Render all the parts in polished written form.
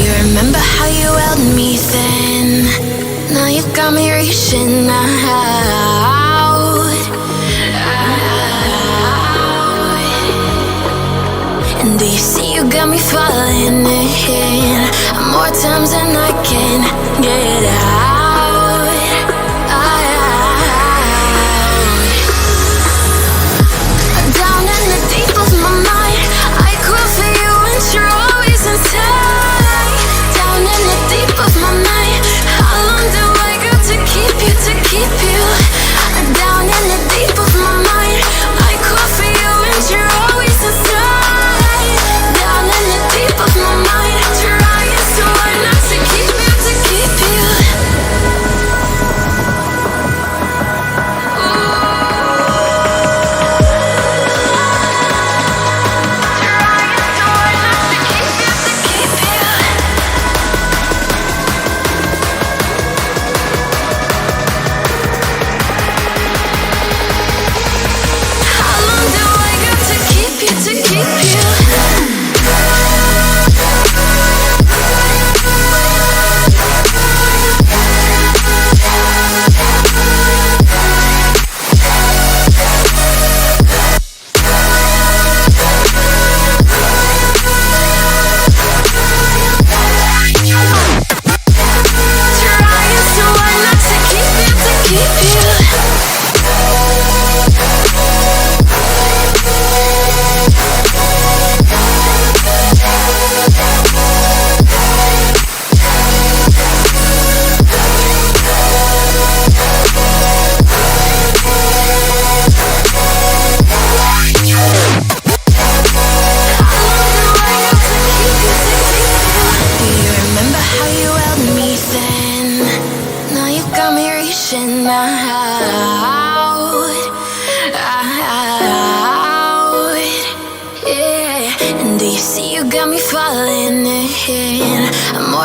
you remember how you held me then? Now you got me reaching out. And do you see you got me falling in more times than I can get out. Down in the deep of my mind, I crawl for you and you're always inside. Down in the deep of my mind, how long do I got to keep you, to keep you? Down in the deep of my mind, I crawl for you and you're always inside. Down in the deep of my mind, trying so hard not to keep you, to keep you.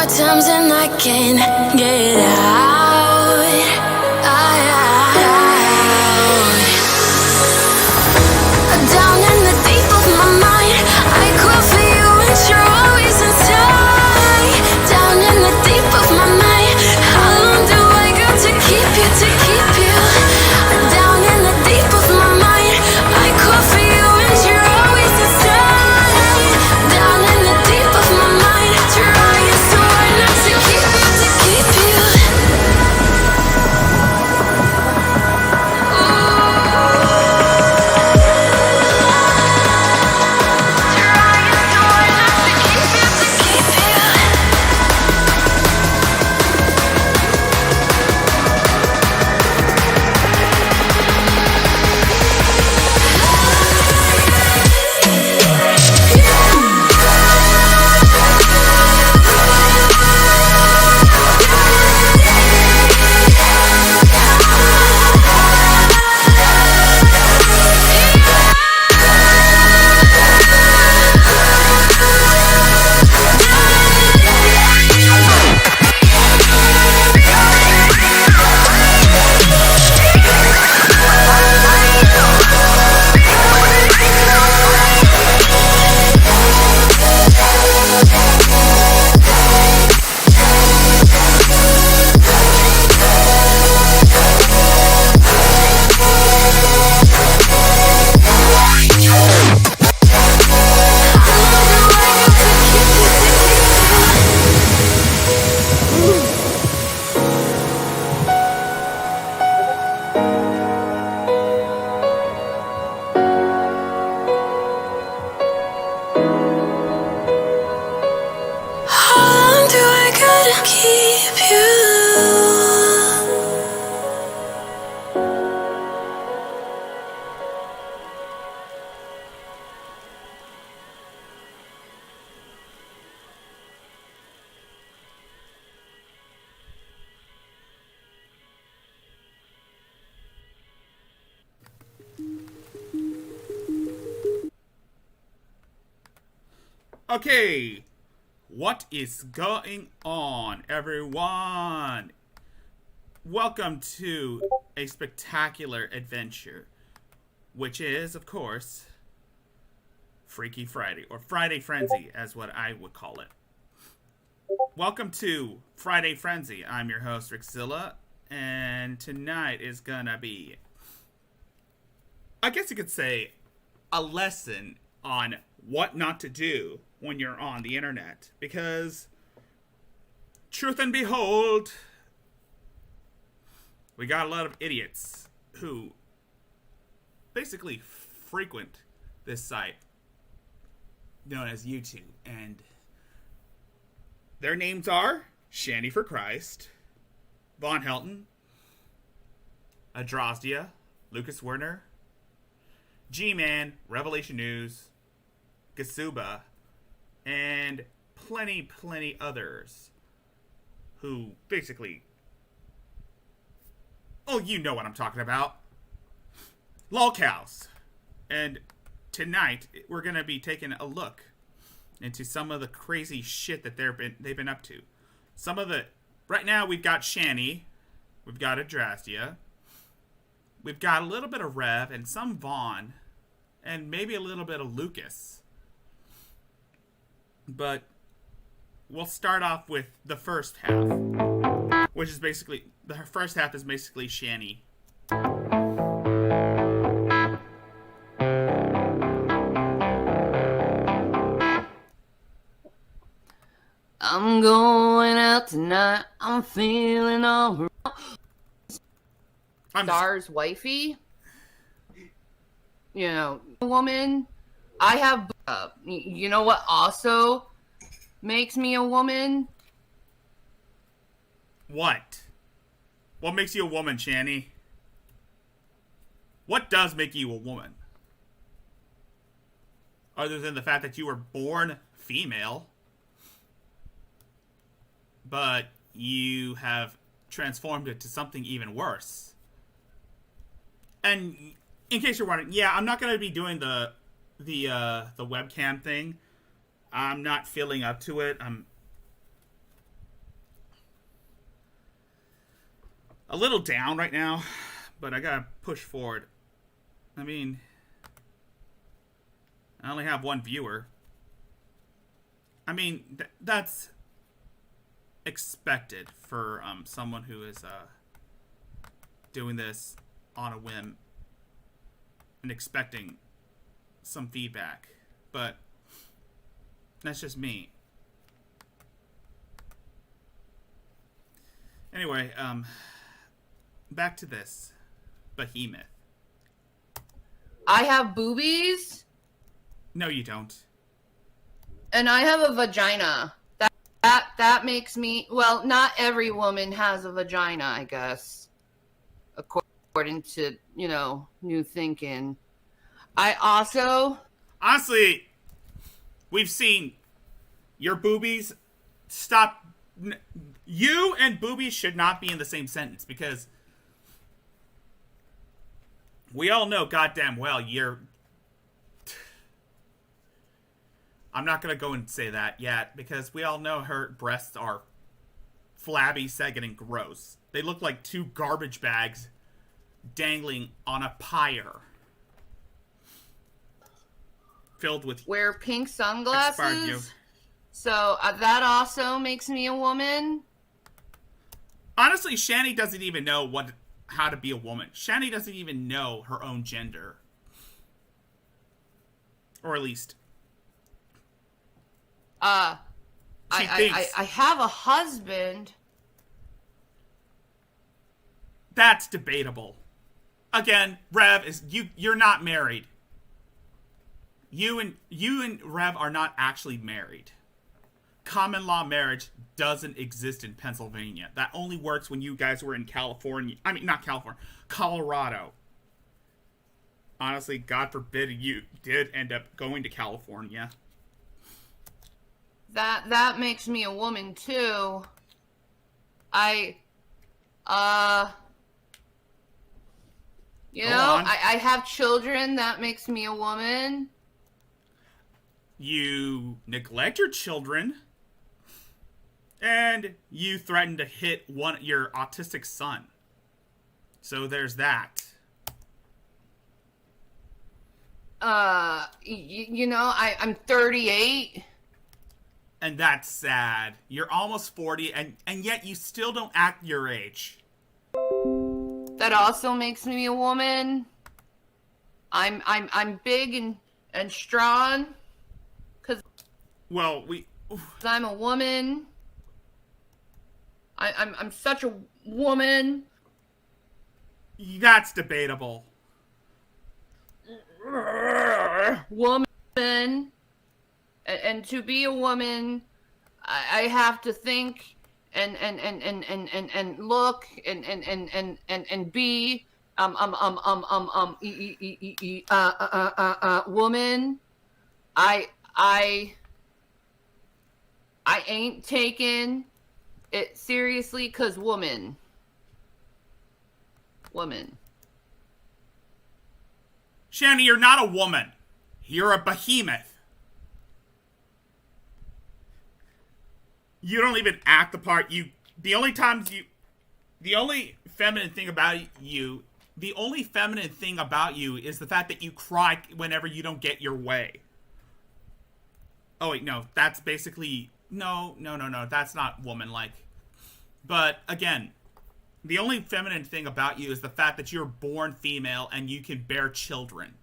Times and I can't get out. Down in the deep of my mind, I crawl for you and you're always inside. Down in the deep of my mind, how long do I got to keep you, to keep you? Down in the deep of my mind, I crawl for you and you're always inside. Down in the deep of my mind, trying so hard not to keep you, to keep you. Okay, what is going on, everyone? Welcome to a spectacular adventure, which is, of course, Freaky Friday, or Friday Frenzy, as what I would call it. Welcome to Friday Frenzy. I'm your host, Rickzilla, and tonight is gonna be, I guess you could say, a lesson on what not to do when you're on the internet. Because, truth and behold, we got a lot of idiots who basically frequent this site known as YouTube, and their names are Shandy for Christ, Von Helton, Adrastia, Lucas Werner, G-Man, Revelation News, Gasuba, and plenty others who basically, oh, you know what I'm talking about. Lolcows. And tonight, we're going to be taking a look into some of the crazy shit that they've been up to. Right now we've got Shani, we've got Adrastia, we've got a little bit of Rev and some Vaughn, and maybe a little bit of Lucas. But we'll start off with the first half, which is basically, the first half is basically Shani. I'm going out tonight. I'm feeling all right. Star's wifey. You know, woman. I have. You know what also makes me a woman? What? What makes you a woman, Shani? What does make you a woman? Other than the fact that you were born female. But you have transformed it to something even worse. And in case you're wondering, yeah, I'm not going to be doing the webcam thing. I'm not feeling up to it. I'm a little down right now, but I gotta push forward. I mean, I only have one viewer. I mean, that's expected for someone who is doing this on a whim and expecting some feedback, but that's just me. Anyway, back to this behemoth. I have boobies. No, you don't. And I have a vagina. That makes me, well, not every woman has a vagina, I guess, according to, you know, new thinking. I also... Honestly, we've seen your boobies. Stop. You and boobies should not be in the same sentence, because we all know goddamn well you're... I'm not going to go and say that yet, because we all know her breasts are flabby, sagging, and gross. They look like two garbage bags dangling on a pyre filled with... Wear pink sunglasses. So that also makes me a woman. Honestly, Shani doesn't even know how to be a woman. Shani doesn't even know her own gender. Or at least... I have a husband. That's debatable. Again, Rev, you're not married. You and Rev are not actually married. Common law marriage doesn't exist in Pennsylvania. That only works when you guys were in California. I mean, not California, Colorado. Honestly, God forbid you did end up going to California. That makes me a woman too. I have children. That makes me a woman. You neglect your children, and you threaten to hit your autistic son. So there's that. I'm 38. And that's sad. You're almost 40 and yet you still don't act your age. That also makes me a woman. I'm big and strong cuz Well, I'm a woman. I'm such a woman. that's debatable. Woman. And to be a woman, I have to think and look and be woman. I ain't taking it seriously because woman. Shanny, you're not a woman. You're a behemoth. You don't even act the part. The only feminine thing about you is the fact that you cry whenever you don't get your way. Oh wait, no, that's basically no, that's not woman-like. But again, the only feminine thing about you is the fact that you're born female and you can bear children.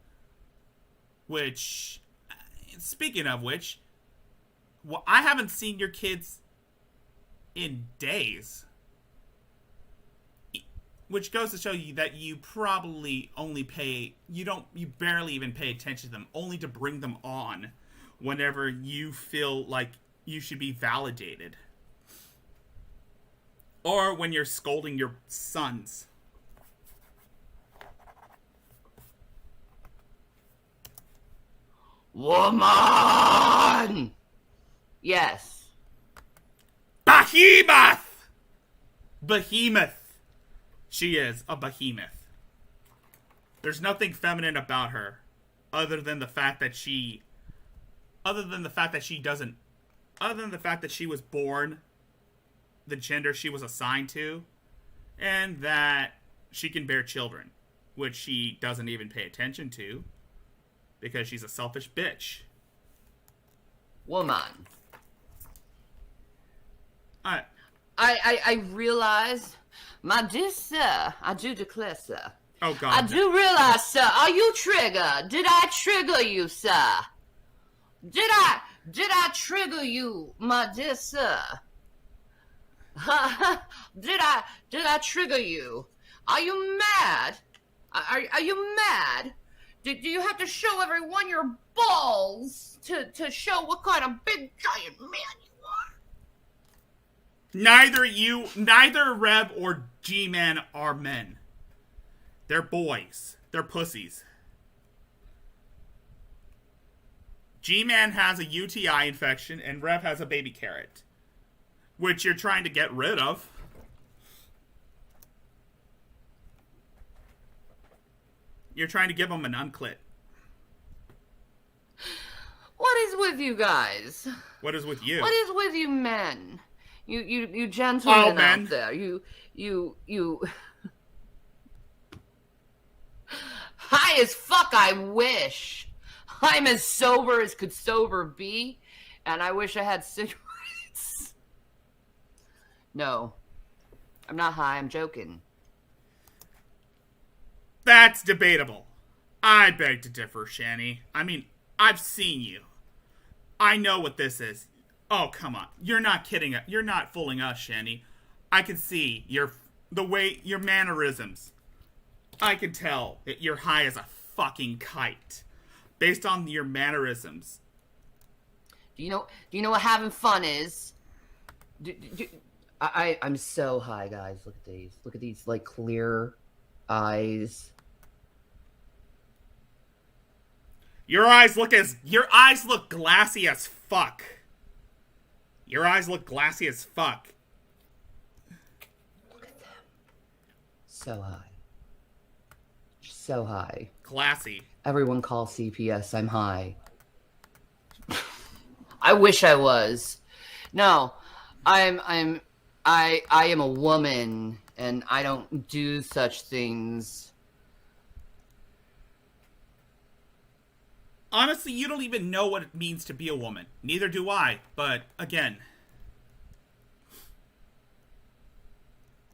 Which, speaking of which, well, I haven't seen your kids in days. Which goes to show you that you probably you barely even pay attention to them, only to bring them on whenever you feel like you should be validated. Or when you're scolding your sons. Woman! Yes. Behemoth! She is a behemoth. There's nothing feminine about her other than the fact that she was born the gender she was assigned to, and that she can bear children, which she doesn't even pay attention to because she's a selfish bitch. Woman. I realize, my dear sir, I do declare, sir. Oh, God. I do realize, sir. Are you triggered? Did I trigger you, sir? Did I trigger you, my dear sir? Did I trigger you? Are you mad? Are you mad? Do you have to show everyone your balls to show what kind of big giant man you are? Neither Reb or G-Man are men. They're boys. They're pussies. G-Man has a UTI infection and Rev has a baby carrot, which you're trying to get rid of. You're trying to give him an unclit. What is with you guys? What is with you? What is with you men? You gentlemen men. out there. You high as fuck, I wish. I'm as sober as could sober be, and I wish I had cigarettes. No. I'm not high, I'm joking. That's debatable. I beg to differ, Shanny. I mean, I've seen you. I know what this is. Oh, come on. You're not kidding. You're not fooling us, Shanny. I can see your mannerisms. I can tell that you're high as a fucking kite. Based on your mannerisms. Do you know what having fun is? I'm so high, guys. Look at these. Look at these, like, clear eyes. Your eyes look glassy as fuck. Your eyes look glassy as fuck. Look at them. So high. So high. Classy. Everyone call CPS. I'm high. I wish I was. No, I am a woman, and I don't do such things. Honestly, you don't even know what it means to be a woman. Neither do I. But again,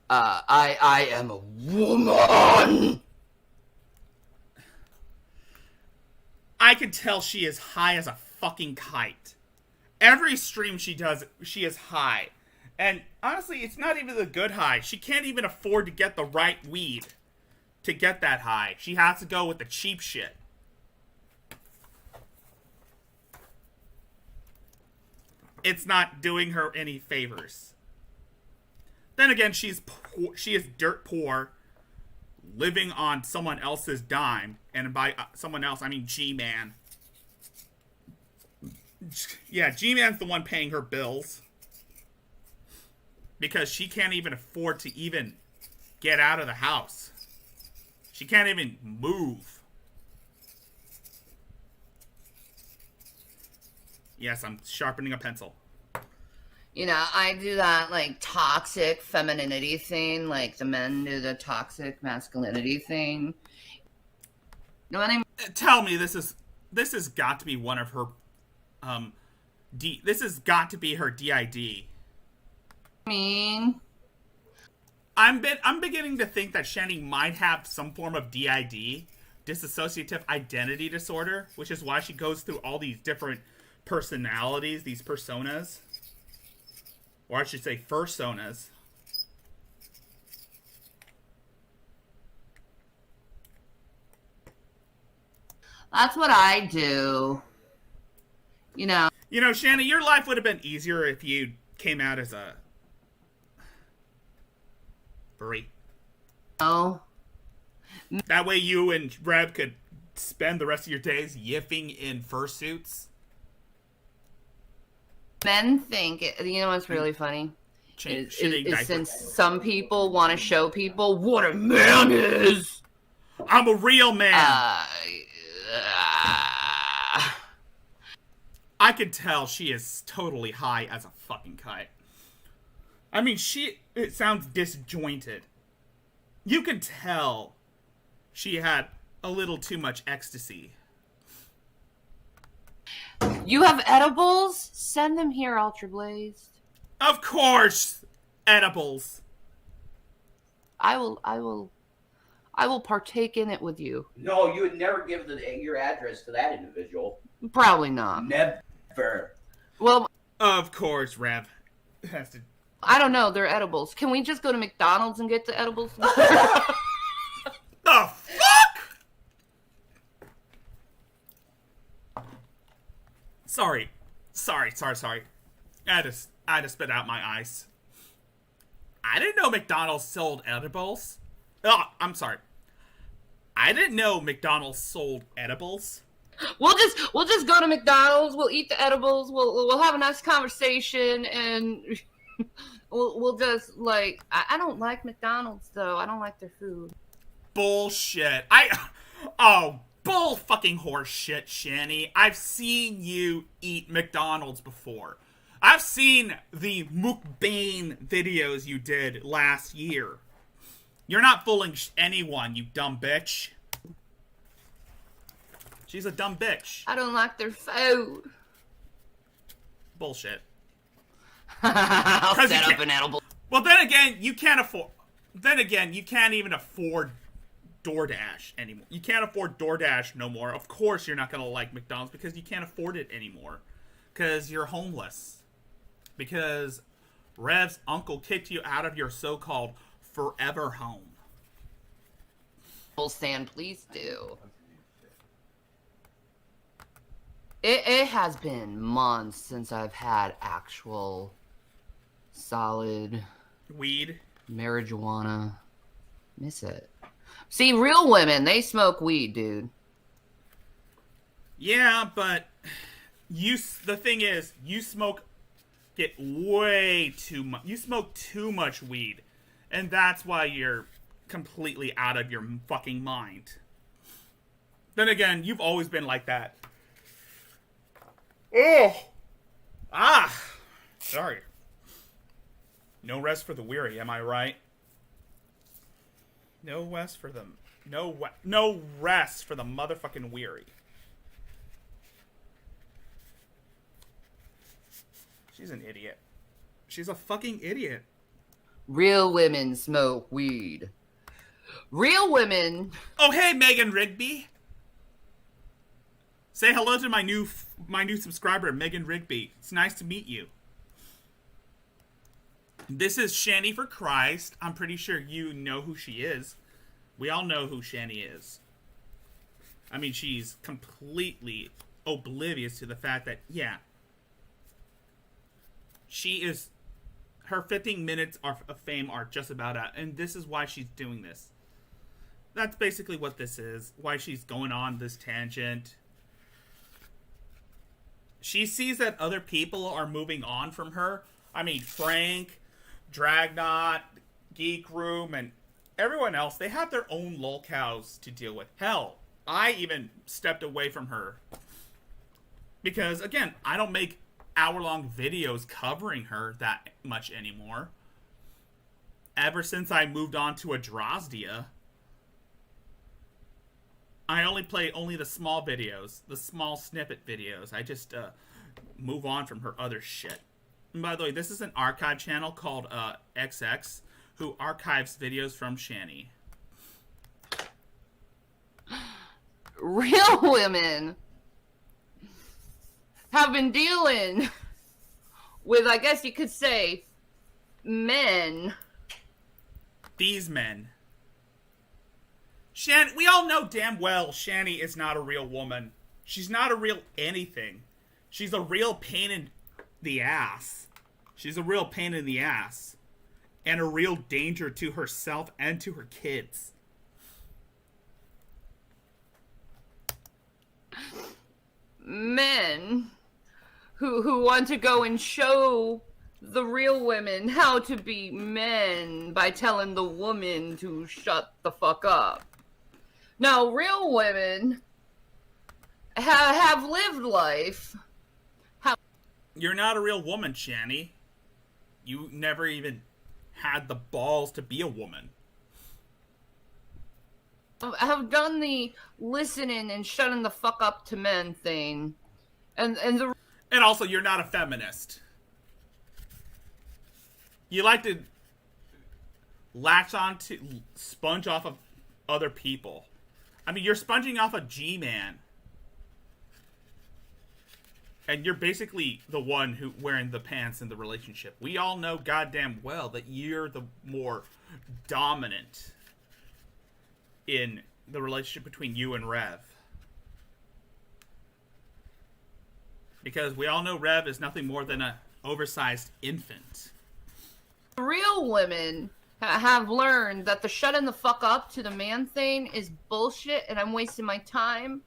I am a woman. I can tell she is high as a fucking kite. Every stream she does, she is high. And honestly, it's not even the good high. She can't even afford to get the right weed to get that high. She has to go with the cheap shit. It's not doing her any favors. Then again, she is dirt poor, living on someone else's dime. And by someone else, I mean G-Man. Yeah, G-Man's the one paying her bills. Because she can't even afford to even get out of the house. She can't even move. Yes, I'm sharpening a pencil. You know, I do that, like, toxic femininity thing. Like, the men do the toxic masculinity thing. You know what I mean? Tell me this has got to be one of her, this has got to be her DID. I'm beginning to think that Shani might have some form of DID, dissociative identity disorder, which is why she goes through all these different personalities, these personas. Or I should say fursonas. That's what I do. You know, Shani, your life would have been easier if you came out as a furry. Oh. That way you and Reb could spend the rest of your days yiffing in fursuits. Men think, you know what's really funny? Is since some people want to show people what a man is. I'm a real man. I could tell she is totally high as a fucking kite. I mean, it sounds disjointed. You can tell she had a little too much ecstasy. You have edibles? Send them here, Ultra Blazed. Of course, edibles. I will partake in it with you. No, you would never give your address to that individual. Probably not. Never. Well, of course, Rev has to. I don't know. They're edibles. Can we just go to McDonald's and get the edibles? The fuck? Sorry. I had to spit out my ice. I didn't know McDonald's sold edibles. Oh, I'm sorry. I didn't know McDonald's sold edibles. We'll just go to McDonald's. We'll eat the edibles. We'll have a nice conversation, and we'll just like. I don't like McDonald's though. I don't like their food. Bullshit. Bull fucking horse shit, Shani. I've seen you eat McDonald's before. I've seen the mukbang videos you did last year. You're not fooling anyone, you dumb bitch. She's a dumb bitch. I don't like their food. Bullshit. I'll set up an edible. Well, then again, you can't afford. Then again, you can't even afford DoorDash anymore. You can't afford DoorDash no more. Of course, you're not gonna like McDonald's because you can't afford it anymore. Because you're homeless. Because Rev's uncle kicked you out of your so-called forever home. Stand, please do. It has been months since I've had actual solid weed, marijuana. Miss it. See, real women, they smoke weed, dude. Yeah, but the thing is, you smoke way too much. You smoke too much weed, and that's why you're completely out of your fucking mind. Then again, you've always been like that. Sorry. No rest for the weary, am I right? No rest for the motherfucking weary. She's an idiot. She's a fucking idiot. Real women smoke weed. Real women. Oh, hey, Megan Rigby. Say hello to my new subscriber, Megan Rigby. It's nice to meet you. This is Shani for Christ. I'm pretty sure you know who she is. We all know who Shani is. I mean, she's completely oblivious to the fact that, yeah, she is... Her 15 minutes of fame are just about out, and this is why she's doing this. That's basically what this is. Why she's going on this tangent. She sees that other people are moving on from her. I mean, Frank, Dragnot, Geek Room, and everyone else, they have their own lolcows to deal with. Hell, I even stepped away from her. Because, again, I don't make hour-long videos covering her that much anymore. Ever since I moved on to Adrasdia, I only play the small videos, the small snippet videos. I just move on from her other shit. And by the way, this is an archive channel called XX, who archives videos from Shani. Real women have been dealing with, I guess you could say, men. These men. We all know damn well Shani is not a real woman. She's not a real anything. She's a real pain in the ass. She's a real pain in the ass. And a real danger to herself and to her kids. Men who want to go and show the real women how to be men by telling the woman to shut the fuck up. Now, real women have lived life. You're not a real woman, Shani. You never even had the balls to be a woman. Have done the listening and shutting the fuck up to men thing. And also, you're not a feminist. You like to latch on to, sponge off of other people. I mean, you're sponging off of G-Man. And you're basically the one who wearing the pants in the relationship. We all know goddamn well that you're the more dominant in the relationship between you and Rev. Because we all know Rev is nothing more than an oversized infant. Real women have learned that the shutting the fuck up to the man thing is bullshit, and I'm wasting my time,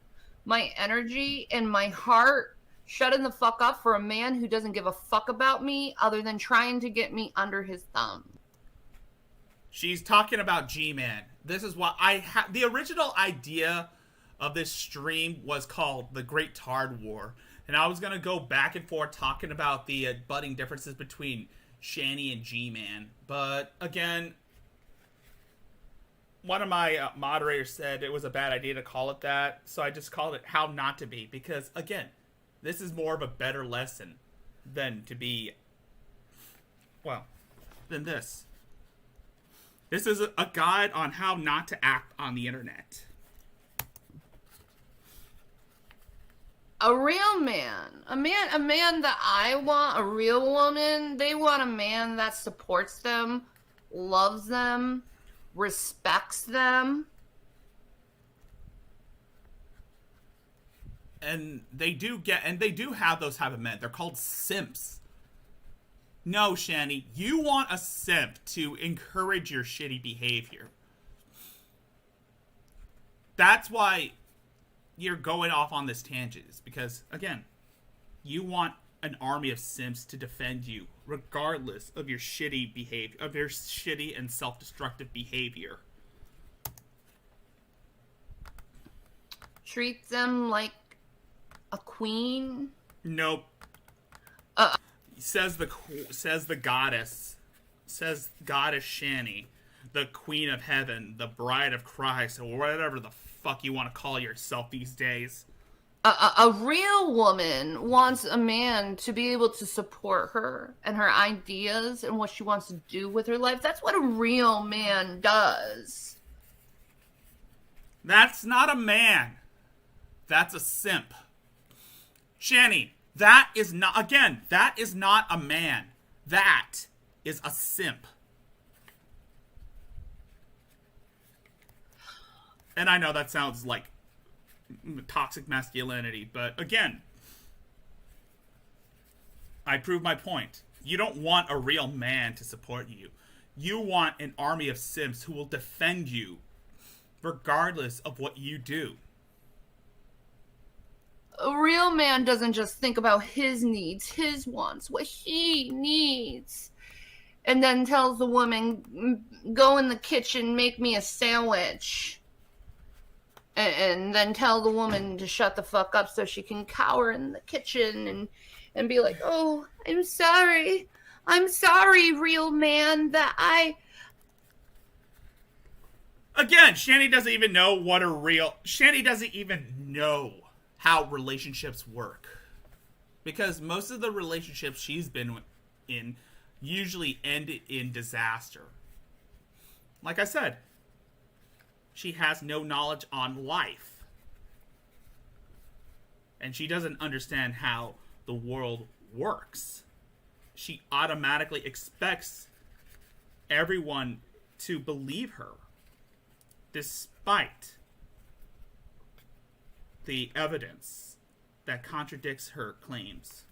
my energy, and my heart shutting the fuck up for a man who doesn't give a fuck about me other than trying to get me under his thumb. She's talking about G-Man. This is what the original idea of this stream was called The Great Tard War. And I was going to go back and forth talking about the budding differences between Shani and G-Man. But, again, one of my moderators said it was a bad idea to call it that. So I just called it How Not to Be. Because, again, this is more of a better lesson than to be, well, than this. This is a guide on how not to act on the internet. A real man. A man that I want, a real woman, they want a man that supports them, loves them, respects them. And they do have those type of men. They're called simps. No, Shani, you want a simp to encourage your shitty behavior. That's why you're going off on this tangent. Is because, again, you want an army of simps to defend you, regardless of your shitty behavior, of your shitty and self-destructive behavior. Treat them like a queen. Nope. Says the goddess Shani, the queen of heaven, the bride of Christ, or whatever the fuck you want to call yourself these days. A real woman wants a man to be able to support her and her ideas and what she wants to do with her life. That's what a real man does. That's not a man. That's a simp. Shani, that is not, again, that is not a man. That is a simp. And I know that sounds like toxic masculinity, but again, I prove my point. You don't want a real man to support you. You want an army of simps who will defend you regardless of what you do. A real man doesn't just think about his needs, his wants, what he needs, and then tells the woman, go in the kitchen, make me a sandwich. And then tell the woman to shut the fuck up so she can cower in the kitchen and be like, oh, I'm sorry, real man, that I... Again, Shani doesn't even know what a real... Shani doesn't even know how relationships work. Because most of the relationships she's been in usually ended in disaster. Like I said, she has no knowledge on life. And she doesn't understand how the world works. She automatically expects everyone to believe her, despite the evidence that contradicts her claims.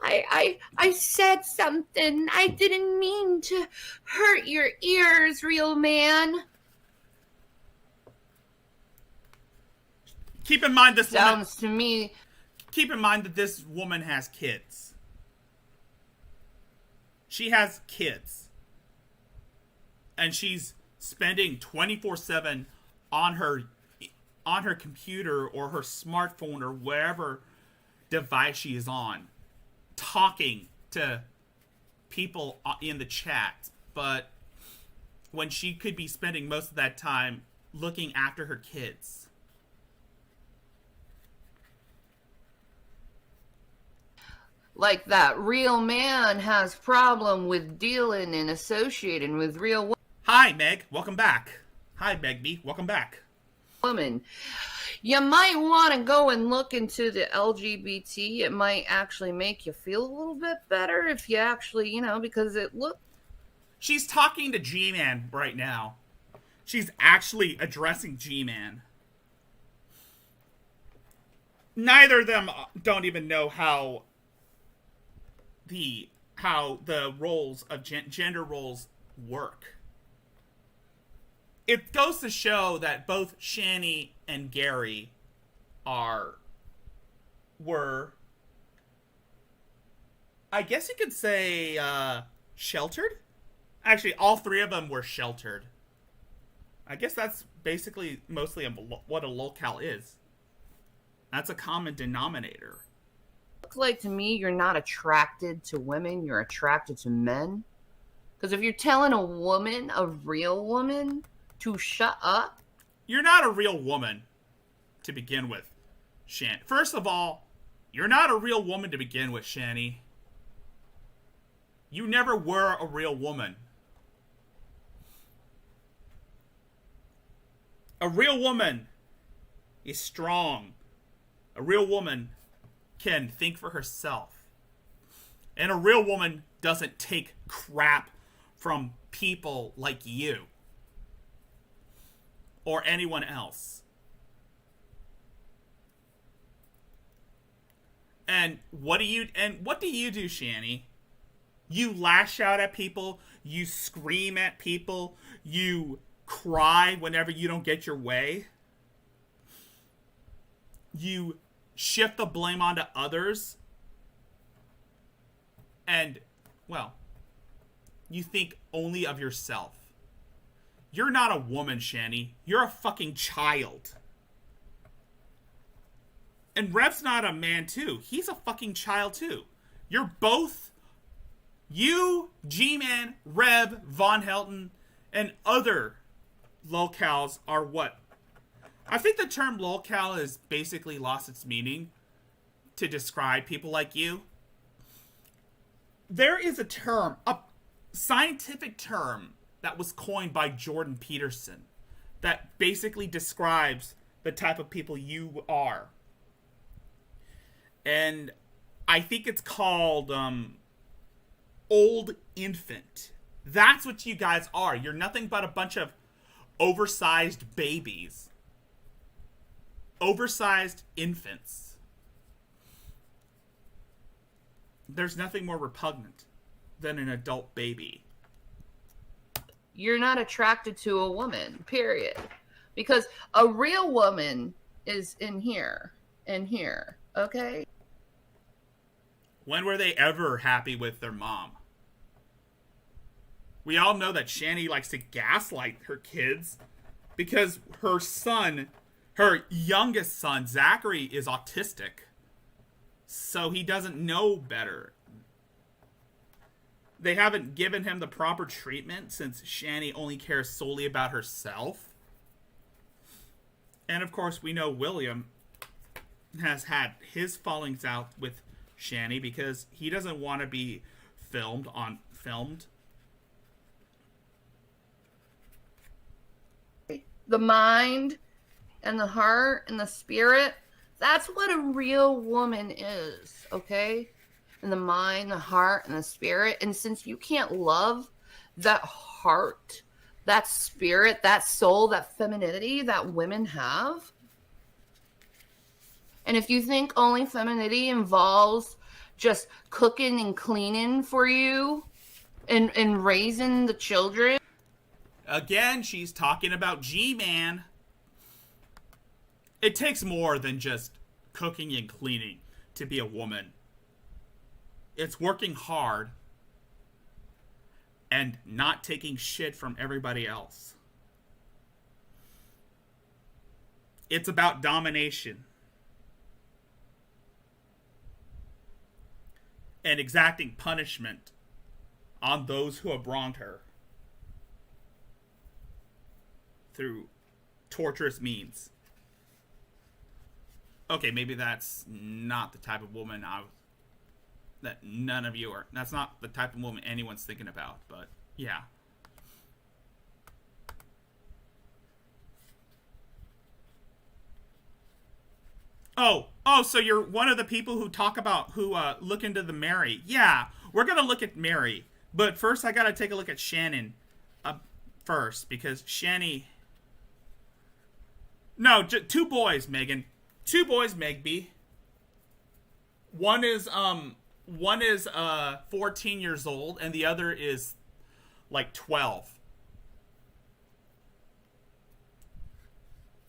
I said something. I didn't mean to hurt your ears, real man. Keep in mind this woman. Sounds to me. Keep in mind that this woman has kids. She has kids. And she's spending 24/7 on her computer or her smartphone or wherever device she is on, talking to people in the chat. But when she could be spending most of that time looking after her kids. Like that real man has problem with dealing and associating with real Hi, Meg. Welcome back. Hi, Megby. Welcome back. woman. You might want to go and look into the LGBT. It might actually make you feel a little bit better if you actually, because it She's talking to G-Man right now. She's actually addressing G-Man. Neither of them don't even know how the roles of gender roles work. It goes to show that both Shani and Gary were, I guess you could say, sheltered? Actually, all three of them were sheltered. I guess that's basically mostly what a locale is. That's a common denominator. looks like to me you're not attracted to women, you're attracted to men. Because if you're telling a woman, a real woman, to shut up, You're not a real woman to begin with, Shan. First of all, you're not a real woman to begin with, Shani. You never were a real woman. A real woman is strong. A real woman can think for herself. And a real woman doesn't take crap from people like you. Or anyone else. And what do you do, Shani? You lash out at people, you scream at people, you cry whenever you don't get your way. You shift the blame onto others. And, well, you think only of yourself. You're not a woman, Shani. You're a fucking child. And Rev's not a man, too. He's a fucking child, too. You're both... You, G-Man, Rev, Von Helton, and other locales are what? I think the term lolcow has basically lost its meaning to describe people like you. There is a term, a scientific term that was coined by Jordan Peterson that basically describes the type of people you are. And I think it's called old infant. That's what you guys are. You're nothing but a bunch of oversized babies. Oversized infants. There's nothing more repugnant than an adult baby. You're not attracted to a woman, period. Because a real woman is in here and here, okay? When were they ever happy with their mom? We all know that Shani likes to gaslight her kids because her son, her youngest son, Zachary, is autistic. So he doesn't know better. They haven't given him the proper treatment since Shani only cares solely about herself. And of course, we know William has had his fallings out with Shani because he doesn't want to be filmed. The mind and the heart and the spirit, that's what a real woman is, okay? And the mind, the heart, and the spirit. And since you can't love that heart, that spirit, that soul, that femininity that women have, and if you think only femininity involves just cooking and cleaning for you and raising the children. Again, she's talking about G-Man. It takes more than just cooking and cleaning to be a woman. It's working hard and not taking shit from everybody else. It's about domination. And exacting punishment on those who have wronged her through torturous means. Okay, maybe that's not the type of woman that none of you are. That's not the type of woman anyone's thinking about, but yeah. Oh, so you're one of the people who talk about, who look into the Mary. Yeah, we're going to look at Mary. But first I got to take a look at Shannon first, because Shani... No, two boys, Megan. Two boys, Megby. One is 14 years old, and the other is like 12.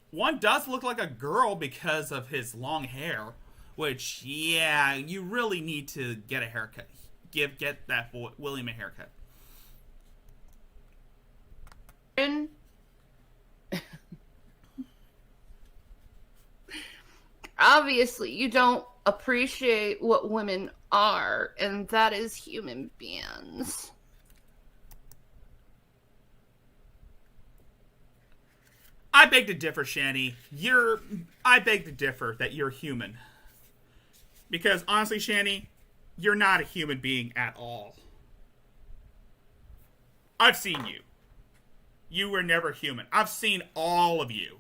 One does look like a girl because of his long hair, which, yeah, you really need to get a haircut. Get that boy, William, a haircut. Obviously, you don't appreciate what women are, and that is human beings. I beg to differ, Shani. I beg to differ that you're human. Because, honestly, Shani, you're not a human being at all. I've seen you. You were never human. I've seen all of you.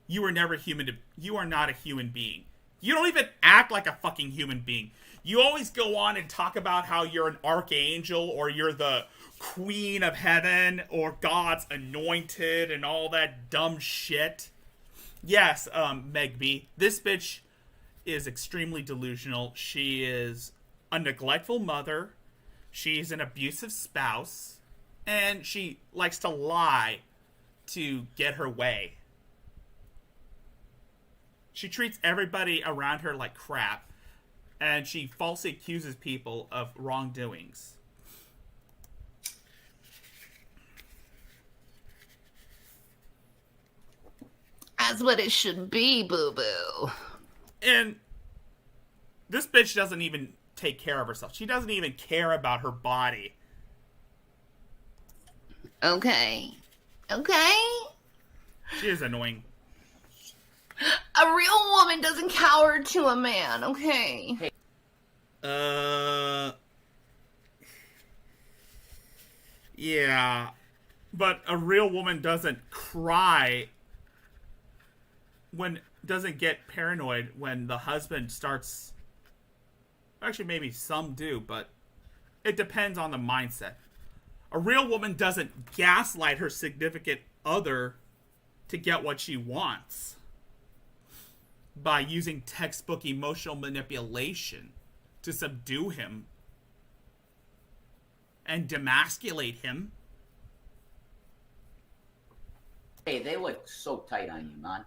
You were never human. You are not a human being. You don't even act like a fucking human being. You always go on and talk about how you're an archangel, or you're the queen of heaven, or God's anointed, and all that dumb shit. Yes, Megby, this bitch is extremely delusional. She is a neglectful mother. She's an abusive spouse. And she likes to lie to get her way. She treats everybody around her like crap, and she falsely accuses people of wrongdoings. That's what it should be, boo-boo. And this bitch doesn't even take care of herself. She doesn't even care about her body. Okay. Okay? She is annoying. A real woman doesn't cower to a man, okay? Yeah. But a real woman doesn't cry doesn't get paranoid when the husband starts. Actually, maybe some do, but it depends on the mindset. A real woman doesn't gaslight her significant other to get what she wants by using textbook emotional manipulation to subdue him and demasculate him. Hey, they look so tight on you, man.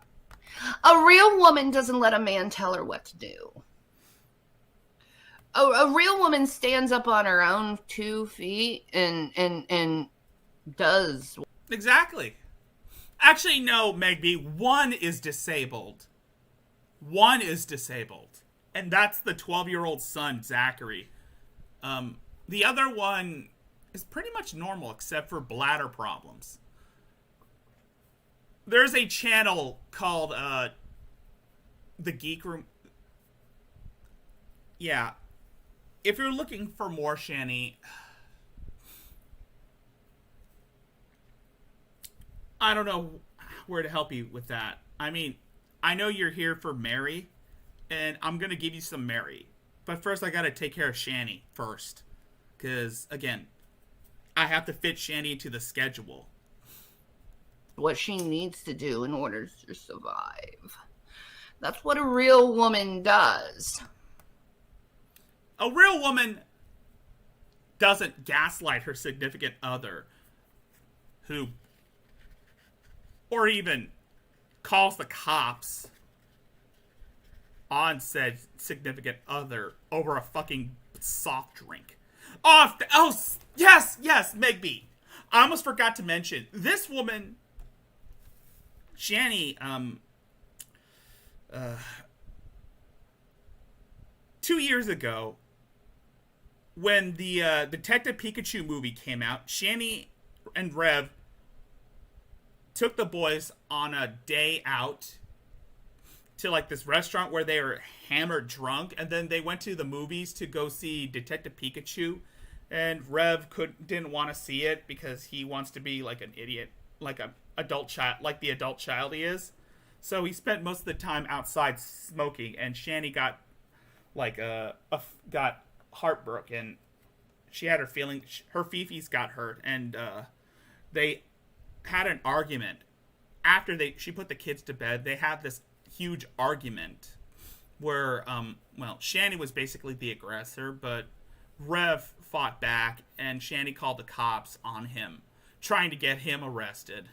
A real woman doesn't let a man tell her what to do. A real woman stands up on her own 2 feet and does. Exactly. Actually, no, Megby. One is disabled. One is disabled. And that's the 12-year-old son, Zachary. The other one is pretty much normal, except for bladder problems. There's a channel called The Geek Room. Yeah. If you're looking for more, Shani, I don't know where to help you with that. I mean, I know you're here for Mary, and I'm going to give you some Mary. But first, I got to take care of Shani first. Because, again, I have to fit Shani into the schedule. What she needs to do in order to survive. That's what a real woman does. A real woman doesn't gaslight her significant other or even calls the cops on said significant other over a fucking soft drink. Oh, yes, Megby. I almost forgot to mention, this woman, Shani, 2 years ago, when the Detective Pikachu movie came out, Shani and Rev took the boys on a day out to like this restaurant where they were hammered drunk, and then they went to the movies to go see Detective Pikachu, and Rev didn't want to see it because he wants to be like an idiot, like a adult child, like the adult child he is. So he spent most of the time outside smoking, and Shani got like got heartbroken. She had her fifis got hurt, and they had an argument. After she put the kids to bed, they had this huge argument where Shani was basically the aggressor, but Rev fought back, and Shani called the cops on him, trying to get him arrested.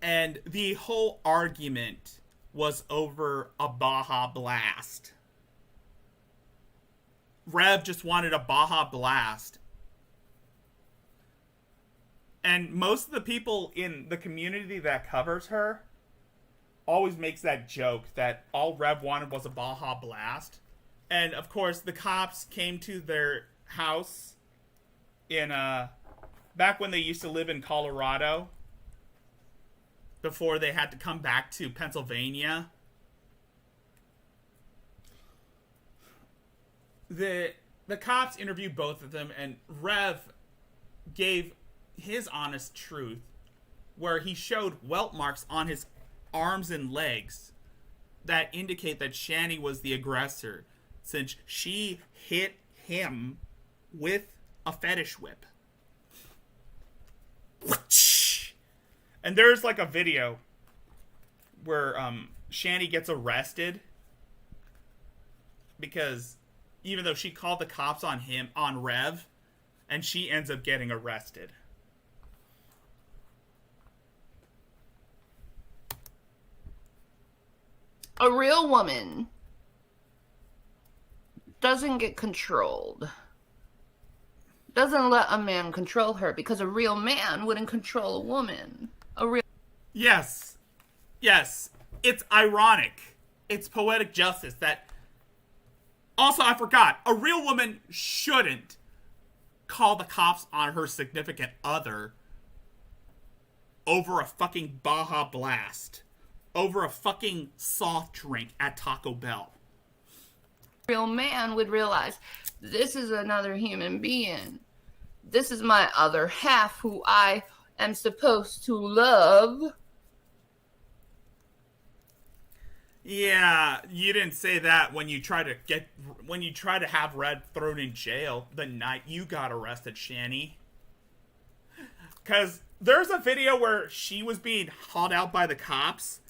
And the whole argument was over a Baja Blast. Rev just wanted a Baja Blast. And most of the people in the community that covers her always makes that joke that all Rev wanted was a Baja Blast. And of course, the cops came to their house in back when they used to live in Colorado, before they had to come back to Pennsylvania. The cops interviewed both of them, and Rev gave his honest truth, where he showed welt marks on his arms and legs that indicate that Shani was the aggressor, since she hit him with a fetish whip. And there's like a video where Shani gets arrested because even though she called the cops on Rev, and she ends up getting arrested. A real woman doesn't get controlled. Doesn't let a man control her, because a real man wouldn't control a woman. Yes. It's ironic. It's poetic justice that... Also, I forgot. A real woman shouldn't call the cops on her significant other over a fucking Baja Blast, over a fucking soft drink at Taco Bell. Real man would realize this is another human being. This is my other half who I am supposed to love. Yeah, you didn't say that when you try to have Red thrown in jail the night you got arrested, Shani. Cause there's a video where she was being hauled out by the cops,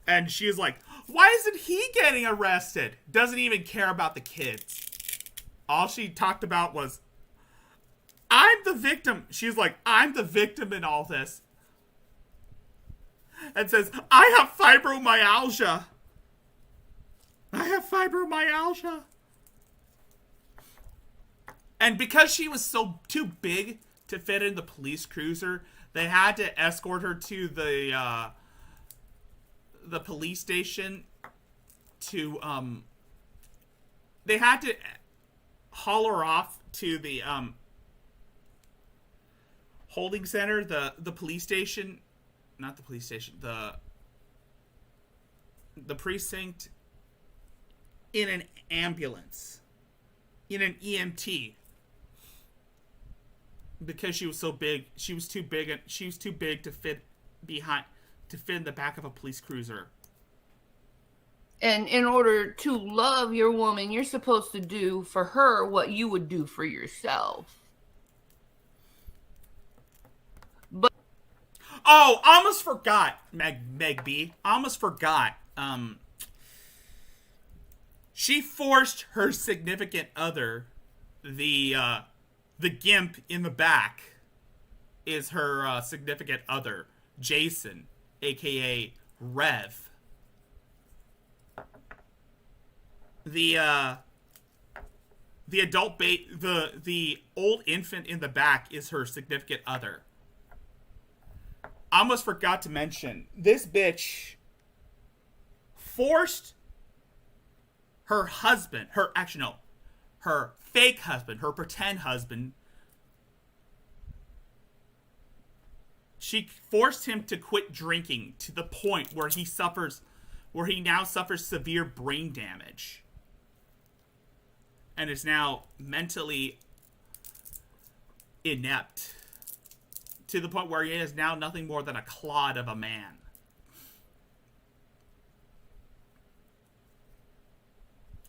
and she was like, "Why isn't he getting arrested?" Doesn't even care about the kids. All she talked about was, "I'm the victim." She's like, "I'm the victim in all this," and says, "I have fibromyalgia. I have fibromyalgia." And because she was too big to fit in the police cruiser, they had to escort her to the police station to they had to haul her off to the holding center, the police station, not the police station, the precinct, in an ambulance, in an EMT, because she was so big. She was too big to fit in the back of a police cruiser. And in order to love your woman, you're supposed to do for her what you would do for yourself. But oh, almost forgot, Meg B. Almost forgot. She forced her significant other, the gimp in the back, is her significant other, Jason, aka Rev. The adult the old infant in the back is her significant other. I almost forgot to mention, this bitch forced her husband, her fake husband, her pretend husband. She forced him to quit drinking to the point where he now suffers severe brain damage. And is now mentally inept. To the point where he is now nothing more than a clod of a man.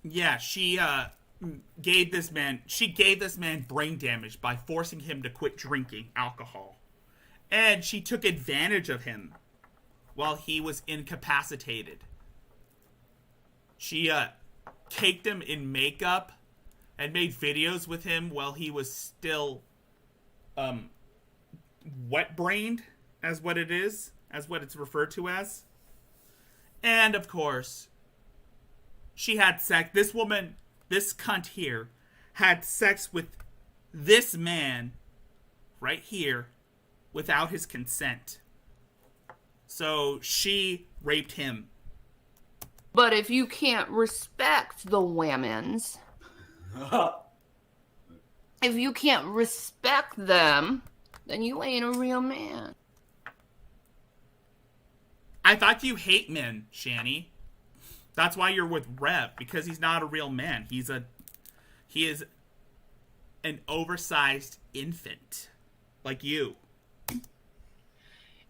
Yeah, she gave this man brain damage by forcing him to quit drinking alcohol. And she took advantage of him while he was incapacitated. She caked him in makeup and made videos with him while he was still wet-brained, as what it's referred to as. And of course, she had sex. This woman, this cunt here, had sex with this man right here without his consent. So she raped him. But if you can't respect the women's, if you can't respect them, then you ain't a real man. I thought you hate men, Shani. That's why you're with Rev, because he's not a real man. He is an oversized infant, like you.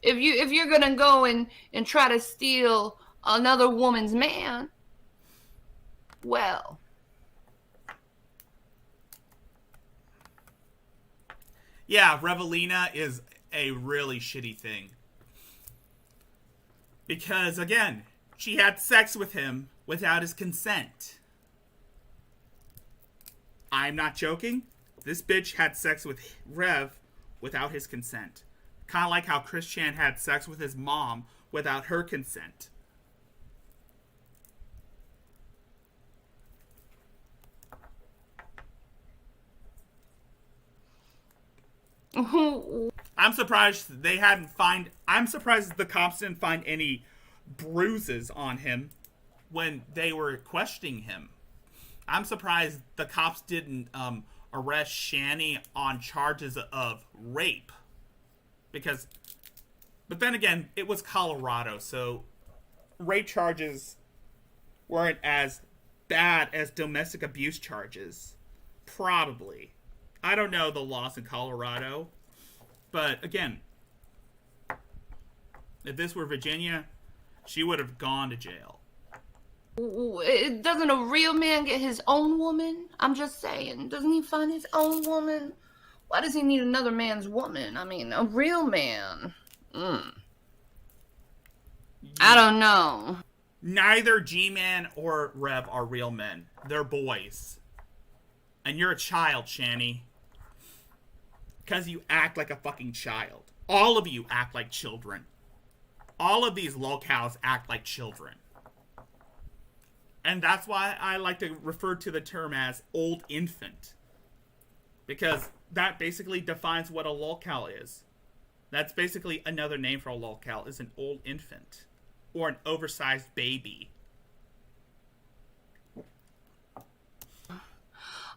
If you're gonna go and try to steal another woman's man, well, yeah, Revelina is a really shitty thing. Because, again, she had sex with him without his consent. I'm not joking. This bitch had sex with Rev without his consent. Kind of like how Chris Chan had sex with his mom without her consent. I'm surprised I'm surprised the cops didn't find any bruises on him when they were questioning him. I'm surprised the cops didn't arrest Shani on charges of rape. Because But then again, it was Colorado, so rape charges weren't as bad as domestic abuse charges. Probably. I don't know the laws in Colorado. But again, if this were Virginia, she would have gone to jail. Doesn't a real man get his own woman? I'm just saying. Doesn't he find his own woman? Why does he need another man's woman? I mean, a real man. I don't know. Neither G-Man or Rev are real men. They're boys. And you're a child, Shani. Because you act like a fucking child. All of you act like children. All of these lolcows act like children. And that's why I like to refer to the term as old infant. Because that basically defines what a lolcow is. That's basically another name for a lolcow, is an old infant. Or an oversized baby.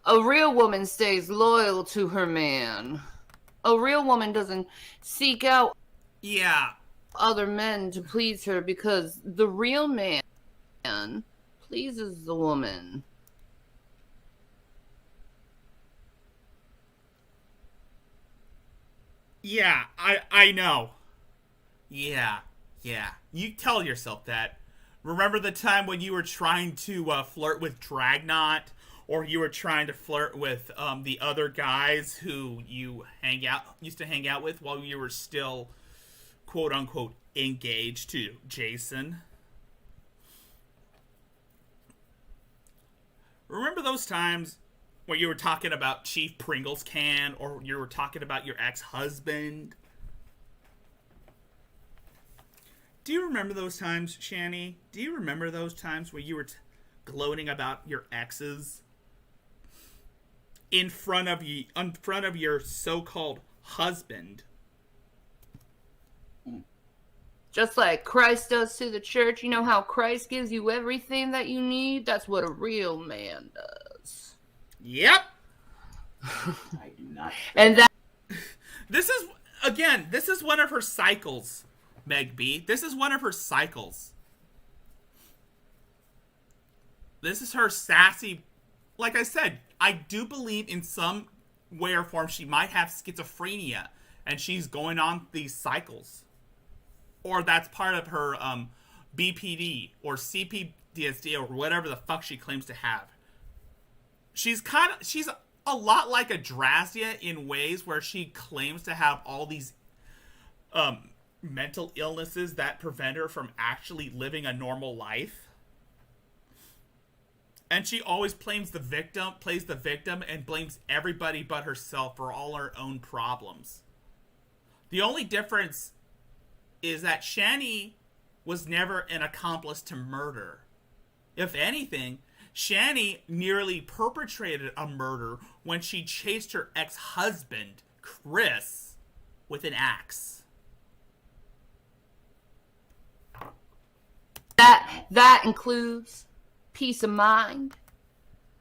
A real woman stays loyal to her man. A real woman doesn't seek out other men to please her, because the real man pleases the woman. Yeah, I know. Yeah. You tell yourself that. Remember the time when you were trying to flirt with Dragnot? Or you were trying to flirt with the other guys who you used to hang out with while you were still, quote unquote, engaged to Jason? Remember those times where you were talking about Chief Pringles can, or you were talking about your ex-husband? Do you remember those times, Shani? Do you remember those times where you were gloating about your exes in front of your so-called husband? Just like Christ does to the church. You know how Christ gives you everything that you need? That's what a real man does. Yep. I do not. And that... This is one of her cycles, Meg B. This is one of her cycles. This is her sassy... Like I said, I do believe in some way or form she might have schizophrenia, and she's going on these cycles. Or that's part of her BPD or CPTSD or whatever the fuck she claims to have. She's a lot like a Drazia in ways where she claims to have all these mental illnesses that prevent her from actually living a normal life. And she always plays the victim and blames everybody but herself for all her own problems. The only difference is that Shani was never an accomplice to murder. If anything, Shani nearly perpetrated a murder when she chased her ex-husband, Chris, with an axe. That includes peace of mind,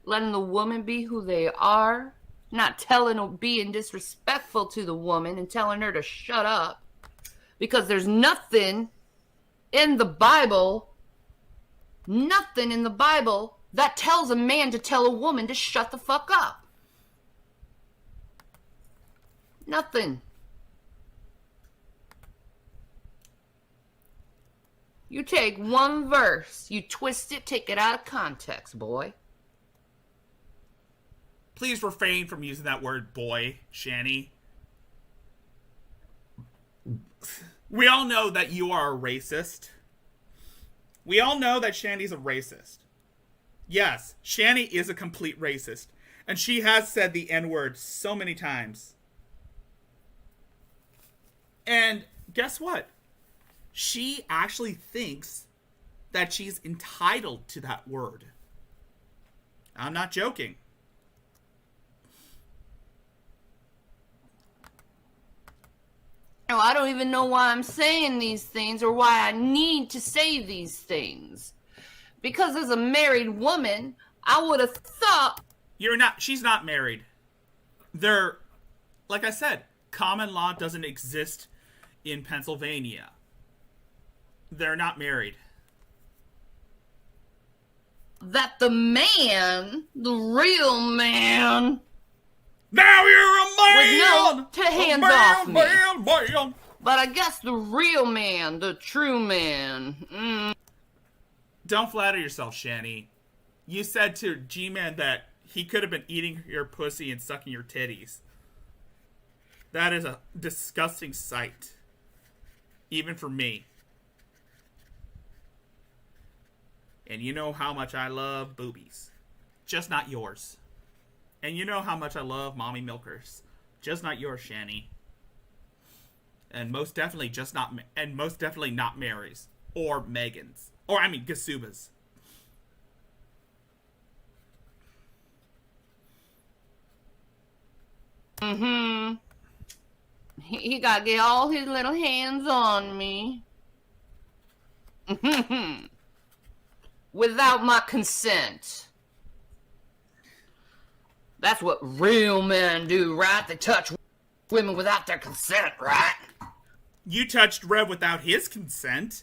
letting the woman be who they are, not telling or being disrespectful to the woman and telling her to shut up. Because there's nothing in the Bible that tells a man to tell a woman to shut the fuck up. Nothing. You take one verse, you twist it, take it out of context, boy. Please refrain from using that word boy, Shani. We all know that you are a racist. We all know that Shani's a racist. Yes, Shani is a complete racist. And she has said the N-word so many times. And guess what? She actually thinks that she's entitled to that word. I'm not joking. No, I don't even know why I'm saying these things or why I need to say these things. Because as a married woman, I would have thought... She's not married. Like I said, common law doesn't exist in Pennsylvania. They're not married. That the man, the real man, Now you're a man! with no hands off me. Man. But I guess the real man, the true man. Don't flatter yourself, Shani. You said to G-Man that he could have been eating your pussy and sucking your titties. That is a disgusting sight. Even for me. And you know how much I love boobies. Just not yours. And you know how much I love mommy milkers. Just not yours, Shani. And most definitely not Mary's. Or Megan's. Or, I mean, Gasuba's. Mm-hmm. He gotta get all his little hands on me. Mm-hmm. Without my consent. That's what real men do, right? They touch women without their consent, right? You touched Rev without his consent.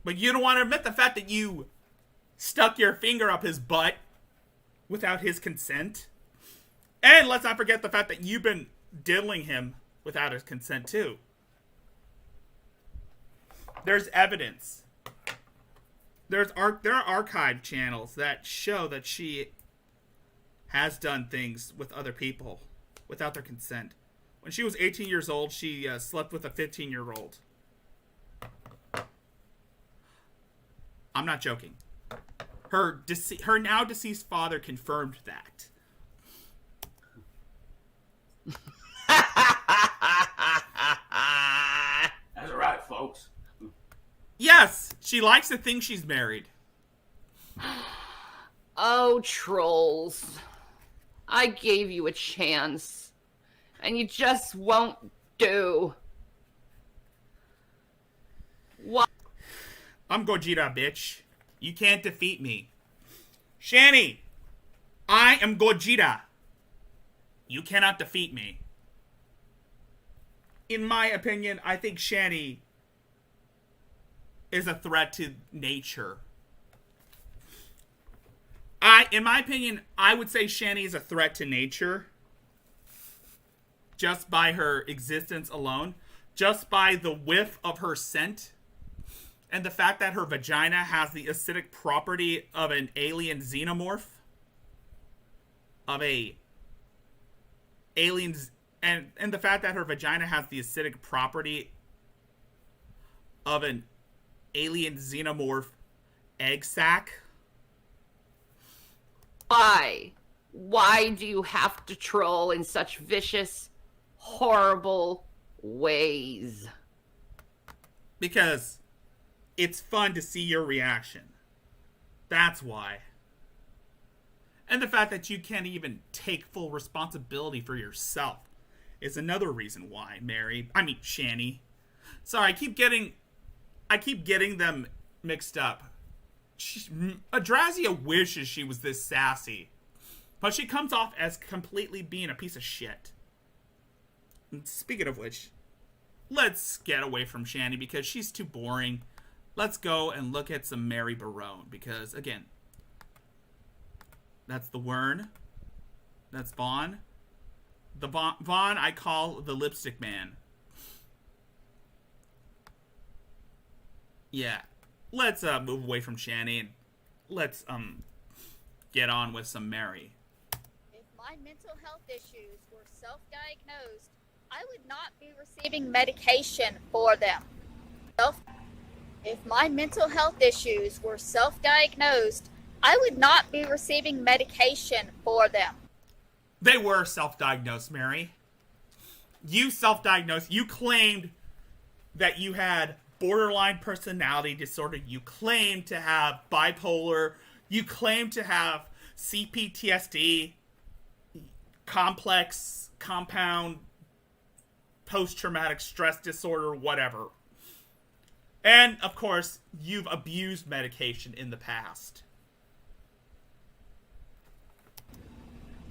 But you don't want to admit the fact that you stuck your finger up his butt without his consent. And let's not forget the fact that you've been diddling him without his consent, too. There's evidence. There are archive channels that show that she has done things with other people without their consent. When she was 18 years old, she slept with a 15-year-old. I'm not joking. Her now deceased father confirmed that. That's right, folks. Yes, she likes to think she's married. Oh, trolls. I gave you a chance. And you just won't do. What? I'm Gogeta, bitch. You can't defeat me. Shani, I am Gogeta. You cannot defeat me. In my opinion, I think Shani is a threat to nature. In my opinion, I would say Shani is a threat to nature. Just by her existence alone. Just by the whiff of her scent. And the fact that her vagina has the acidic property of an alien xenomorph. Of a aliens. And the fact that her vagina has the acidic property of an alien xenomorph egg sac. Why? Why do you have to troll in such vicious, horrible ways? Because it's fun to see your reaction. That's why. And the fact that you can't even take full responsibility for yourself is another reason why, Shani. Sorry, I keep getting them mixed up. Adrazia wishes she was this sassy. But she comes off as completely being a piece of shit. And speaking of which, let's get away from Shani because she's too boring. Let's go and look at some Mary Barone. Because, again, that's the Wern. That's Vaughn. The Vaughn I call the lipstick man. Yeah. Let's move away from Shani and let's get on with some Mary. If my mental health issues were self-diagnosed, I would not be receiving medication for them. If my mental health issues were self-diagnosed, I would not be receiving medication for them. They were self-diagnosed, Mary. You self-diagnosed. You claimed that you had borderline personality disorder. You claimed to have bipolar. You claimed to have CPTSD, complex, compound, post-traumatic stress disorder, whatever. And, of course, you've abused medication in the past.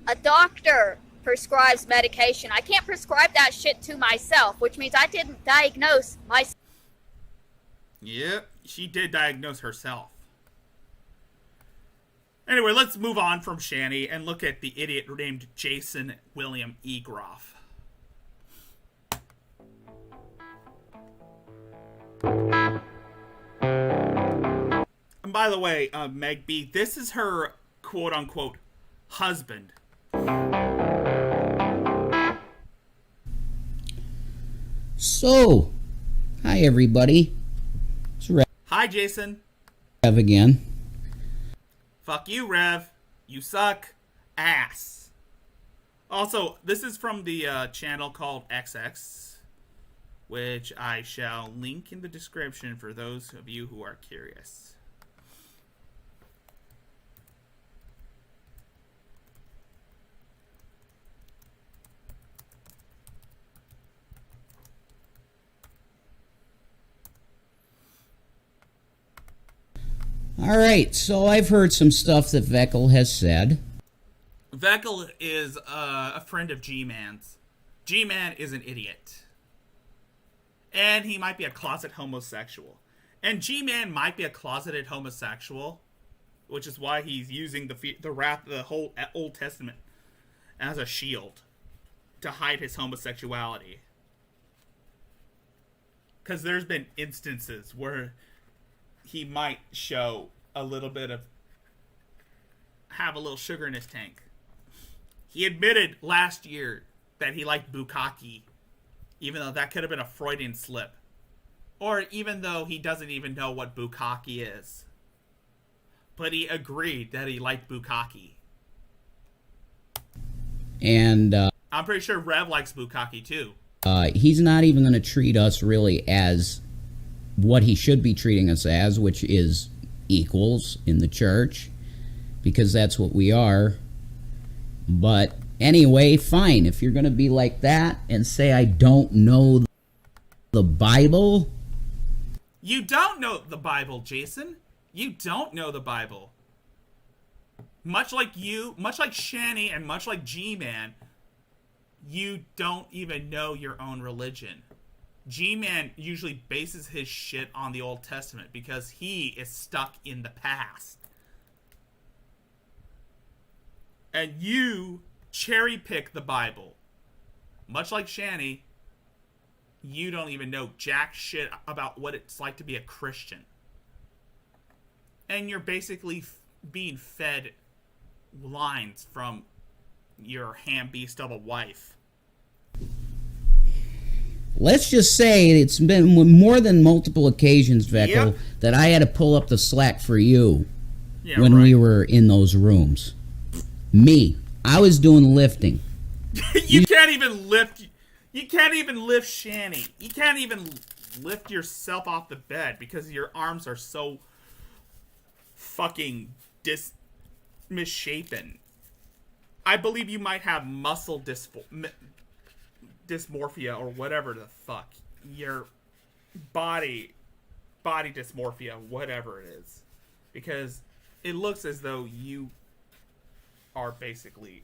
A doctor prescribes medication. I can't prescribe that shit to myself, which means I didn't diagnose myself. Yep, she did diagnose herself. Anyway, let's move on from Shani and look at the idiot named Jason William Egroff. And by the way, Meg B, this is her quote-unquote husband. So, hi everybody. It's Hi, Jason. Rev again. Fuck you, Rev. You suck ass. Also, this is from the channel called XX, which I shall link in the description for those of you who are curious. Alright, so I've heard some stuff that Veckel has said. Veckel is a friend of G-Man's. G-Man is an idiot. And he might be a closet homosexual. And G-Man might be a closeted homosexual, which is why he's using the whole Old Testament as a shield to hide his homosexuality. Because there's been instances where he might show a little bit of, have a little sugar in his tank. He admitted last year that he liked bukkake, even though that could have been a Freudian slip. Or even though he doesn't even know what bukkake is. But he agreed that he liked bukkake. And I'm pretty sure Rev likes bukkake too. he's not even going to treat us really as what he should be treating us as, which is equals in the church, because that's what we are. But anyway, fine. If you're going to be like that and say I don't know the Bible. You don't know the Bible, Jason. You don't know the Bible. Much like you, much like Shani, and much like G-Man, you don't even know your own religion. G-Man usually bases his shit on the Old Testament because he is stuck in the past. And you cherry pick the Bible. Much like Shani, you don't even know jack shit about what it's like to be a Christian. And you're basically being fed lines from your ham beast of a wife. Let's just say it's been more than multiple occasions, Veckel, Yep. that I had to pull up the slack for you Yeah, we were in those rooms. Me, I was doing lifting. You can't even lift. You can't even lift Shani. You can't even lift yourself off the bed because your arms are so fucking misshapen. I believe you might have muscle dysmorphia or whatever the fuck. Your body dysmorphia, whatever it is. Because it looks as though you are basically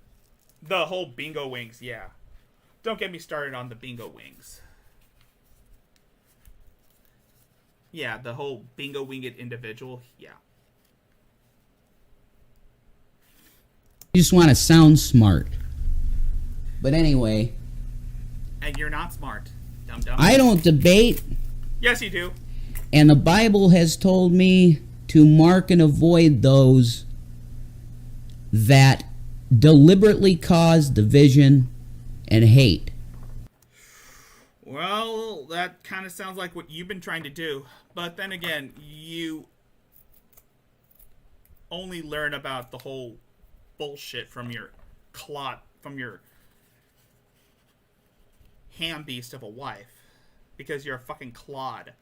the whole bingo wings, yeah. Don't get me started on the bingo wings. Yeah, the whole bingo winged individual, yeah. You just want to sound smart. But anyway, And you're not smart, dum-dum. I don't debate, Yes, you do. and the Bible has told me to mark and avoid those that deliberately cause division and hate. Well, that kind of sounds like what you've been trying to do. But then again, you only learn about the whole bullshit from your ham beast of a wife. Because you're a fucking clod.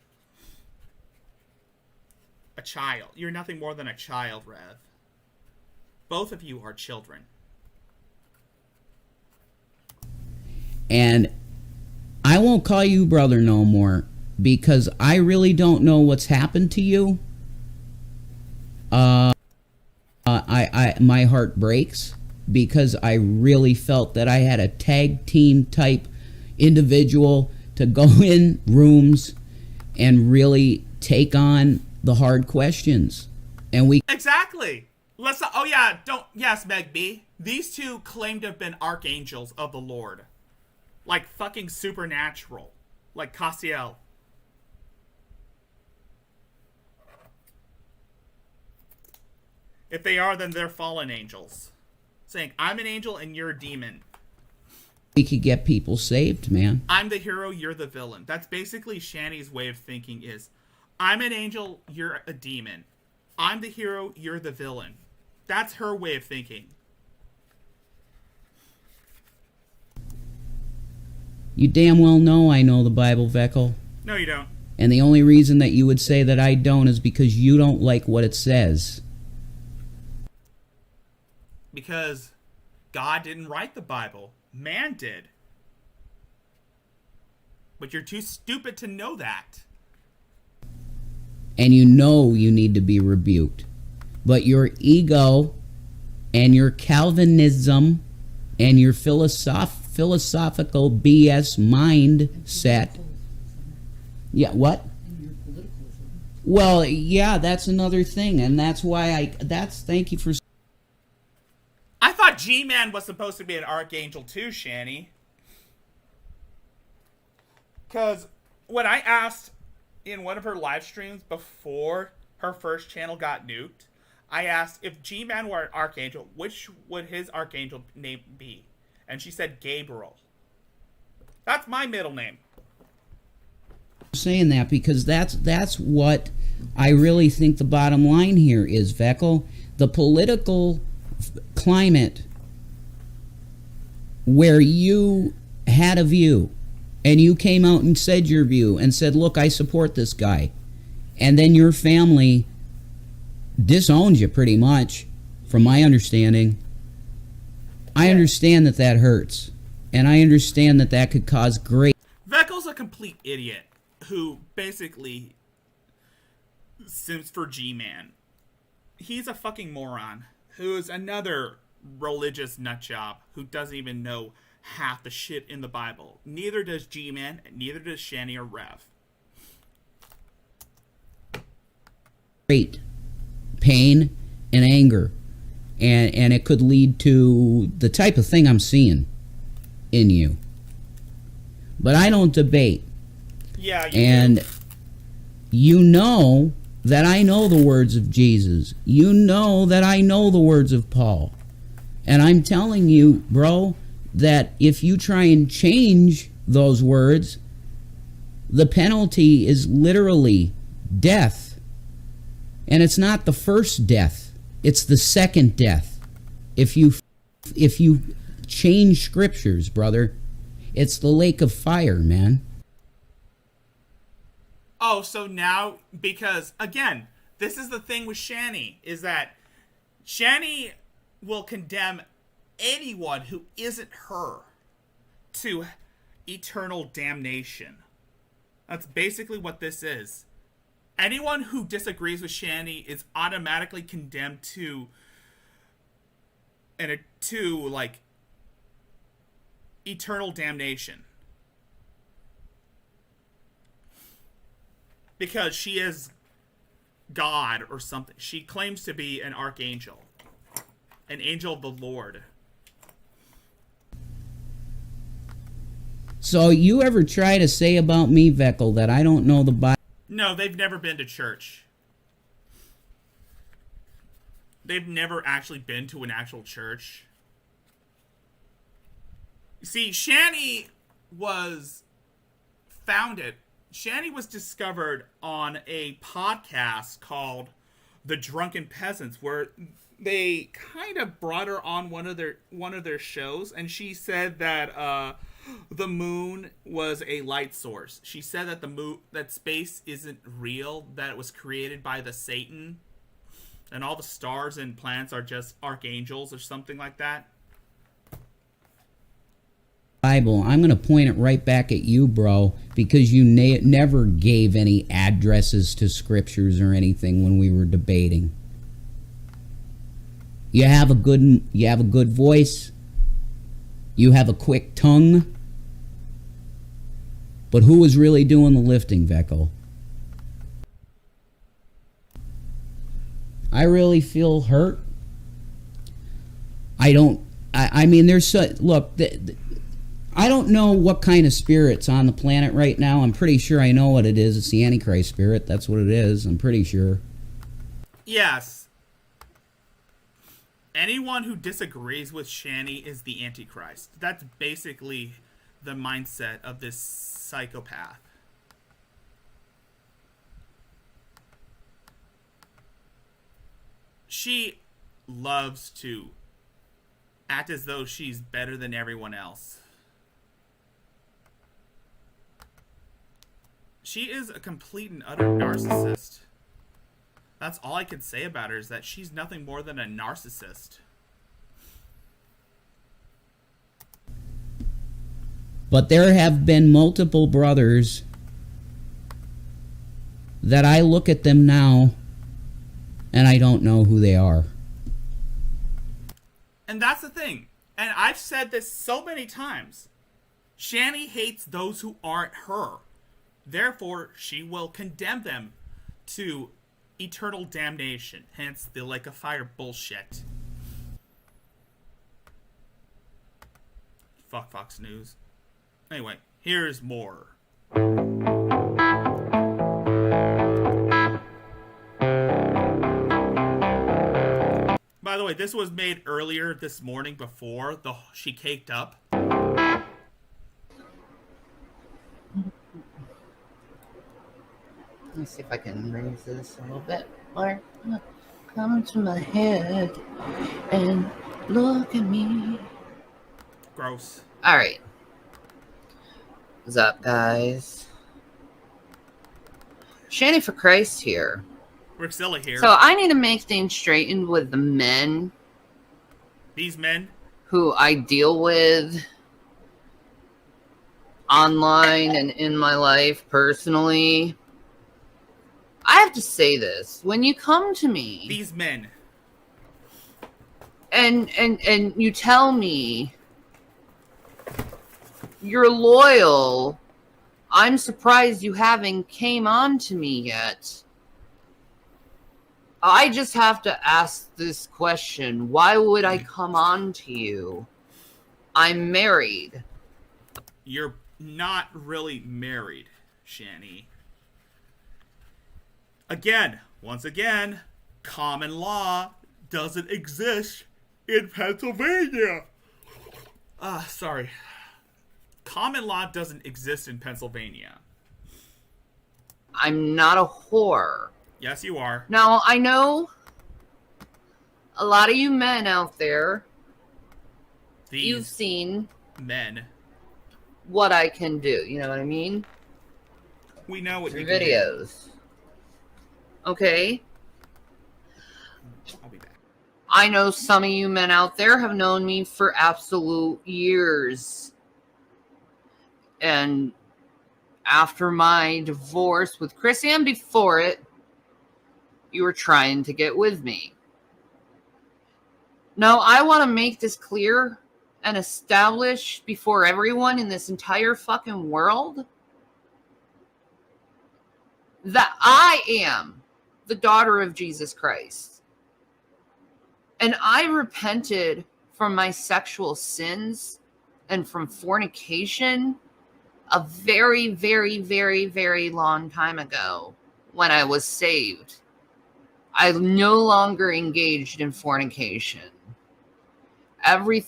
A child. You're nothing more than a child, Rev. Both of you are children. And I won't call you brother no more, because I really don't know what's happened to you. My heart breaks. because I really felt that I had a tag team type individual to go in rooms and really take on the hard questions. And we Exactly. Let's. Oh yeah. Don't. Yes, Meg B. These two claim to have been archangels of the Lord, like fucking supernatural, like Cassiel. If they are, then they're fallen angels. Saying, I'm an angel and you're a demon. we could get people saved, man. I'm the hero, you're the villain. That's basically Shani's way of thinking is, I'm an angel, you're a demon. I'm the hero, you're the villain. That's her way of thinking. You damn well know I know the Bible, Veckel. No, you don't. And the only reason that you would say that I don't is because you don't like what it says. Because God didn't write the Bible. Man did. But you're too stupid to know that. And you know you need to be rebuked. But your ego and your Calvinism and your philosophical BS mindset. Yeah, what? Well, yeah, that's another thing. And that's why thank you for... I thought G-Man was supposed to be an archangel too, Shani. Because when I asked in one of her live streams before her first channel got nuked, I asked if G-Man were an archangel, which would his archangel name be? And she said Gabriel. That's my middle name. Saying that because that's what I really think the bottom line here is, Veckel. The political climate where you had a view and you came out and said your view and said, look, I support this guy, and then your family disowned you pretty much, from my understanding. I understand that hurts, and I understand that could cause great... Veckel's a complete idiot who basically simps for G-Man. He's a fucking moron who is another religious nutjob who doesn't even know half the shit in the Bible. Neither does G-Man, neither does Shani or Rev. Great pain and anger, and it could lead to the type of thing I'm seeing in you. But I don't debate. Yeah, and you know that I know the words of Jesus. You know that I know the words of Paul. And I'm telling you, bro, that if you try and change those words, the penalty is literally death. And it's not the first death. It's the second death. If you change scriptures, brother, it's the lake of fire, man. Oh, so now, because, again, this is the thing with Shani, is that Shani will condemn anyone who isn't her to eternal damnation. That's basically what this is. Anyone who disagrees with Shani is automatically condemned to eternal damnation. Because she is God or something. She claims to be an archangel. An angel of the Lord. So you ever try to say about me, Veckel, that I don't know the Bible? No, they've never been to church. They've never actually been to an actual church. You see, Shani was discovered on a podcast called The Drunken Peasants, where they kind of brought her on one of their shows, and she said that the moon was a light source. She said that that space isn't real, that it was created by the Satan, and all the stars and planets are just archangels or something like that. Bible, I'm going to point it right back at you, bro, because you never gave any addresses to scriptures or anything when we were debating. You have a good voice. You have a quick tongue. But who is really doing the lifting, Vecco? I really feel hurt. I mean, there's so, look, I don't know what kind of spirit's on the planet right now. I'm pretty sure I know what it is. It's the Antichrist spirit. That's what it is. I'm pretty sure. Yes. Anyone who disagrees with Shani is the Antichrist. That's basically the mindset of this psychopath. She loves to act as though she's better than everyone else. She is a complete and utter narcissist. That's all I can say about her, is that she's nothing more than a narcissist. But there have been multiple brothers that I look at them now and I don't know who they are. And that's the thing. And I've said this so many times. Shani hates those who aren't her. Therefore, she will condemn them to eternal damnation. Hence the lake of fire bullshit. Fuck Fox News. Anyway, here's more. By the way, this was made earlier this morning before she caked up. Let me see if I can raise this a little bit more. Come to my head and look at me. Gross. All right. What's up, guys? Shani for Christ here. Rickzilla here. So I need to make things straightened with the men These men. who I deal with online and in my life personally. I have to say this. When you come to me These men. and you tell me you're loyal, I'm surprised you haven't came on to me yet. I just have to ask this question. Why would I come on to you? I'm married. You're not really married, Shani. Once again, common law doesn't exist in Pennsylvania. Sorry. Common law doesn't exist in Pennsylvania. I'm not a whore. Yes, you are. Now, I know a lot of you men out there, you've These seen men. what I can do. You know what I mean? We know what Through you can do. videos. Okay? I'll be back. I know some of you men out there have known me for absolute years. And after my divorce with Chris, and before it, you were trying to get with me. Now, I want to make this clear and establish before everyone in this entire fucking world that I am the daughter of Jesus Christ. And I repented from my sexual sins and from fornication a very, very, very, very long time ago when I was saved. I'm no longer engaged in fornication. Every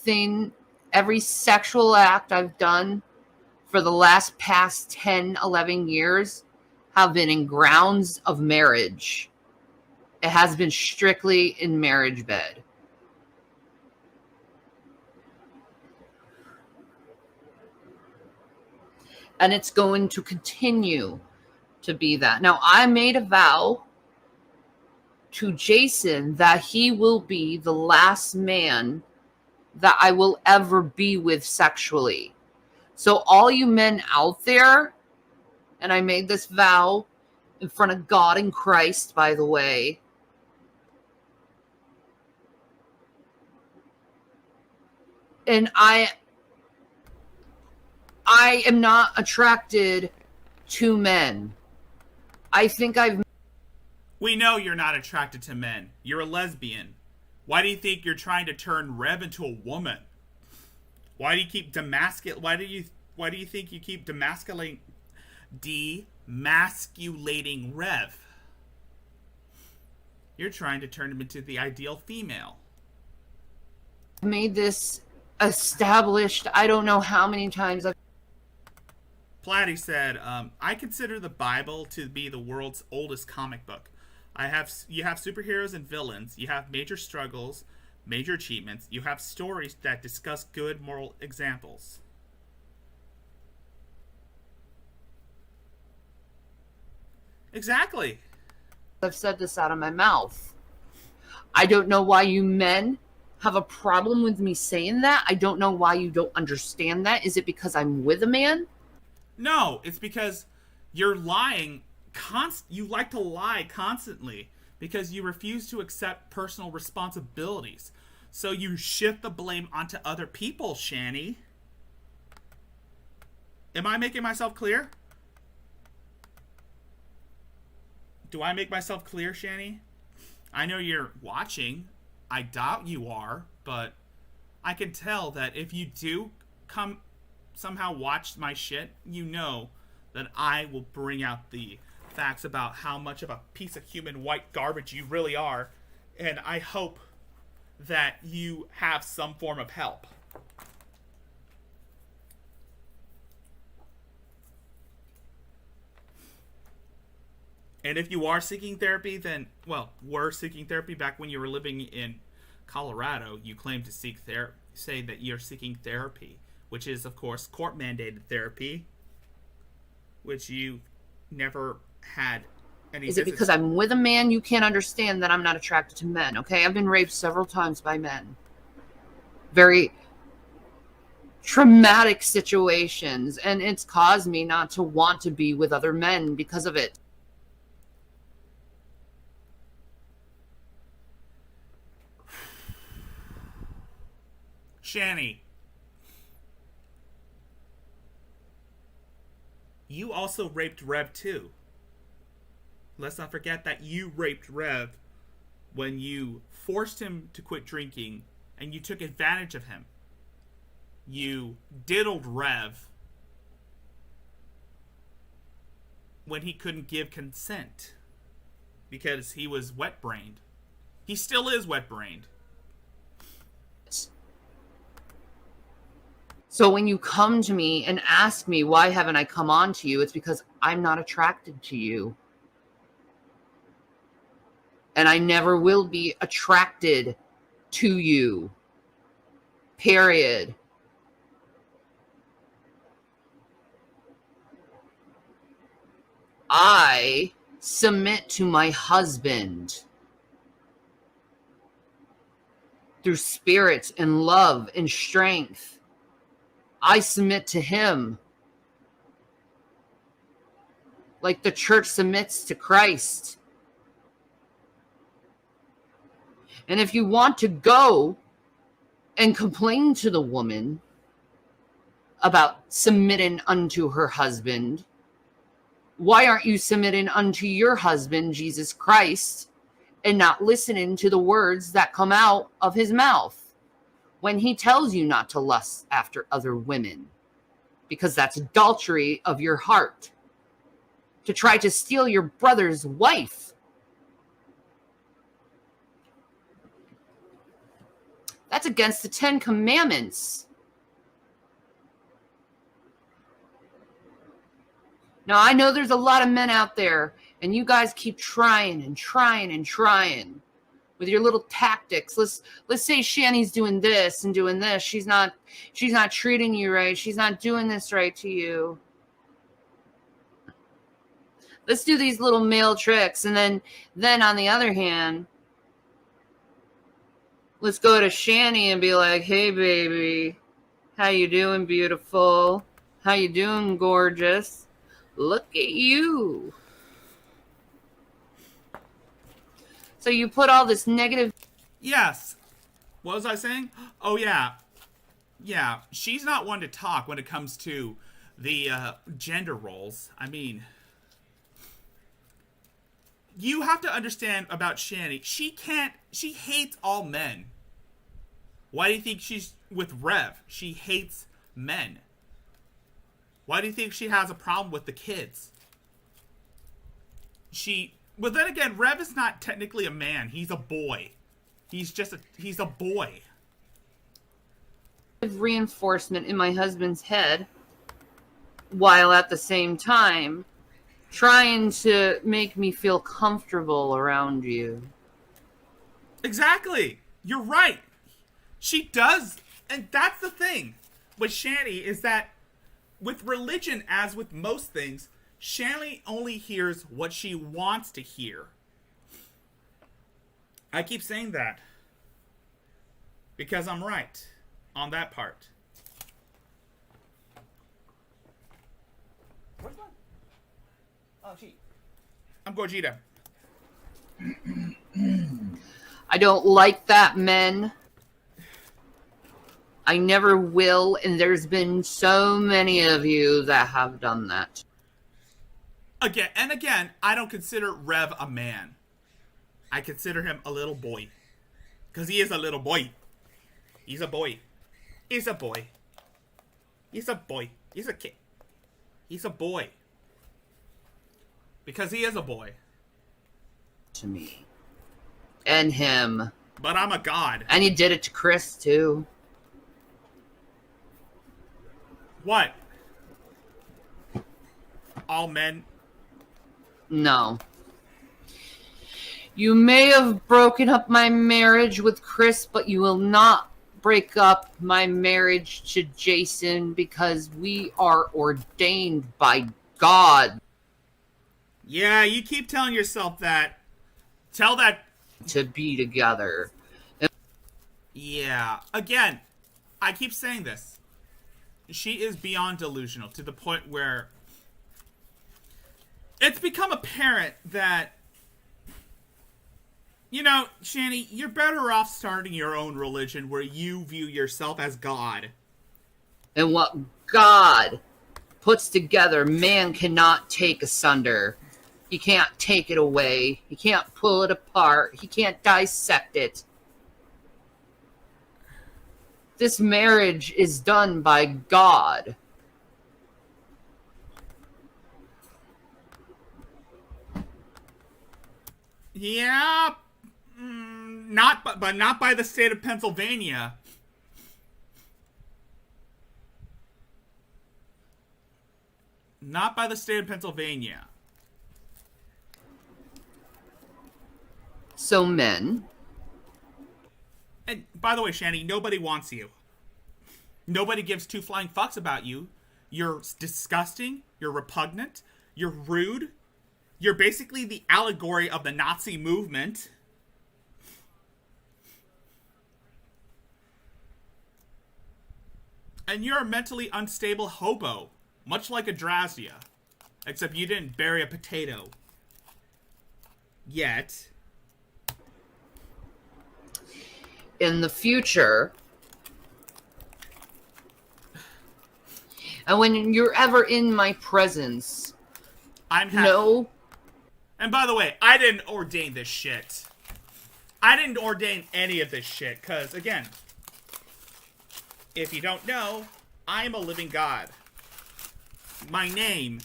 sexual act I've done for the past 10, 11 years have been in grounds of marriage. It has been strictly in marriage bed. And it's going to continue to be that. Now, I made a vow to Jason that he will be the last man that I will ever be with sexually. So all you men out there, and I made this vow in front of God and Christ, by the way, and I am not attracted to men. I think We know you're not attracted to men. You're a lesbian. Why do you think you're trying to turn Rev into a woman? Why do you keep Why do you think you keep demasculating Rev? You're trying to turn him into the ideal female. made this established. I don't know how many times Platty said, I consider the Bible to be the world's oldest comic book. You have superheroes and villains. You have major struggles, major achievements. You have stories that discuss good moral examples. Exactly. I've said this out of my mouth. I don't know why you men have a problem with me saying that. I don't know why you don't understand that. Is it because I'm with a man? No, it's because you're lying. You like to lie constantly because you refuse to accept personal responsibilities. So you shift the blame onto other people, Shani. Am I making myself clear? Do I make myself clear, Shani? I know you're watching. I doubt you are, but I can tell that if you do come somehow watch my shit, you know that I will bring out the facts about how much of a piece of human white garbage you really are, and I hope that you have some form of help. And if you are seeking therapy, then, well, were seeking therapy back when you were living in Colorado, you claim to say that you're seeking therapy, which is, of course, court-mandated therapy, which you never had any Is it because I'm with a man you can't understand that I'm not attracted to men, okay? I've been raped several times by men. Very traumatic situations, and it's caused me not to want to be with other men because of it. Shani, you also raped Rev too. Let's not forget that you raped Rev when you forced him to quit drinking and you took advantage of him. You diddled Rev when he couldn't give consent because he was wet-brained. He still is wet-brained. So when you come to me and ask me why haven't I come on to you, it's because I'm not attracted to you. And I never will be attracted to you. Period. I submit to my husband through spirit and love and strength. I submit to him like the church submits to Christ. And if you want to go and complain to the woman about submitting unto her husband, why aren't you submitting unto your husband, Jesus Christ, and not listening to the words that come out of his mouth when he tells you not to lust after other women? Because that's adultery of your heart. To try to steal your brother's wife. That's against the 10 Commandments. Now, I know there's a lot of men out there, and you guys keep trying and trying and trying with your little tactics. Let's say Shani's doing this and doing this. She's not treating you right. She's not doing this right to you. Let's do these little male tricks, and then on the other hand, let's go to Shani and be like, "Hey, baby, how you doing, beautiful? How you doing, gorgeous? Look at you." So you put all this negative... Yes. What was I saying? Oh, yeah. Yeah, she's not one to talk when it comes to the gender roles. I mean, you have to understand about Shani. She hates all men. Why do you think she's with Rev? She hates men. Why do you think she has a problem with the kids? But then again, Rev is not technically a man. He's a boy. He's a boy. Reinforcement in my husband's head, while at the same time trying to make me feel comfortable around you. Exactly. You're right. She does. And that's the thing with Shani, is that with religion, as with most things, Shani only hears what she wants to hear. I keep saying that because I'm right on that part. Where's one? Oh, she. I'm Gogeta. I don't like that, men. I never will, and there's been so many of you that have done that. Again, I don't consider Rev a man. I consider him a little boy. Because he is a little boy. He's a boy. He's a boy. He's a boy. He's a kid. He's a boy. Because he is a boy. To me. And him. But I'm a god. And he did it to Chris, too. What? All men? No. You may have broken up my marriage with Chris, but you will not break up my marriage to Jason, because we are ordained by God. Yeah, you keep telling yourself that. Tell that. To be together. Yeah. Again, I keep saying this. She is beyond delusional to the point where it's become apparent that, you know, Shani, you're better off starting your own religion where you view yourself as God. And what God puts together, man cannot take asunder. He can't take it away. He can't pull it apart. He can't dissect it. This marriage is done by God. Yeah, but not by the state of Pennsylvania. Not by the state of Pennsylvania. So men. And by the way, Shani, nobody wants you. Nobody gives two flying fucks about you. You're disgusting. You're repugnant. You're rude. You're basically the allegory of the Nazi movement. And you're a mentally unstable hobo. Much like a Drazia. Except you didn't bury a potato. Yet. In the future, and when you're ever in my presence, I'm happy. no. And by the way, I didn't ordain this shit. I didn't ordain any of this shit, because, again, if you don't know, I am a living god. My name,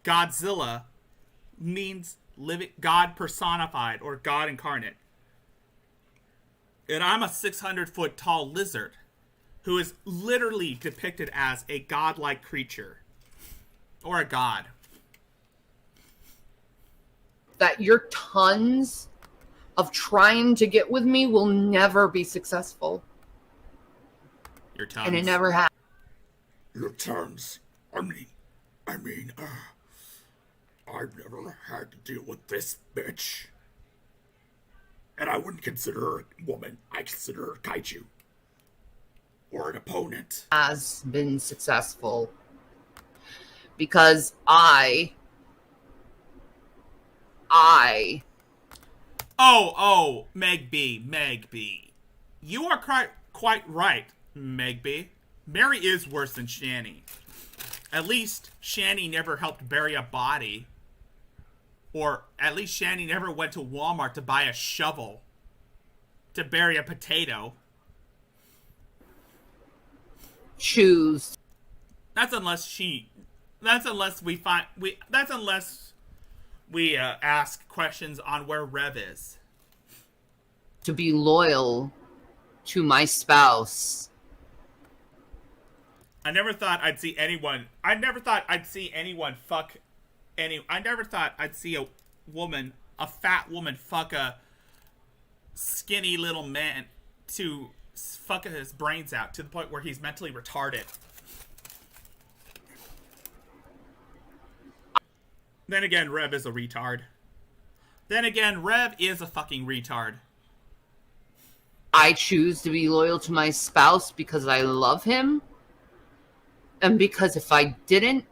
Godzilla, means living God personified, or God incarnate. And I'm a 600-foot tall lizard who is literally depicted as a godlike creature. Or a god. That your tons of trying to get with me will never be successful. Your tongues. And it never has. Your terms. I mean, I've never had to deal with this bitch. And I wouldn't consider her a woman. I consider her a kaiju. Or an opponent. Has been successful. Because I Oh, Meg B. You are quite right. Megby. Mary is worse than Shani. At least Shani never helped bury a body. Or at least Shani never went to Walmart to buy a shovel to bury a potato. Choose. That's unless we ask questions on where Rev is. To be loyal to my spouse. I never thought I'd see anyone a fat woman fuck a skinny little man to fuck his brains out to the point where he's mentally retarded. Then again, Rev is a retard. Then again, Rev is a fucking retard. I choose to be loyal to my spouse because I love him. And because if I didn't,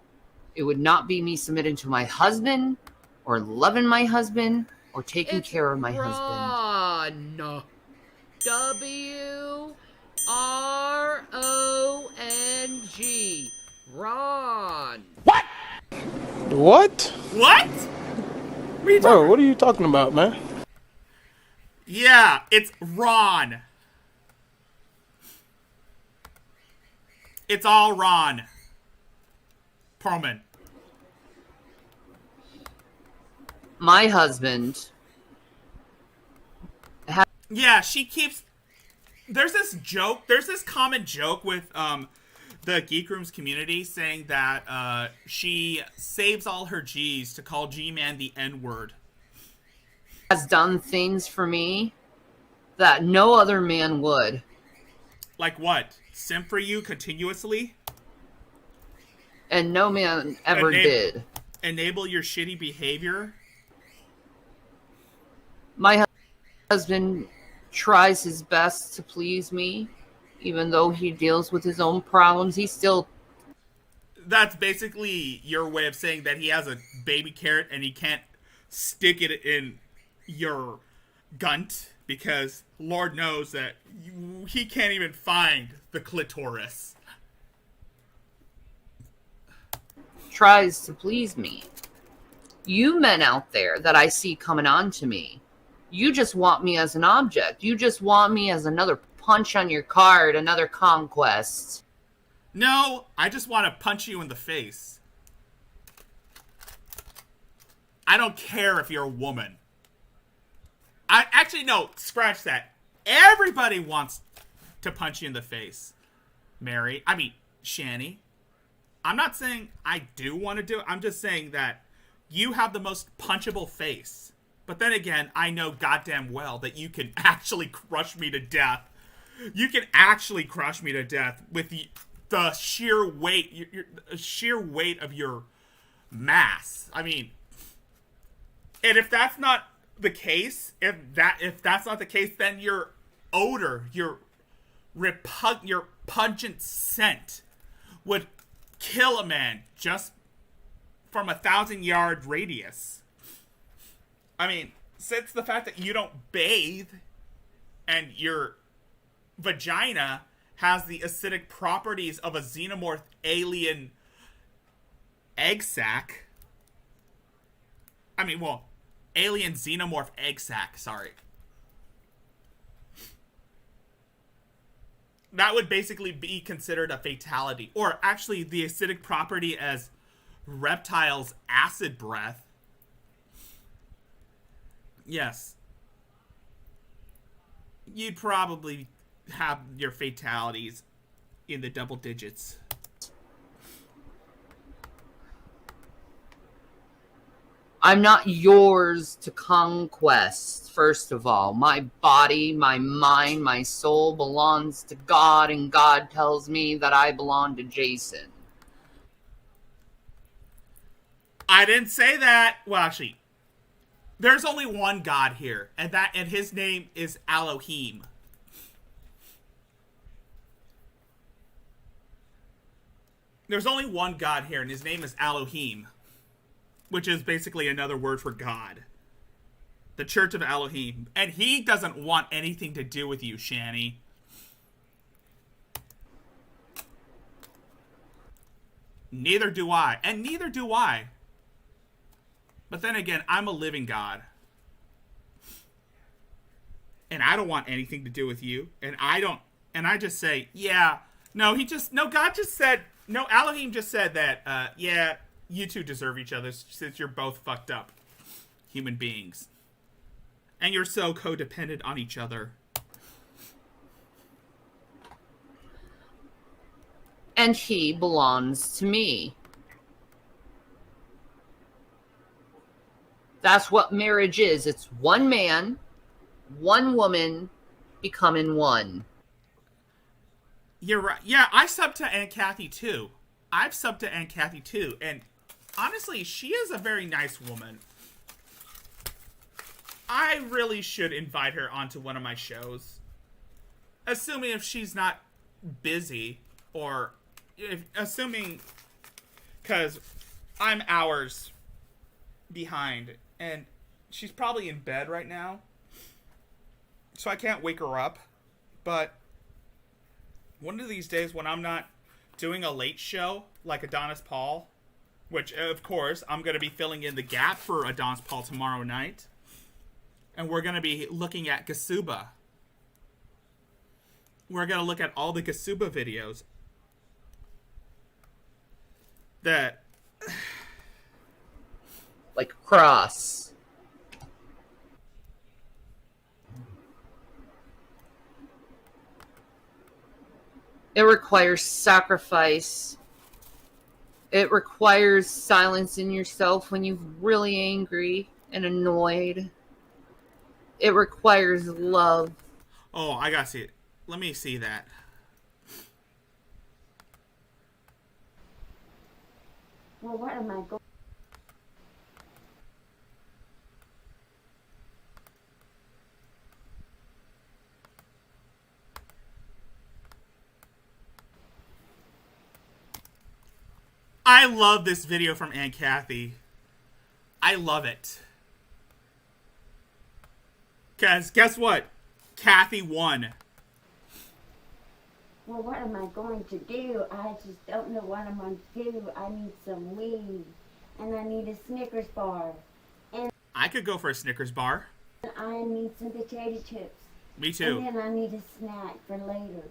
it would not be me submitting to my husband or loving my husband or taking care of my husband. Ron. W-R-O-N-G. Ron. What? What? Bro, what are you talking about, man? Yeah, it's Ron. It's all Ron Perlman. My husband. Yeah, she keeps. There's this common joke with the Geek Rooms community saying that she saves all her G's to call G-Man the N-word. Has done things for me that no other man would. Like what? Simp for you continuously? And no man ever did. Enable your shitty behavior? My husband tries his best to please me, even though he deals with his own problems. He still... That's basically your way of saying that he has a baby carrot and he can't stick it in your gunt because Lord knows that he can't even find the clitoris. Tries to please me. You men out there that I see coming on to me, you just want me as an object. You just want me as another punch on your card, another conquest. No, I just want to punch you in the face. I don't care if you're a woman. No, scratch that. Everybody wants to punch you in the face, Shani. I'm not saying I do want to do it. I'm just saying that you have the most punchable face. But then again, I know goddamn well that you can actually crush me to death. You can actually crush me to death with the sheer weight, sheer weight of your mass. I mean, and if that's not the case, if that's not the case, then your odor, your pungent scent would kill a man just from 1,000-yard radius. I mean, since the fact that you don't bathe and your vagina has the acidic properties of a xenomorph alien egg sac. Alien xenomorph egg sac, sorry. That would basically be considered a fatality. Or actually the acidic property as reptiles' acid breath. Yes. You'd probably have your fatalities in the double digits. I'm not yours to conquest, first of all. My body, my mind, my soul belongs to God, and God tells me that I belong to Jason. I didn't say that. Well, actually, there's only one God here, and his name is Elohim. There's only one God here, and his name is Elohim, which is basically another word for God. The Church of Elohim. And he doesn't want anything to do with you, Shani. Neither do I. And neither do I. But then again, I'm a living God. And I don't want anything to do with you. And I just say, yeah. No, God just said, no, Elohim just said that, yeah, you two deserve each other since you're both fucked up human beings. And you're so codependent on each other. And he belongs to me. That's what marriage is. It's one man, one woman becoming one. You're right. Yeah, I sub to Aunt Kathy too. I've subbed to Aunt Kathy too. And honestly, she is a very nice woman. I really should invite her onto one of my shows. Assuming if she's not busy or assuming, because I'm hours behind and she's probably in bed right now, so I can't wake her up. But one of these days when I'm not doing a late show like Adonis Paul, which of course I'm going to be filling in the gap for Adonis Paul tomorrow night, and we're going to be looking at Gasuba. We're going to look at all the Gasuba videos that, like cross. It requires sacrifice. It requires silencing yourself when you're really angry and annoyed. It requires love. oh, I gotta see it. Let me see that. Well, what am I going? I love this video from Aunt Kathy. I love it. Because guess what? Kathy won. Well, what am I going to do? I just don't know what I'm going to do. I need some weed, and I need a Snickers bar, and I could go for a Snickers bar. I need some potato chips. Me too. And then I need a snack for later.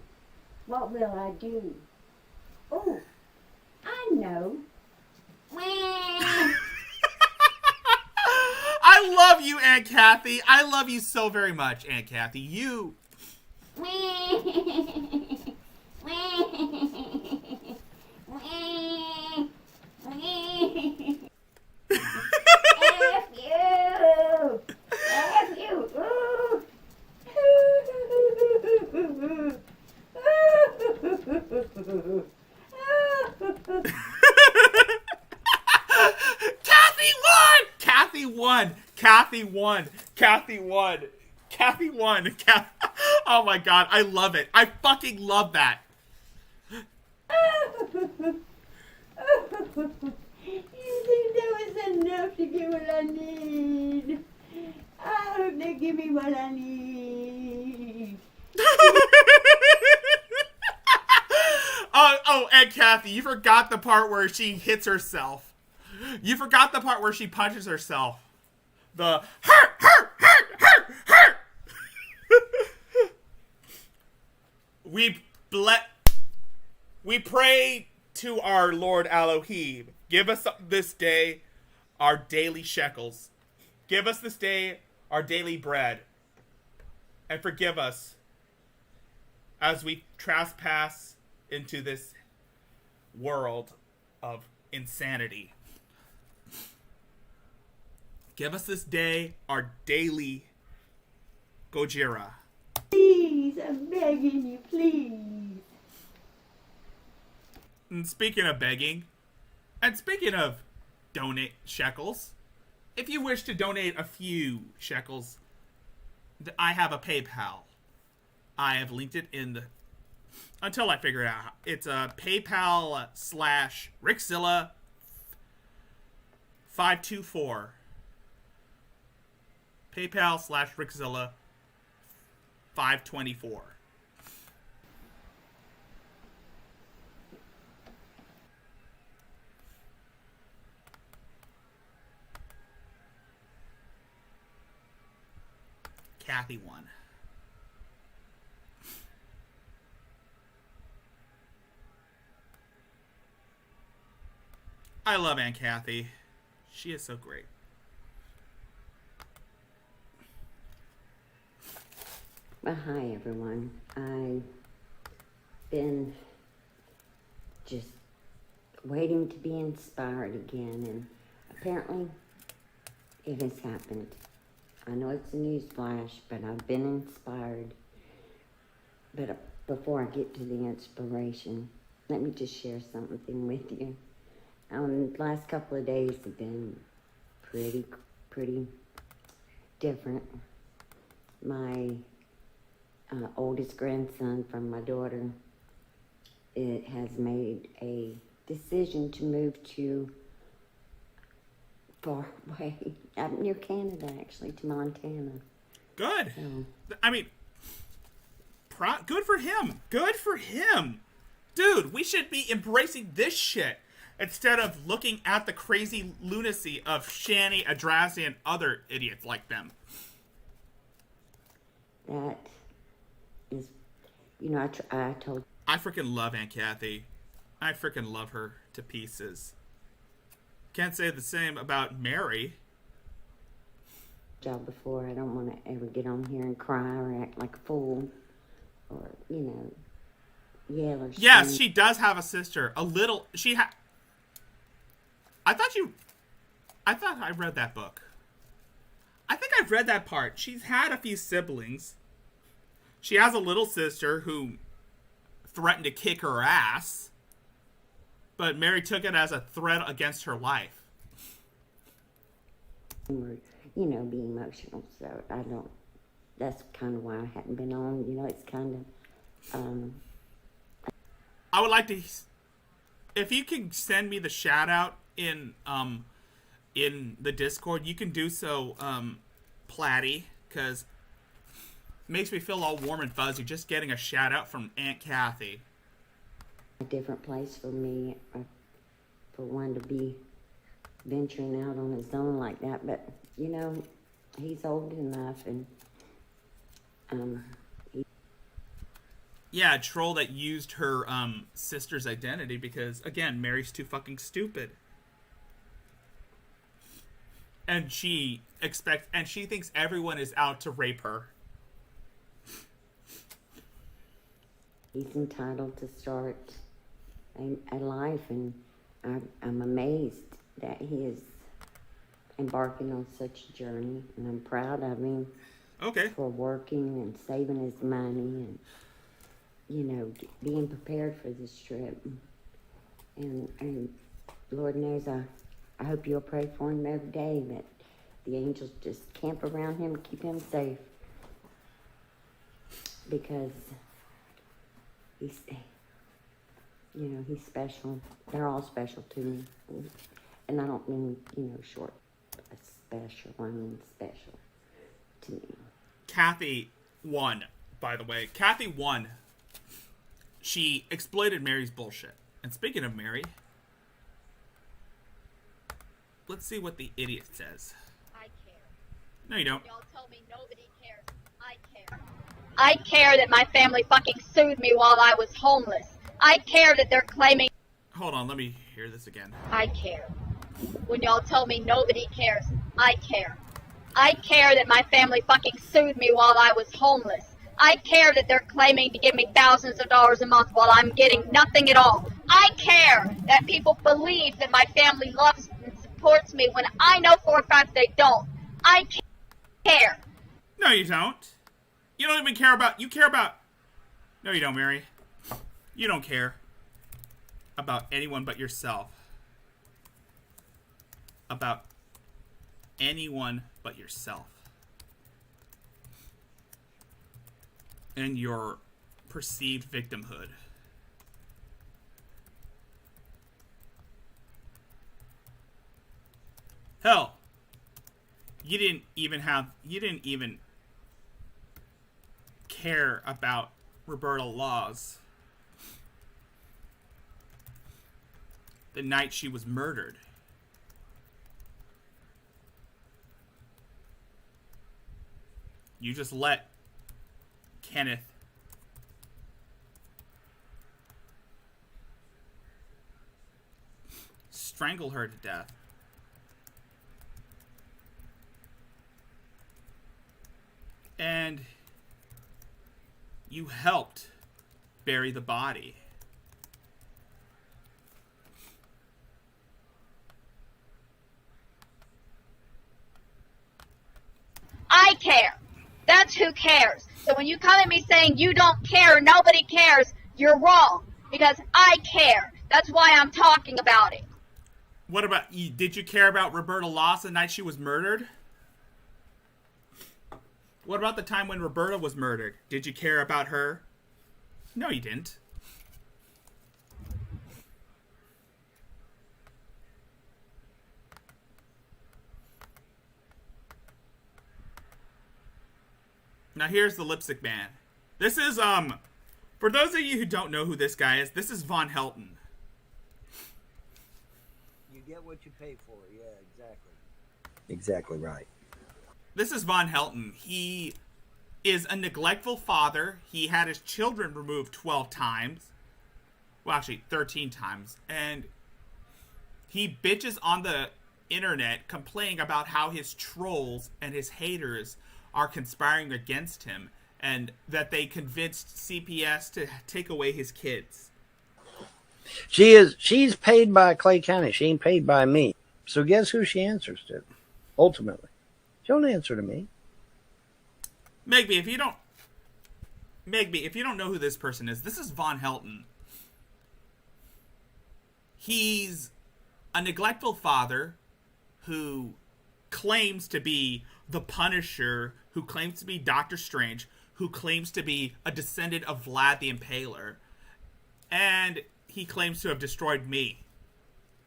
What will I do? Oh, I know. I love you, Aunt Kathy. I love you so very much, Aunt Kathy. You. F you! F you! Ooh. Kathy won! Kathy won! Kathy won! Kathy won! Kathy won! Oh my god, I love it. I fucking love that. You think that was enough to get what I need? I hope they give me what I need. And Kathy, you forgot the part where she hits herself. You forgot the part where she punches herself. The hurt, hurt, hurt, hurt, hurt. We pray to our Lord Elohim. Give us this day our daily shekels. Give us this day our daily bread. And forgive us as we trespass into this world of insanity. Give us this day our daily Gojira. Please, I'm begging you, please. And speaking of begging, and speaking of donate shekels, if you wish to donate a few shekels, I have a PayPal. I have linked it in the... Until I figure it out. It's a PayPal / Rickzilla 524. PayPal / Rickzilla 524. Kathy won. I love Aunt Kathy. She is so great. Well, hi everyone. I've been just waiting to be inspired again, and apparently it has happened. I know it's a news flash, but I've been inspired. But before I get to the inspiration, let me just share something with you. The last couple of days have been pretty different. My oldest grandson from my daughter, it has made a decision to move to far away, up near Canada, actually, to Montana. Good. So, I mean, good for him. Good for him. Dude, we should be embracing this shit instead of looking at the crazy lunacy of Shani, Adrazi, and other idiots like them. that is, you know, I told I freaking love Aunt Kathy. I freaking love her to pieces. Can't say the same about Mary. y'all before, I don't want to ever get on here and cry or act like a fool or, you know, yell or Yes, scream. she does have a sister. A little. I thought I read that book. I think I've read that part. She's had a few siblings. She has a little sister who threatened to kick her ass, but Mary took it as a threat against her life. Or, you know, be emotional, so I don't, that's kind of why I hadn't been on, you know, it's kind of, I would like to, if you can send me the shout out in the Discord, you can do so, Platty, because it makes me feel all warm and fuzzy just getting a shout out from Aunt Kathy. a different place for me, for one to be venturing out on his own like that, but, you know, he's old enough, and, Yeah, a troll that used her sister's identity because, again, Mary's too fucking stupid. And she thinks everyone is out to rape her. he's entitled to start a life, and I'm amazed that he is embarking on such a journey, and I'm proud of him Okay. for working and saving his money and, you know, being prepared for this trip. And Lord knows I hope you'll pray for him every day, that the angels just camp around him and keep him safe, because he's, you know, he's special. They're all special to me. And I don't mean, you know, short, special. I mean special to me. Kathy won, by the way. Kathy won. She exploited Mary's bullshit. And speaking of Mary, let's see what the idiot says. I care. No, you don't. Y'all tell me nobody cares. I care. I care that my family fucking sued me while I was homeless. I care that they're claiming. Hold on, let me hear this again. I care. When y'all tell me nobody cares, I care. I care that my family fucking sued me while I was homeless. I care that they're claiming to give me thousands of dollars a month while I'm getting nothing at all. I care that people believe that my family loves and supports me when I know for a fact they don't. I care. No, you don't. You don't even care about... You care about... No, you don't, Mary. You don't care about anyone but yourself. About anyone but yourself. And your perceived victimhood. Hell, you didn't even care about Roberta Laws the night she was murdered. You just let Kenneth strangle her to death. And you helped bury the body. I care. That's who cares. So when you come at me saying you don't care, nobody cares, you're wrong. Because I care. That's why I'm talking about it. What about you? Did you care about Roberta Loss the night she was murdered? What about the time when Roberta was murdered? Did you care about her? No, you didn't. Now here's the lipstick man. This is, for those of you who don't know who this guy is, this is Von Helton. You get what you pay for, yeah, exactly. Exactly right. This is Von Helton. He is a neglectful father. He had his children removed 12 times. Well, actually, 13 times. And he bitches on the internet complaining about how his trolls and his haters are conspiring against him and that they convinced CPS to take away his kids. She's paid by Clay County. She ain't paid by me. So guess who she answers to? Ultimately. She don't answer to me. Megby, if you don't know who this person is, this is Von Helton. He's a neglectful father who claims to be the Punisher, who claims to be Doctor Strange, who claims to be a descendant of Vlad the Impaler. And he claims to have destroyed me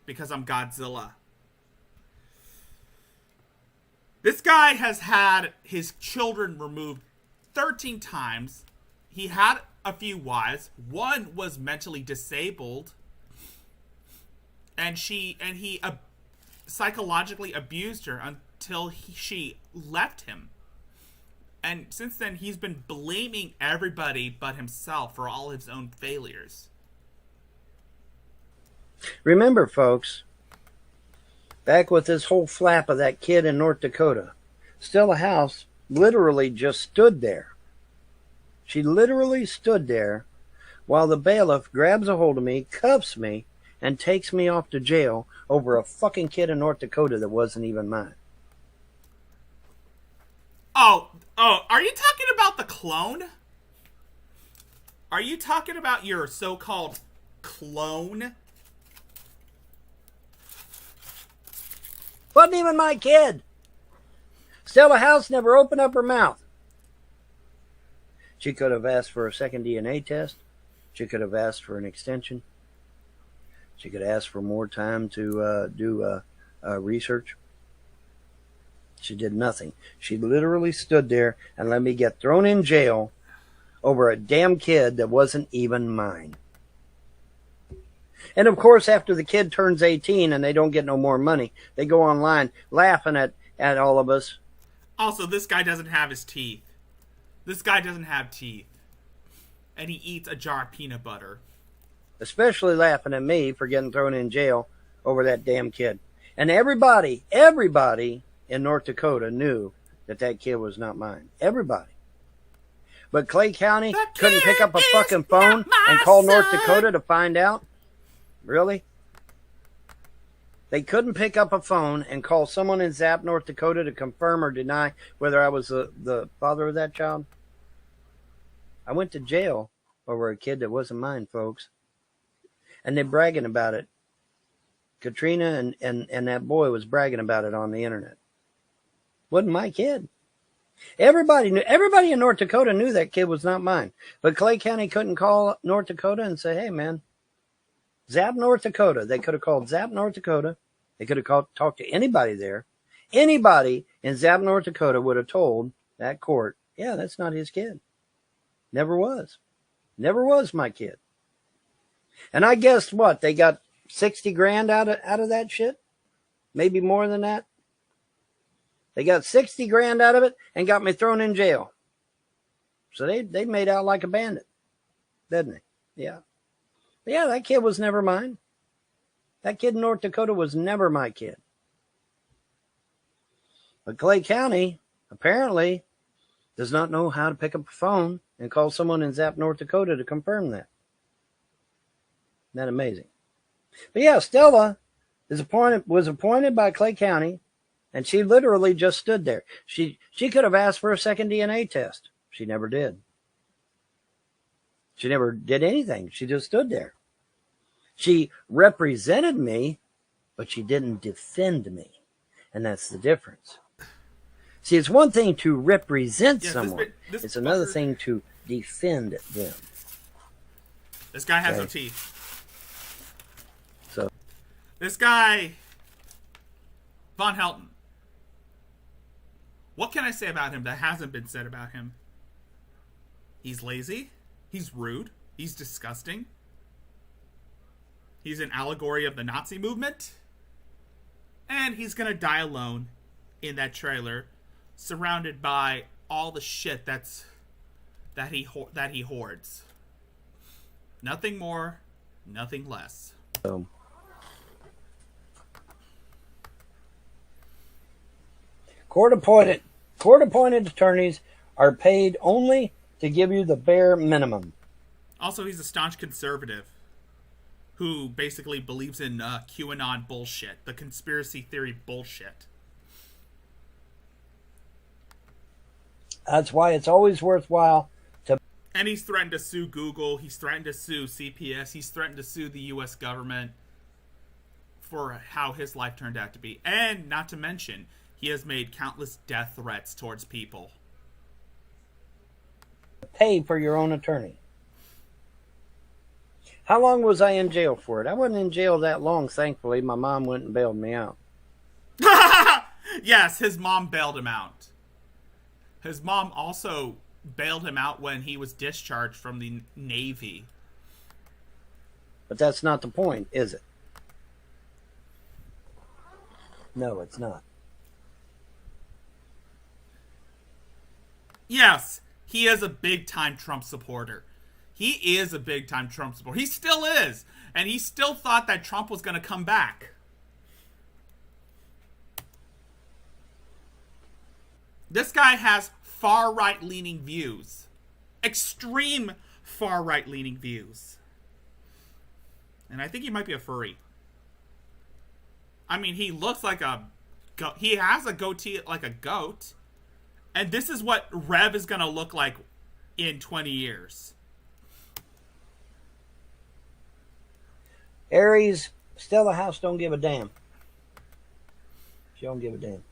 because I'm Godzilla. This guy has had his children removed 13 times. He had a few wives. One was mentally disabled. And he psychologically abused her until she left him. And since then, he's been blaming everybody but himself for all his own failures. Remember, folks, back with this whole flap of that kid in North Dakota, Stella House literally just stood there. She literally stood there while the bailiff grabs a hold of me, cuffs me, and takes me off to jail over a fucking kid in North Dakota that wasn't even mine. Oh, are you talking about the clone? Are you talking about your so-called clone? Wasn't even my kid. Stella House never opened up her mouth. She could have asked for a second DNA test. She could have asked for an extension. She could ask for more time to do research. She did nothing. She literally stood there and let me get thrown in jail over a damn kid that wasn't even mine. And of course, after the kid turns 18 and they don't get no more money, they go online laughing at all of us. Also, this guy doesn't have his teeth. This guy doesn't have teeth. And he eats a jar of peanut butter. Especially laughing at me for getting thrown in jail over that damn kid. And everybody in North Dakota knew that kid was not mine. Everybody. But Clay County couldn't pick up a fucking phone and call North Dakota to find out? Really? They couldn't pick up a phone and call someone in Zap, North Dakota to confirm or deny whether I was the father of that child? I went to jail over a kid that wasn't mine, folks. And they're bragging about it. Katrina and that boy was bragging about it on the internet. Wasn't my kid. Everybody in North Dakota knew that kid was not mine. But Clay County couldn't call North Dakota and say, hey, man, Zap, North Dakota. They could have called Zap, North Dakota. They could have talked to anybody there. Anybody in Zap, North Dakota would have told that court, yeah, that's not his kid. Never was. Never was my kid. And I guessed what? They got 60 grand out of that shit? Maybe more than that? They got 60 grand out of it and got me thrown in jail. So they made out like a bandit, didn't they? Yeah. But yeah, that kid was never mine. That kid in North Dakota was never my kid. But Clay County, apparently, does not know how to pick up a phone and call someone in Zap, North Dakota to confirm that. Isn't that amazing? But yeah, Stella was appointed by Clay County, and she literally just stood there. She could have asked for a second DNA test. She never did. She never did anything. She just stood there. She represented me, but she didn't defend me. And that's the difference. See, it's one thing to represent someone. It's another thing to defend them. This guy has no teeth. So, this guy, Von Helton. What can I say about him that hasn't been said about him? He's lazy. He's rude. He's disgusting. He's an allegory of the Nazi movement. And he's going to die alone in that trailer, surrounded by all the shit that he hoards. Nothing more, nothing less. Court-appointed attorneys are paid only to give you the bare minimum. Also, he's a staunch conservative who basically believes in QAnon bullshit, the conspiracy theory bullshit. That's why it's always worthwhile to... And he's threatened to sue Google. He's threatened to sue CPS. He's threatened to sue the U.S. government for how his life turned out to be. And not to mention, he has made countless death threats towards people. Pay for your own attorney. How long was I in jail for it? I wasn't in jail that long, thankfully. My mom went and bailed me out. Yes, his mom bailed him out. His mom also bailed him out when he was discharged from the Navy. But that's not the point, is it? No, it's not. Yes, he is a big-time Trump supporter. He is a big-time Trump supporter. He still is. And he still thought that Trump was going to come back. This guy has far-right leaning views. Extreme far-right leaning views. And I think he might be a furry. I mean, he looks like a... He has a goatee like a goat. And this is what Rev is going to look like in 20 years. Aries, Stella House don't give a damn. She don't give a damn.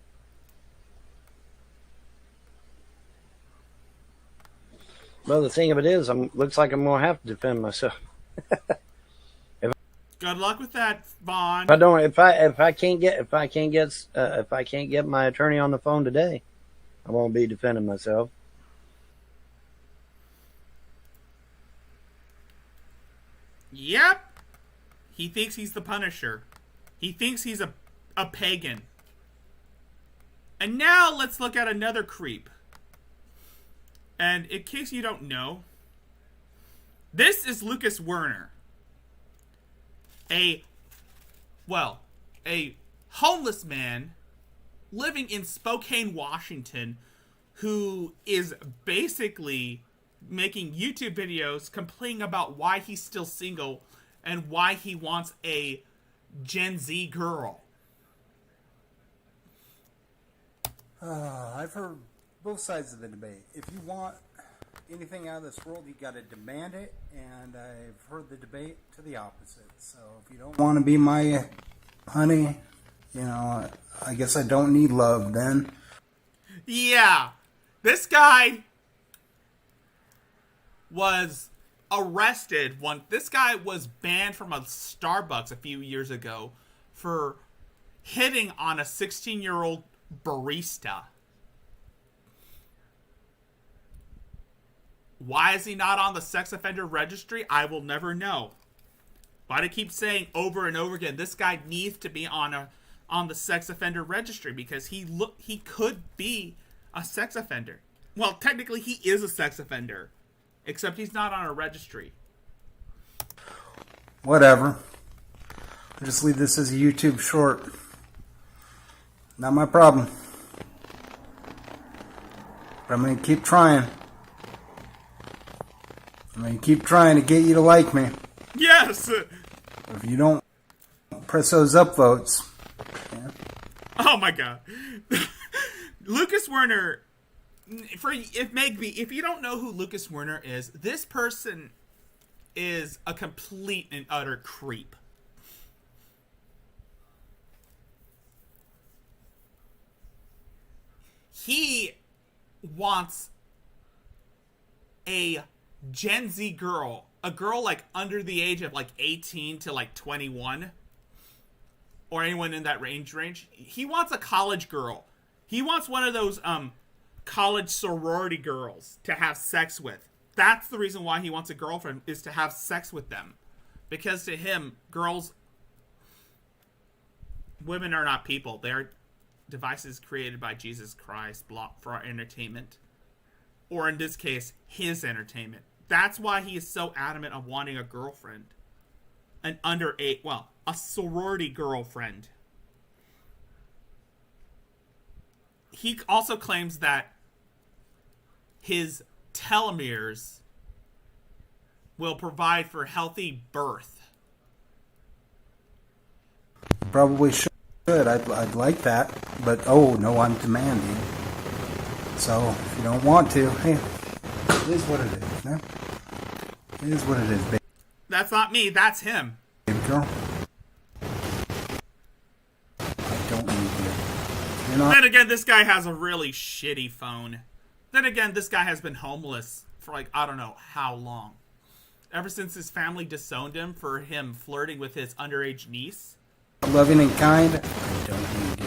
Well, the thing of it is, looks like I'm gonna have to defend myself. Good luck with that, Vaughn. If I can't get my attorney on the phone today, I won't be defending myself. Yep. He thinks he's the Punisher. He thinks he's a pagan. And now let's look at another creep. And in case you don't know, this is Lucas Werner. A homeless man living in Spokane, Washington, who is basically making YouTube videos complaining about why he's still single and why he wants a Gen Z girl. I've heard both sides of the debate. If you want anything out of this world, you got to demand it, and I've heard the debate to the opposite. So if you don't want to be my honey, I guess I don't need love then. Yeah, this guy was arrested. This guy was banned from a Starbucks a few years ago for hitting on a 16-year-old barista. Why is he not on the sex offender registry? I will never know. But I keep saying over and over again, this guy needs to be on on the sex offender registry because he could be a sex offender. Well, technically he is a sex offender, except he's not on a registry. Whatever. I'll just leave this as a YouTube short. Not my problem. But I'm going to keep trying. I'm going to keep trying to get you to like me. Yes! If you don't press those upvotes. Yeah. Oh my god. Lucas Werner, if you don't know who Lucas Werner is, this person is a complete and utter creep. He wants a Gen Z girl, a girl like under the age of like 18 to like 21, or anyone in that range. He wants a college girl. He wants one of those college sorority girls to have sex with. That's the reason why he wants a girlfriend, is to have sex with them. Because to him, women are not people. They're devices created by Jesus Christ for our entertainment. Or in this case, his entertainment. That's why he is so adamant on wanting a girlfriend. A sorority girlfriend. He also claims that his telomeres will provide for healthy birth. Probably should. I'd like that. But, oh, no, I'm demanding. So, if you don't want to, hey, it is what it is, man. It is what it is, baby. That's not me, that's him. Baby girl. I don't need you. You're not. Then again, this guy has a really shitty phone. Then again, this guy has been homeless for like, I don't know how long. Ever since his family disowned him for him flirting with his underage niece. Loving and kind, I don't need you.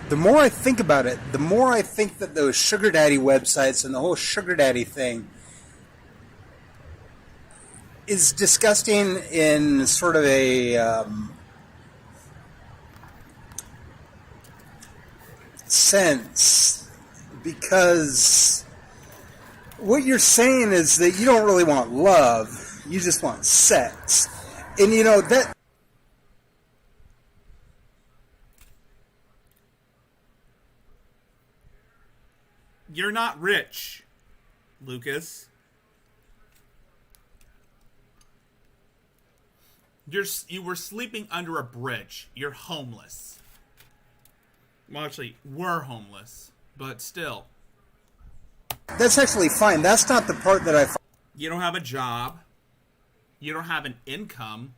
The more I think about it, the more I think that those sugar daddy websites and the whole sugar daddy thing is disgusting in sort of a sense, because what you're saying is that you don't really want love, you just want sex. And you know that. You're not rich, Lucas. You were sleeping under a bridge. You're homeless. Well, actually, we're homeless, but still. That's actually fine. That's not the part that I find. You don't have a job. You don't have an income.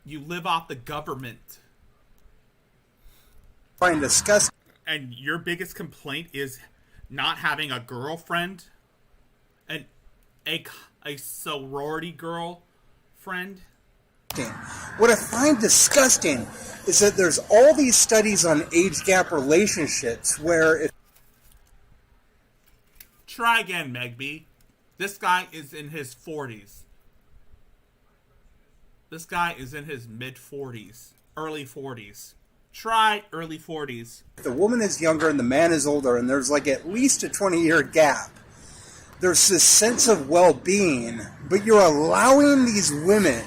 You live off the government. Find disgusting. And your biggest complaint is not having a girlfriend, and a sorority girlfriend. What I find disgusting is that there's all these studies on age gap relationships where Try again, Megby. This guy is in his 40s. This guy is in his mid-40s, early 40s. Try early 40s. the woman is younger and the man is older, and there's like at least a 20-year gap. There's this sense of well-being, but you're allowing these women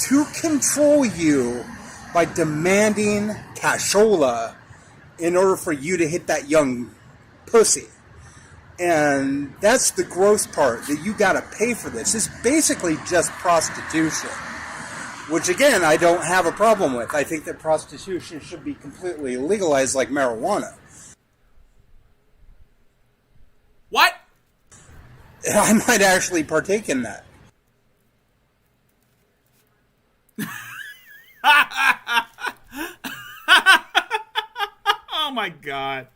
to control you by demanding cashola in order for you to hit that young pussy. And that's the gross part, that you gotta pay for this. It's basically just prostitution. Which, again, I don't have a problem with. I think that prostitution should be completely legalized like marijuana. What? I might actually partake in that. Oh my god.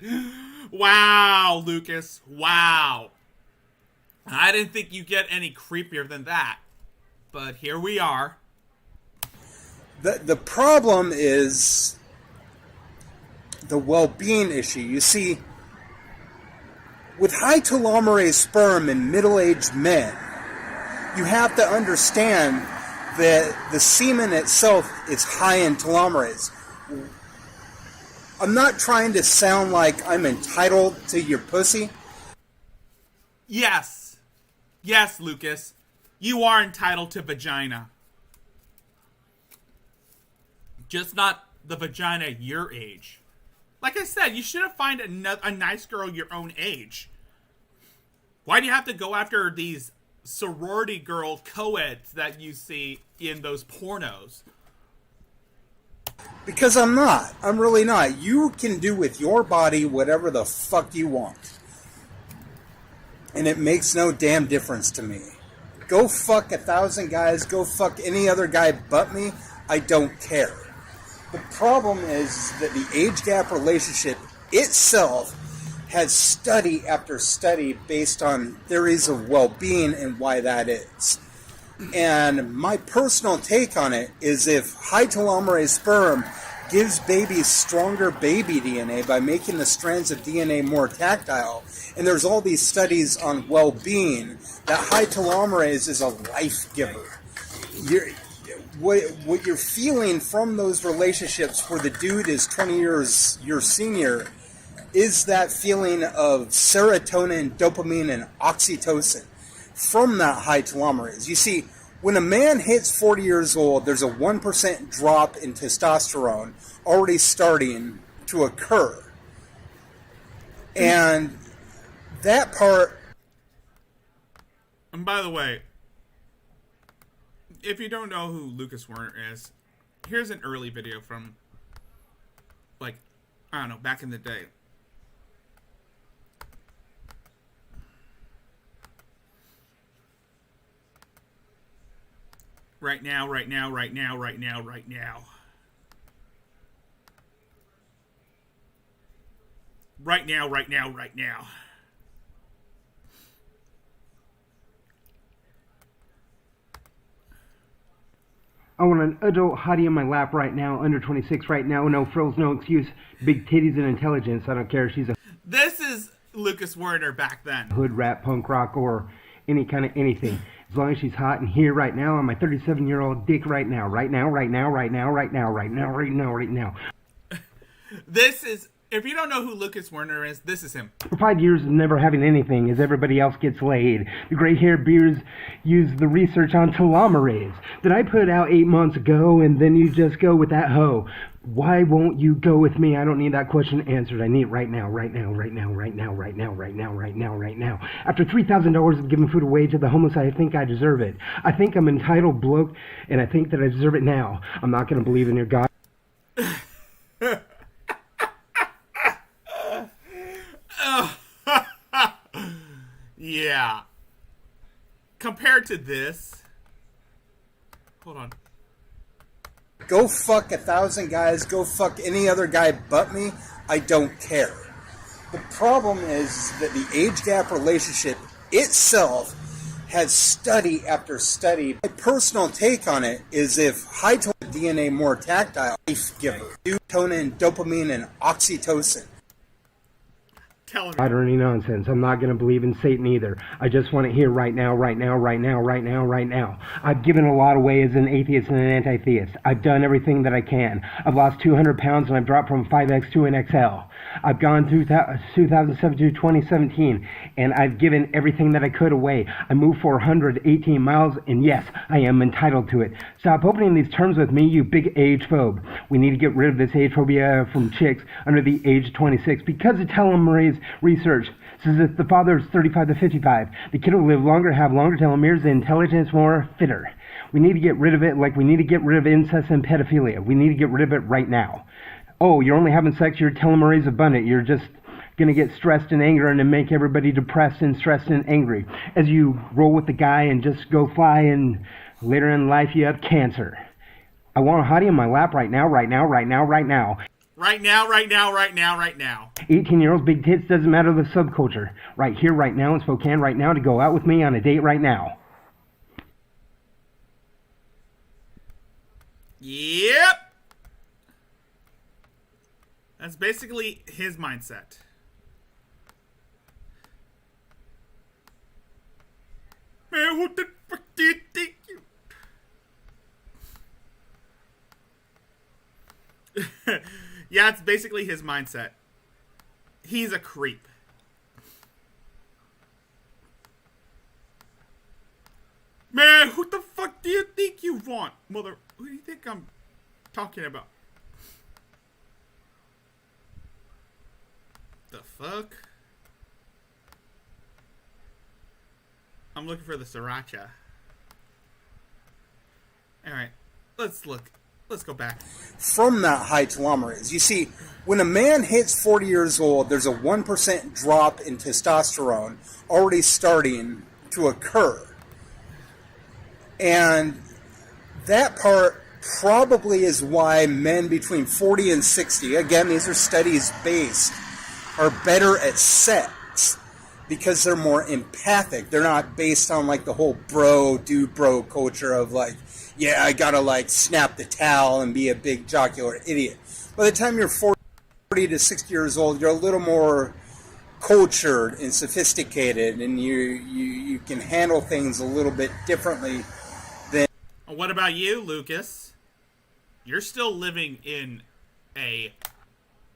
Wow, Lucas. Wow. I didn't think you'd get any creepier than that. But here we are. The problem is the well-being issue. You see, with high telomerase sperm in middle-aged men, you have to understand that the semen itself is high in telomerase. I'm not trying to sound like I'm entitled to your pussy. Yes. Yes, Lucas. You are entitled to vagina. Just not the vagina your age. Like I said, you should have found a nice girl your own age. Why do you have to go after these sorority girl co-eds that you see in those pornos? Because I'm not. I'm really not. You can do with your body whatever the fuck you want. And it makes no damn difference to me. Go fuck 1,000 guys. Go fuck any other guy but me. I don't care. The problem is that the age gap relationship itself has study after study based on theories of well-being and why that is. And my personal take on it is if high telomerase sperm gives babies stronger baby DNA by making the strands of DNA more tactile, and there's all these studies on well-being, that high telomerase is a life giver. What you're feeling from those relationships where the dude is 20 years your senior is that feeling of serotonin, dopamine, and oxytocin from that high telomerase. You see, when a man hits 40 years old, there's a 1% drop in testosterone already starting to occur. And that part... And by the way, if you don't know who Lucas Werner is, here's an early video from, like, I don't know, back in the day. Right now, right now, right now, right now, right now. Right now, right now, right now. I want an adult hottie in my lap right now, under 26 right now, no frills, no excuse, big titties and intelligence. I don't care if she's a This is Lucas Werner back then. hood, rap, punk rock, or any kind of anything. As long as she's hot and here right now on my 37-year-old dick right now, right now, right now, right now, right now, right now, right now, right now. This is, if you don't know who Lucas Werner is, this is him. For 5 years of never having anything as everybody else gets laid. The gray-haired beards use the research on telomerase that I put out 8 months ago, and then you just go with that hoe. Why won't you go with me? I don't need that question answered. I need it right now, right now, right now, right now, right now, right now, right now, right now. After $3,000 of giving food away to the homeless, I think I deserve it. I think I'm entitled, bloke, and I think that I deserve it now. I'm not going to believe in your God. Yeah. Compared to this, hold on. Go fuck 1,000 guys, go fuck any other guy but me, I don't care. The problem is that the age gap relationship itself has study after study. My personal take on it is if high DNA more tactile, life giver, serotonin, dopamine, and oxytocin. I don't any nonsense. I'm not going to believe in Satan either. I just want it here right now, right now, right now, right now, right now. I've given a lot away as an atheist and an anti-theist. I've done everything that I can. I've lost 200 pounds and I've dropped from 5X to an XL. I've gone through 2007 to 2017 and I've given everything that I could away. I moved 418 miles and yes, I am entitled to it. Stop opening these terms with me, you big age phobe. We need to get rid of this age phobia from chicks under the age of 26 because of telomerase research says if the father is 35 to 55, the kid will live longer, have longer telomeres, the intelligence more fitter. We need to get rid of it like we need to get rid of incest and pedophilia. We need to get rid of it right now. Oh, you're only having sex, your telomerase abundant. You're just going to get stressed and angry and then make everybody depressed and stressed and angry. As you roll with the guy and just go fly and later in life you have cancer. I want a hottie in my lap right now, right now, right now, right now. Right now, right now, right now, right now. 18-year-olds, big tits, doesn't matter the subculture. Right here, right now in Spokane, right now to go out with me on a date right now. Yep. That's basically his mindset. Man, what the fuck do you think you... Yeah, it's basically his mindset. He's a creep. Man, who the fuck do you think you want? Mother, who do you think I'm talking about? The fuck? I'm looking for the sriracha. Alright, let's look. Let's go back. From that high telomerase. You see, when a man hits 40 years old, there's a 1% drop in testosterone already starting to occur. And that part probably is why men between 40 and 60, again, these are studies based, are better at sex because they're more empathic. They're not based on like the whole dude bro culture of like, yeah, I gotta like snap the towel and be a big jocular idiot. By the time you're 40 to 60 years old, you're a little more cultured and sophisticated, and you can handle things a little bit differently than... What about you, Lucas? You're still living in a...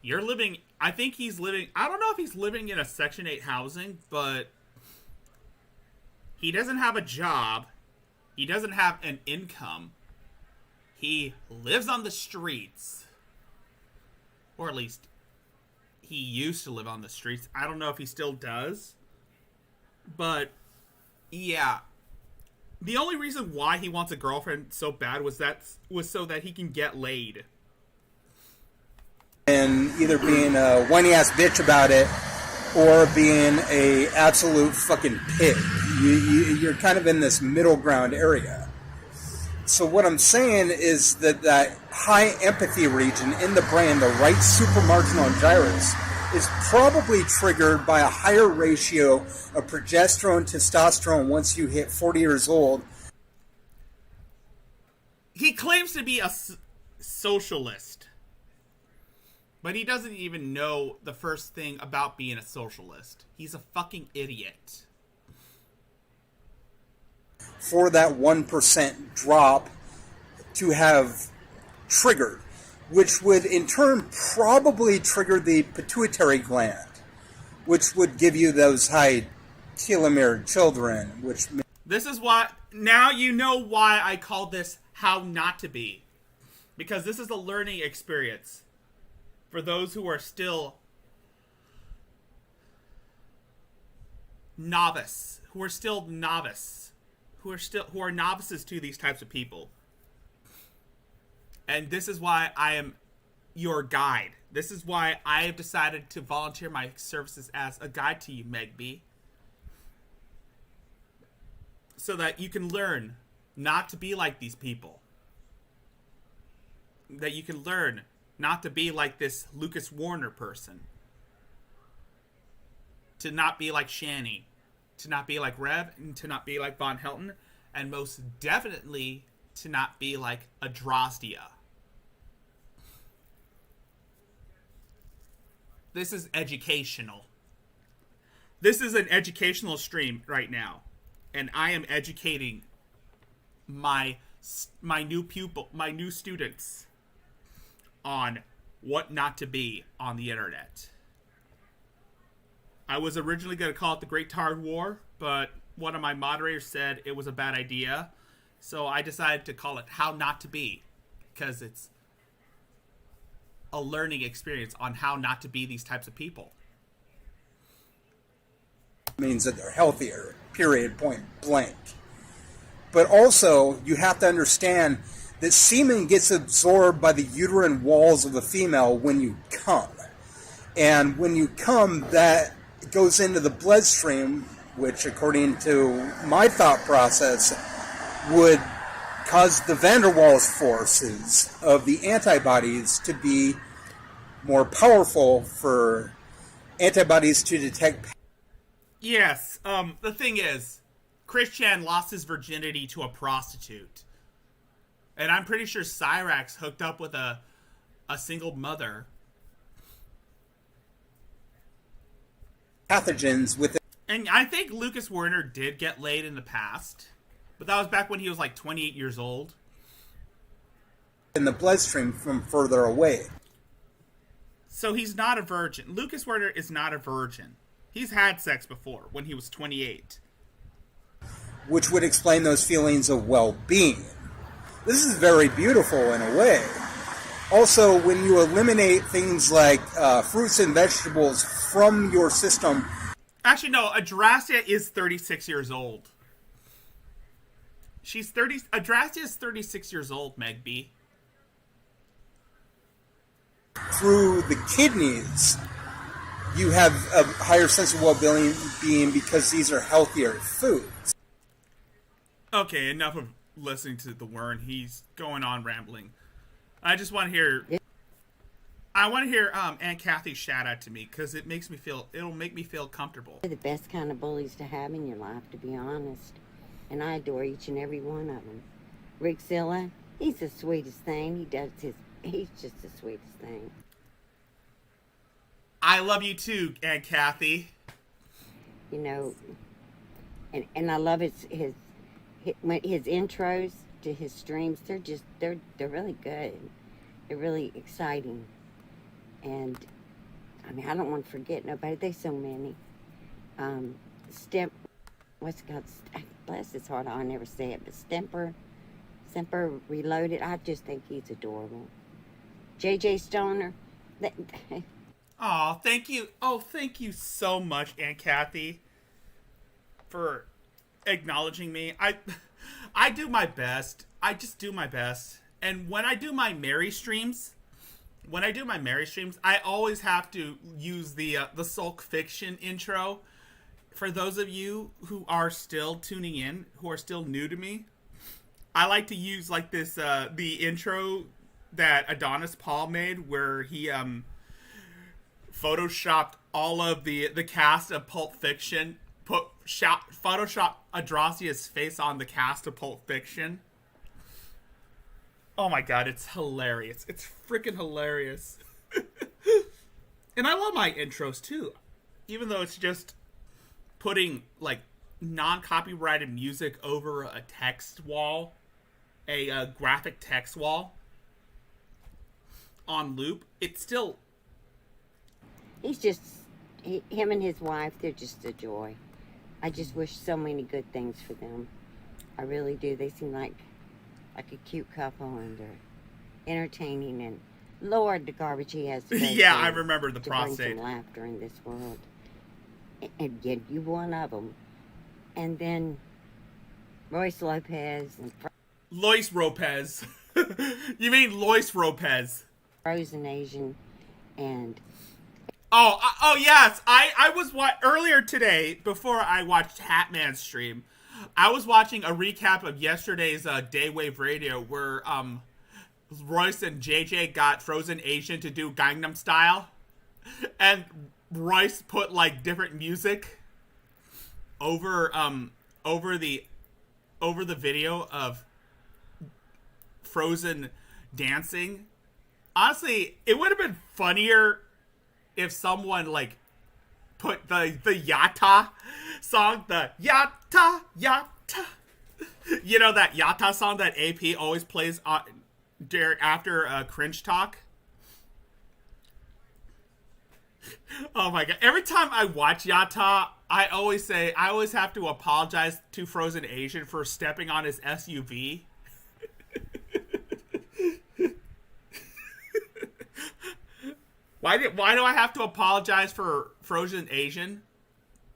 You're living... I think he's living... I don't know if he's living in a Section 8 housing, but... He doesn't have a job. He doesn't have an income. He lives on the streets. Or at least, he used to live on the streets. I don't know if he still does. But, yeah. The only reason why he wants a girlfriend so bad was so that he can get laid. And either being a whiny-ass bitch about it, or being a absolute fucking pig. You're kind of in this middle ground area. So what I'm saying is that high empathy region in the brain, the right supramarginal gyrus, is probably triggered by a higher ratio of progesterone, testosterone once you hit 40 years old. He claims to be a socialist. But he doesn't even know the first thing about being a socialist. He's a fucking idiot. For that 1% drop to have triggered, which would in turn probably trigger the pituitary gland, which would give you those high telomere children, which... This is why... Now you know why I call this How Not to Be. Because this is a learning experience. For those who are still novice, who are novices to these types of people. And this is why I am your guide. This is why I have decided to volunteer my services as a guide to you, Meg B. So that you can learn not to be like these people. That you can learn not to be like this Lucas Warner person. To not be like Shani. To not be like Rev. And to not be like Von Helton. And most definitely to not be like Adrastia. This is educational. This is an educational stream right now. And I am educating my new students on what not to be on the internet. I was originally going to call it the Great Tard War, but one of my moderators said it was a bad idea. So I decided to call it How Not to Be, because it's a learning experience on how not to be these types of people. Means that they're healthier, period, point blank. But also, you have to understand that semen gets absorbed by the uterine walls of the female when you come. And when you come, that goes into the bloodstream, which, according to my thought process, would cause the van der Waals forces of the antibodies to be more powerful for antibodies to detect. Yes, the thing is, Chris Chan lost his virginity to a prostitute. And I'm pretty sure Cyrax hooked up with a single mother. Pathogens within. And I think Lucas Werner did get laid in the past, but that was back when he was like 28 years old. In the bloodstream from further away. So he's not a virgin. Lucas Werner is not a virgin. He's had sex before when he was 28. Which would explain those feelings of well-being. This is very beautiful in a way. Also, when you eliminate things like fruits and vegetables from your system. Actually, no, Adrastia is 36 years old. Adrastia is 36 years old, Meg B. Through the kidneys, you have a higher sense of well-being because these are healthier foods. Okay, enough of listening to the Wern. He's going on rambling. I just want to hear. I want to hear Aunt Kathy shout out to me because it makes me feel. It'll make me feel comfortable. They're the best kind of bullies to have in your life, to be honest. And I adore each and every one of them. Rickzilla, he's the sweetest thing. He's just the sweetest thing. I love you too, Aunt Kathy. You know, and I love his intros to his streams. They're really good. They're really exciting. And I mean, I don't want to forget nobody. There's so many. What's it called? Bless his heart, I'll never say it. But Semper Reloaded. I just think he's adorable. JJ Stoner. Oh, thank you. Oh, thank you so much, Aunt Kathy, for acknowledging me. I do my best. I just do my best. And when I do my Mary streams, I always have to use the Sulk Fiction intro. For those of you who are still tuning in, who are still new to me, I like to use like this the intro that Adonis Paul made, where he photoshopped all of the cast of Pulp Fiction, photoshopped Adrastia's face on the cast of Pulp Fiction. Oh my god, it's hilarious. It's freaking hilarious. And I love my intros too, even though it's just putting like non-copyrighted music over a text wall, a graphic text wall on loop. It's still. Him and his wife, they're just a joy. I just wish so many good things for them. I really do. They seem like a cute couple, and they're entertaining, and Lord, the garbage he has to go Yeah, through I remember the to prostate. bring some laughter in this world. And yet you one of them. And then Royce Lopez and Lois Lopez. You mean Lois Lopez? Frozen Asian and. Oh yes. I was earlier today, before I watched Hatman's stream, I was watching a recap of yesterday's Daywave Radio, where Royce and JJ got Frozen Asian to do Gangnam Style, and Royce put like different music over the video of Frozen dancing. Honestly, it would have been funnier if someone like put the Yatta song, the Yatta Yatta. You know that Yatta song that AP always plays after Cringe Talk? Oh my god. Every time I watch Yatta, I always have to apologize to Frozen Asian for stepping on his SUV. Why do I have to apologize for Frozen Asian?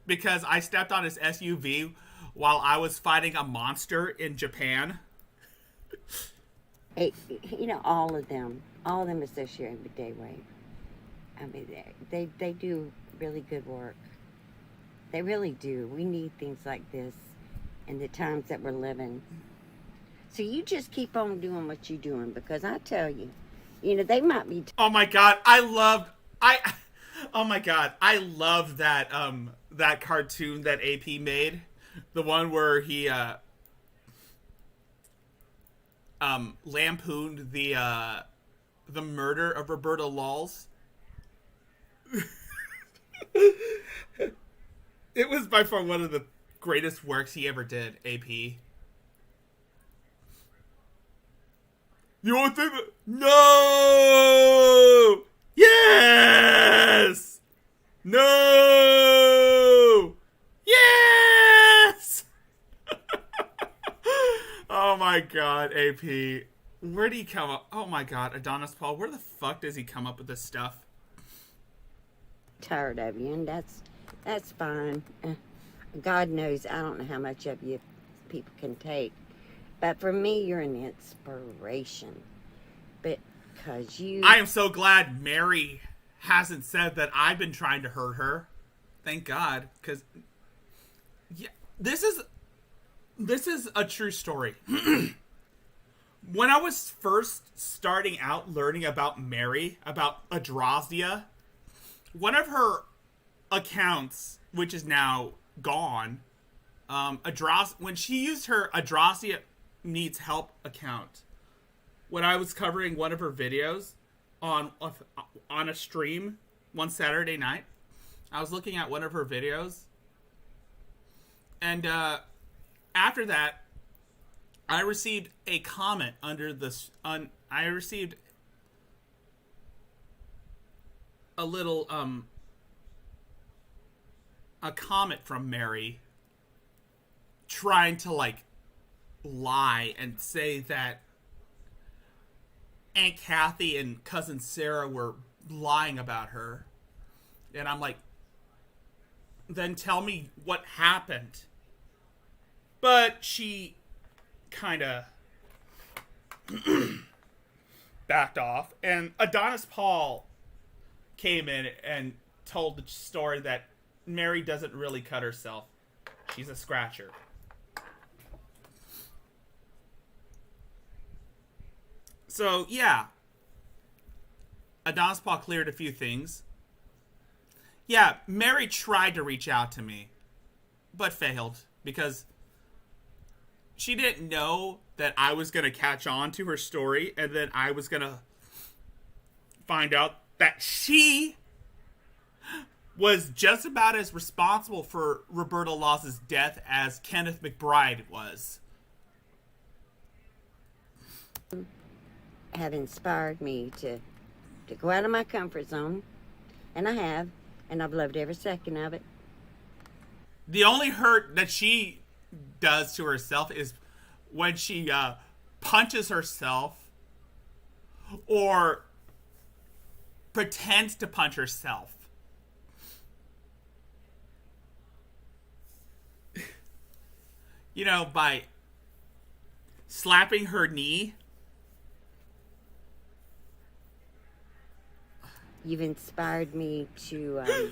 Because I stepped on his SUV while I was fighting a monster in Japan? You know, all of them associated with Daywave. I mean, they do really good work. They really do. We need things like this in the times that we're living. So you just keep on doing what you're doing, because I tell you, you know, they might be. Oh my god, I loved that that cartoon that AP made, the one where he lampooned the murder of Roberta Laws. It was by far one of the greatest works he ever did, AP. You want to think that? No! Yes! No! Yes! Oh my god, AP. Where do you come up? Oh my god, Adonis Paul, where the fuck does he come up with this stuff? Tired of you, and that's fine. God knows I don't know how much of you people can take, but for me, you're an inspiration. Because you, I am so glad Mary hasn't said that I've been trying to hurt her. Thank God, because yeah, this is a true story. When I was first starting out learning about Mary, about Adrasia, one of her accounts, which is now gone, when she used her Adrasia Needs Help account, when I was covering one of her videos on a stream one Saturday night, I was looking at one of her videos, and after that, I received a comment under this. I received a little a comment from Mary trying to like lie and say that Aunt Kathy and cousin Sarah were lying about her. And I'm like, then tell me what happened. But she kind of backed off, and Adonis Paul came in and told the story that Mary doesn't really cut herself. She's a scratcher. So, yeah. Adonis Paul cleared a few things. Yeah, Mary tried to reach out to me, but failed because she didn't know that I was going to catch on to her story, and then I was going to find out that she was just about as responsible for Roberta Laws' death as Kenneth McBride was. have inspired me to go out of my comfort zone, and I have, and I've loved every second of it. The only hurt that she does to herself is when she punches herself or pretends to punch herself. You know, by slapping her knee. You've inspired me to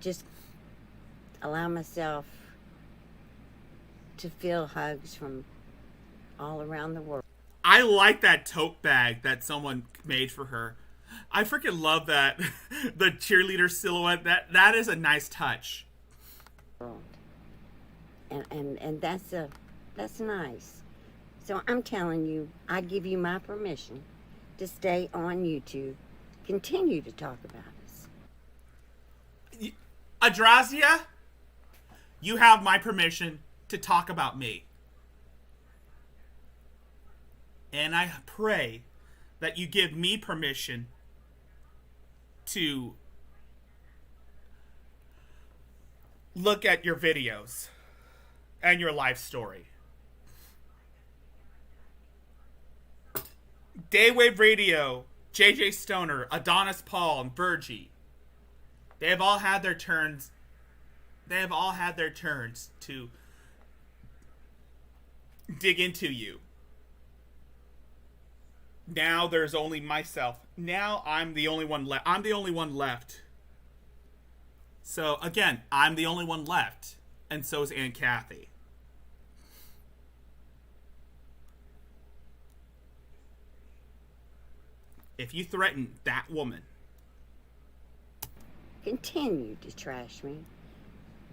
just allow myself to feel hugs from all around the world. I like that tote bag that someone made for her. I freaking love that. The cheerleader silhouette. That is a nice touch. And that's nice. So I'm telling you, I give you my permission to stay on YouTube. Continue to talk about us. Adrasia, you have my permission to talk about me. And I pray that you give me permission to look at your videos and your life story. Daywave Radio, JJ Stoner, Adonis Paul, and Virgie. They have all had their turns. They have all had their turns to dig into you. Now there's only myself. Now I'm the only one left. I'm the only one left. So again, I'm the only one left. And so is Aunt Kathy. If you threaten that woman, continue to trash me,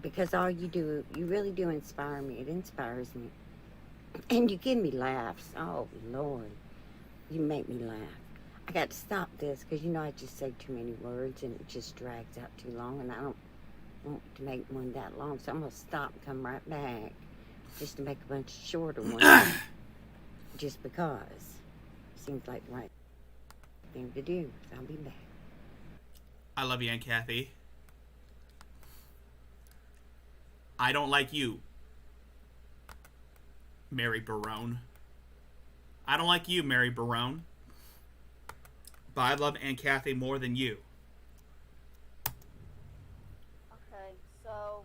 because all you do, you really do inspire me. It inspires me. And you give me laughs. Oh, Lord. You make me laugh. I got to stop this because, you know, I just say too many words and it just drags out too long, and I don't want to make one that long, so I'm going to stop and come right back just to make a bunch of shorter ones. Just because. Seems like the right thing to do. So I'll be back. I love you, Aunt Kathy. I don't like you, Mary Barone. I don't like you, Mary Barone. But I love Aunt Kathy more than you. Okay, so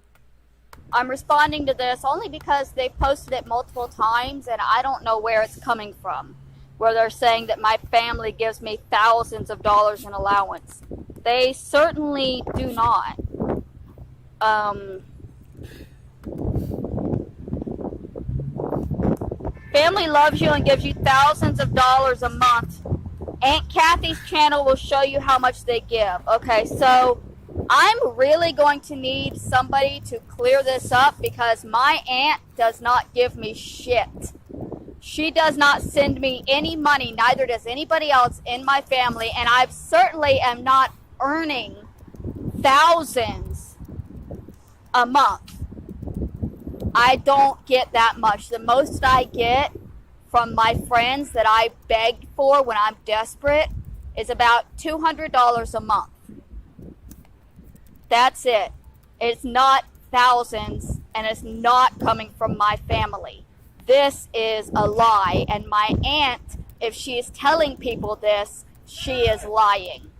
I'm responding to this only because they've posted it multiple times and I don't know where it's coming from. Where they're saying that my family gives me thousands of dollars in allowance. They certainly do not. Family loves you and gives you thousands of dollars a month. Aunt Kathy's channel will show you how much they give. Okay, so I'm really going to need somebody to clear this up because my aunt does not give me shit. She does not send me any money, neither does anybody else in my family, and I certainly am not earning thousands a month. I don't get that much. The most I get from my friends that I beg for when I'm desperate is about $200 a month. That's it. It's not thousands, and it's not coming from my family. This is a lie, and my aunt, if she is telling people this, she is lying.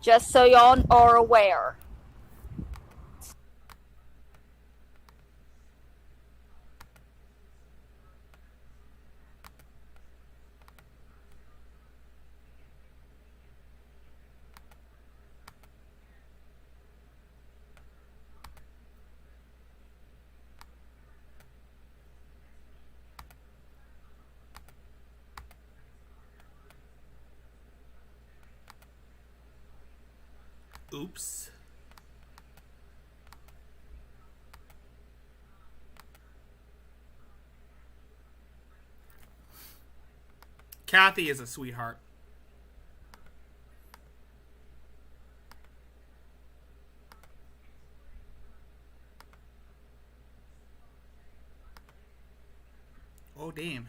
Just so y'all are aware. Oops. Kathy is a sweetheart. Oh, damn.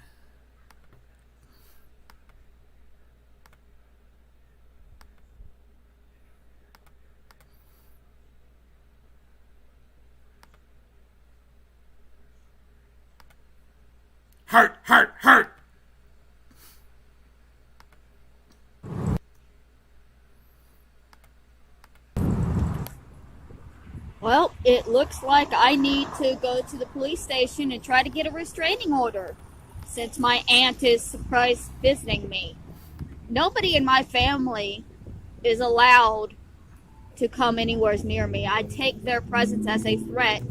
Hurt, hurt, hurt. Well, it looks like I need to go to the police station and try to get a restraining order since my aunt is surprise visiting me. Nobody in my family is allowed to come anywhere near me. I take their presence as a threat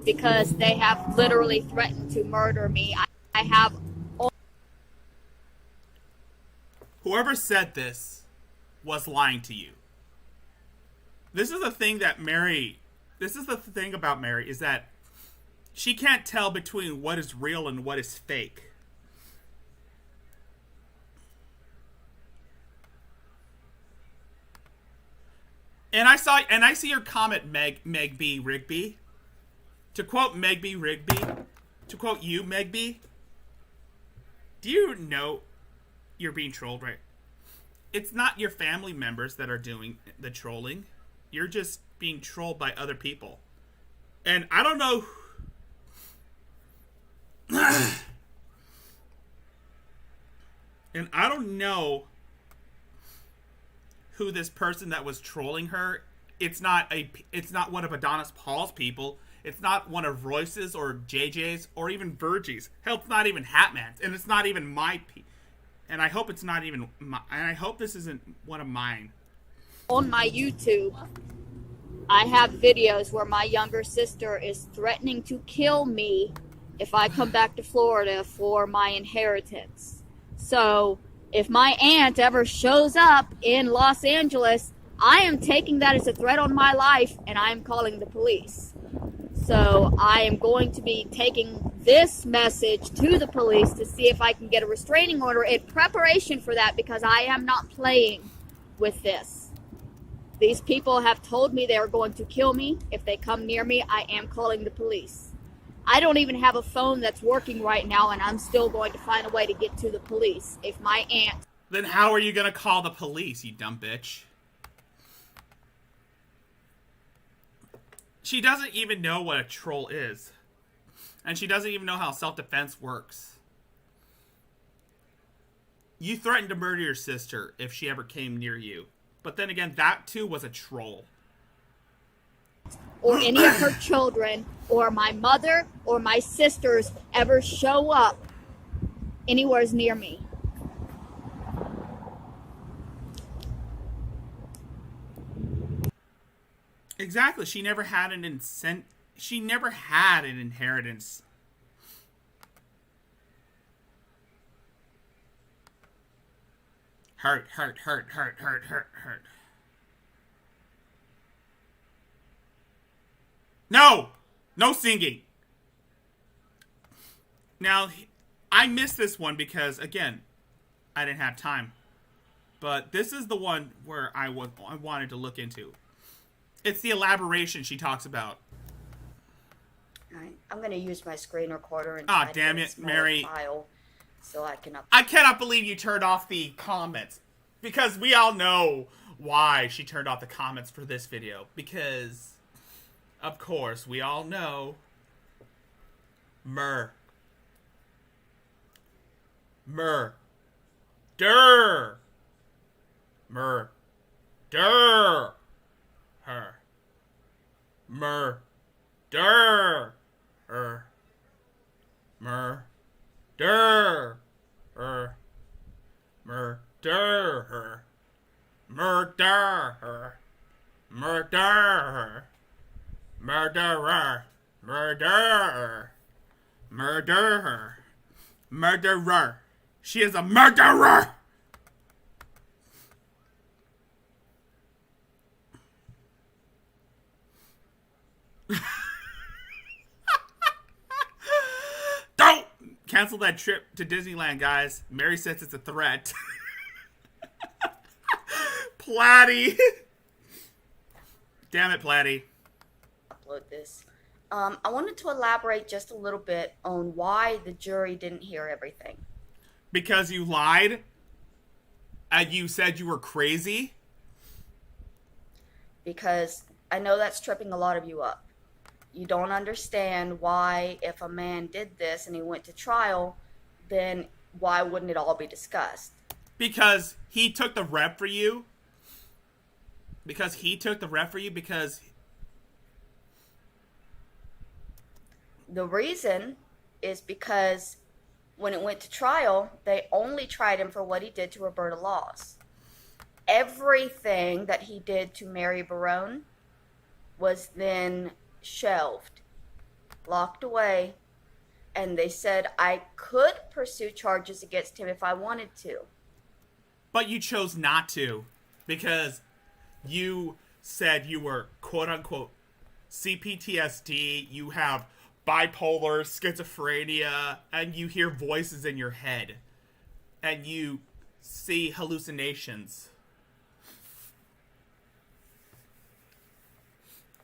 because they have literally threatened to murder me. I have... Whoever said this was lying to you. This is the thing that Mary... This is the thing about Mary, is that she can't tell between what is real and what is fake. And I see your comment, Meg B. Rigby. To quote Meg B. Rigby, to quote you, Meg B. Do you know you're being trolled, right? It's not your family members that are doing the trolling. You're just being trolled by other people. And I don't know... and I don't know who this person that was trolling her. It's not one of Adonis Paul's people. It's not one of Royce's or JJ's or even Virgie's. Hell, it's not even Hatman's, and it's not even my and I hope it's not even my, and I hope this isn't one of mine. On my YouTube, I have videos where my younger sister is threatening to kill me if I come back to Florida for my inheritance. So, if my aunt ever shows up in Los Angeles, I am taking that as a threat on my life, and I am calling the police. So I am going to be taking this message to the police to see if I can get a restraining order in preparation for that, because I am not playing with this. These people have told me they are going to kill me. If they come near me, I am calling the police. I don't even have a phone that's working right now, and I'm still going to find a way to get to the police. If my aunt... Then how are you going to call the police, you dumb bitch? She doesn't even know what a troll is. And she doesn't even know how self-defense works. You threatened to murder your sister if she ever came near you. But then again, that too was a troll. Or any of her children, or my mother, or my sisters ever show up anywhere near me. Exactly. She never had an inheritance. Hurt. No! No singing. Now, I missed this one because, again, I didn't have time. But this is the one where I wanted to look into. It's the elaboration she talks about. Alright, I'm going to use my screen recorder and Ah, damn it, Mary. file so I can I cannot believe you turned off the comments. Because we all know why she turned off the comments for this video. Because, of course, we all know Murder. Murder. Her. Murder. Her. Murder. Her. Murder her. Murder her. Murder her. Murderer. Murderer. Murder her. Murderer. She is a murderer! Don't cancel that trip to Disneyland, guys. Mary says it's a threat. Platty. Damn it, Platty. upload this. I wanted to elaborate just a little bit on why the jury didn't hear everything. Because you lied? And you said you were crazy? Because I know that's tripping a lot of you up. You don't understand why, if a man did this and he went to trial, then why wouldn't it all be discussed? Because he took the rep for you? Because the reason is because when it went to trial, they only tried him for what he did to Roberta Laws. Everything that he did to Mary Barone was then shelved, locked away, and they said I could pursue charges against him if I wanted to. But you chose not to, because you said you were quote-unquote CPTSD, you have bipolar, schizophrenia, and you hear voices in your head, and you see hallucinations.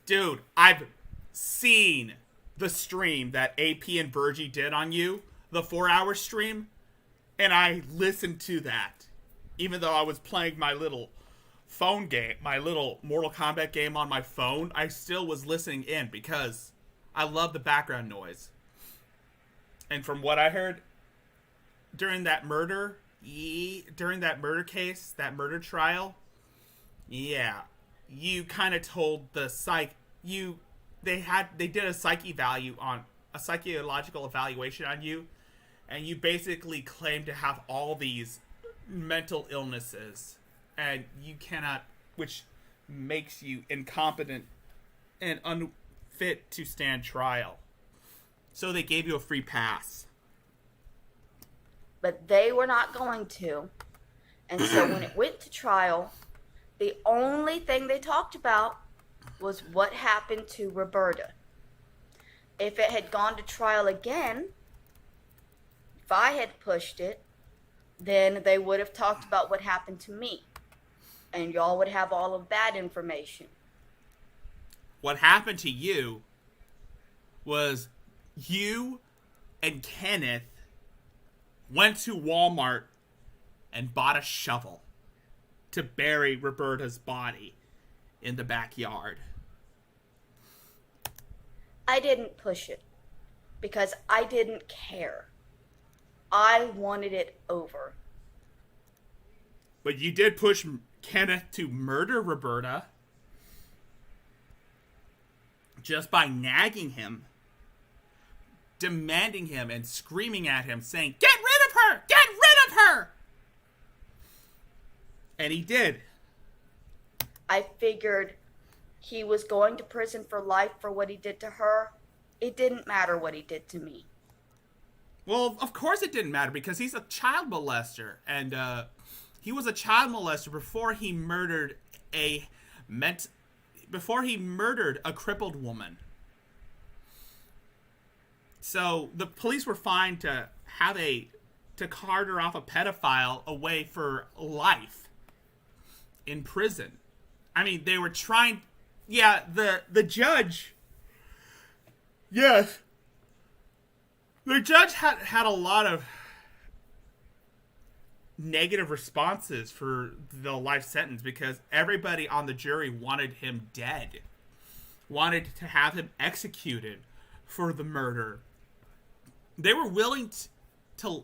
Dude, I've seen the stream that AP and Virgie did on you, the 4-hour stream, and I listened to that, even though I was playing my little phone game, my little Mortal Kombat game on my phone. I still was listening in because I love the background noise. And from what I heard, during that murder case, that murder trial, yeah, you kind of told the they did a psychological evaluation on you, and you basically claimed to have all these mental illnesses, and you cannot, which makes you incompetent and unfit to stand trial. So they gave you a free pass. But they were not going to. And so when it went to trial, The only thing they talked about was what happened to Roberta. If it had gone to trial again, if I had pushed it, then they would have talked about what happened to me. And y'all would have all of that information. What happened to you was you and Kenneth went to Walmart and bought a shovel to bury Roberta's body in the backyard. I didn't push it because I didn't care. I wanted it over. But you did push Kenneth to murder Roberta just by nagging him, demanding him, and screaming at him, saying, "Get rid of her! Get rid of her!" And he did. I figured he was going to prison for life for what he did to her. It didn't matter what he did to me. Well, of course it didn't matter because he's a child molester. And he was a child molester before he murdered a crippled woman. So the police were fine to cart her off a pedophile away for life in prison. I mean, they were trying. Yeah, the judge. Yes. The judge had a lot of negative responses for the life sentence because everybody on the jury wanted him dead. Wanted to have him executed for the murder. They were willing to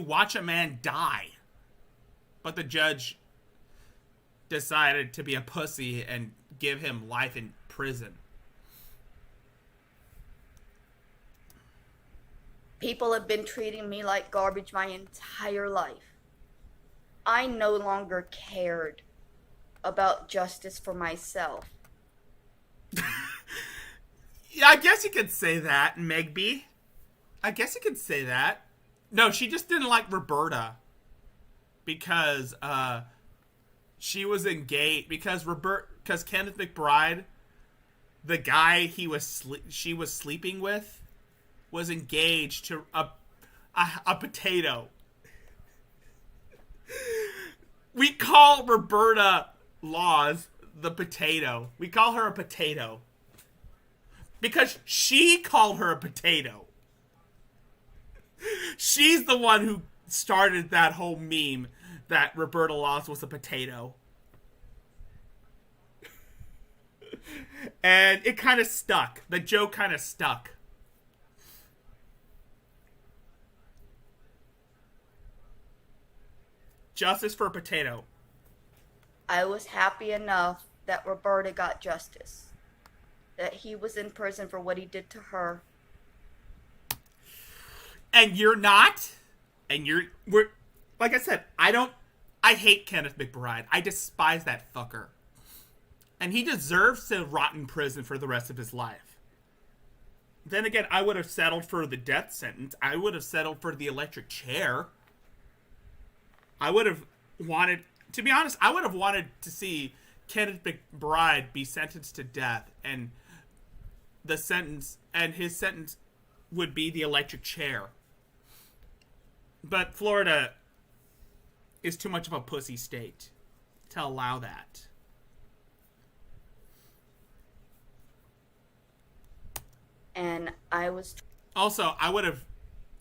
watch a man die. But the judge decided to be a pussy and give him life in prison. People have been treating me like garbage my entire life. I no longer cared about justice for myself. Yeah, I guess you could say that, Megby. I guess you could say that. No, she just didn't like Roberta because she was engaged. Because Kenneth McBride, the guy she was sleeping with, was engaged to a potato. We call Roberta Laws the potato. We call her a potato because she called her a potato. She's the one who started that whole meme that Roberta Laws was a potato. And it kind of stuck. The joke kind of stuck. Justice for a potato. I was happy enough that Roberta got justice. That he was in prison for what he did to her. And you're not? And we're like I said, I hate Kenneth McBride. I despise that fucker. And he deserves to rot in prison for the rest of his life. Then again, I would have settled for the death sentence. I would have settled for the electric chair. I would have wanted, to be honest, I would have wanted to see Kenneth McBride be sentenced to death, and his sentence would be the electric chair. But Florida is too much of a pussy state to allow that. And I was... Also,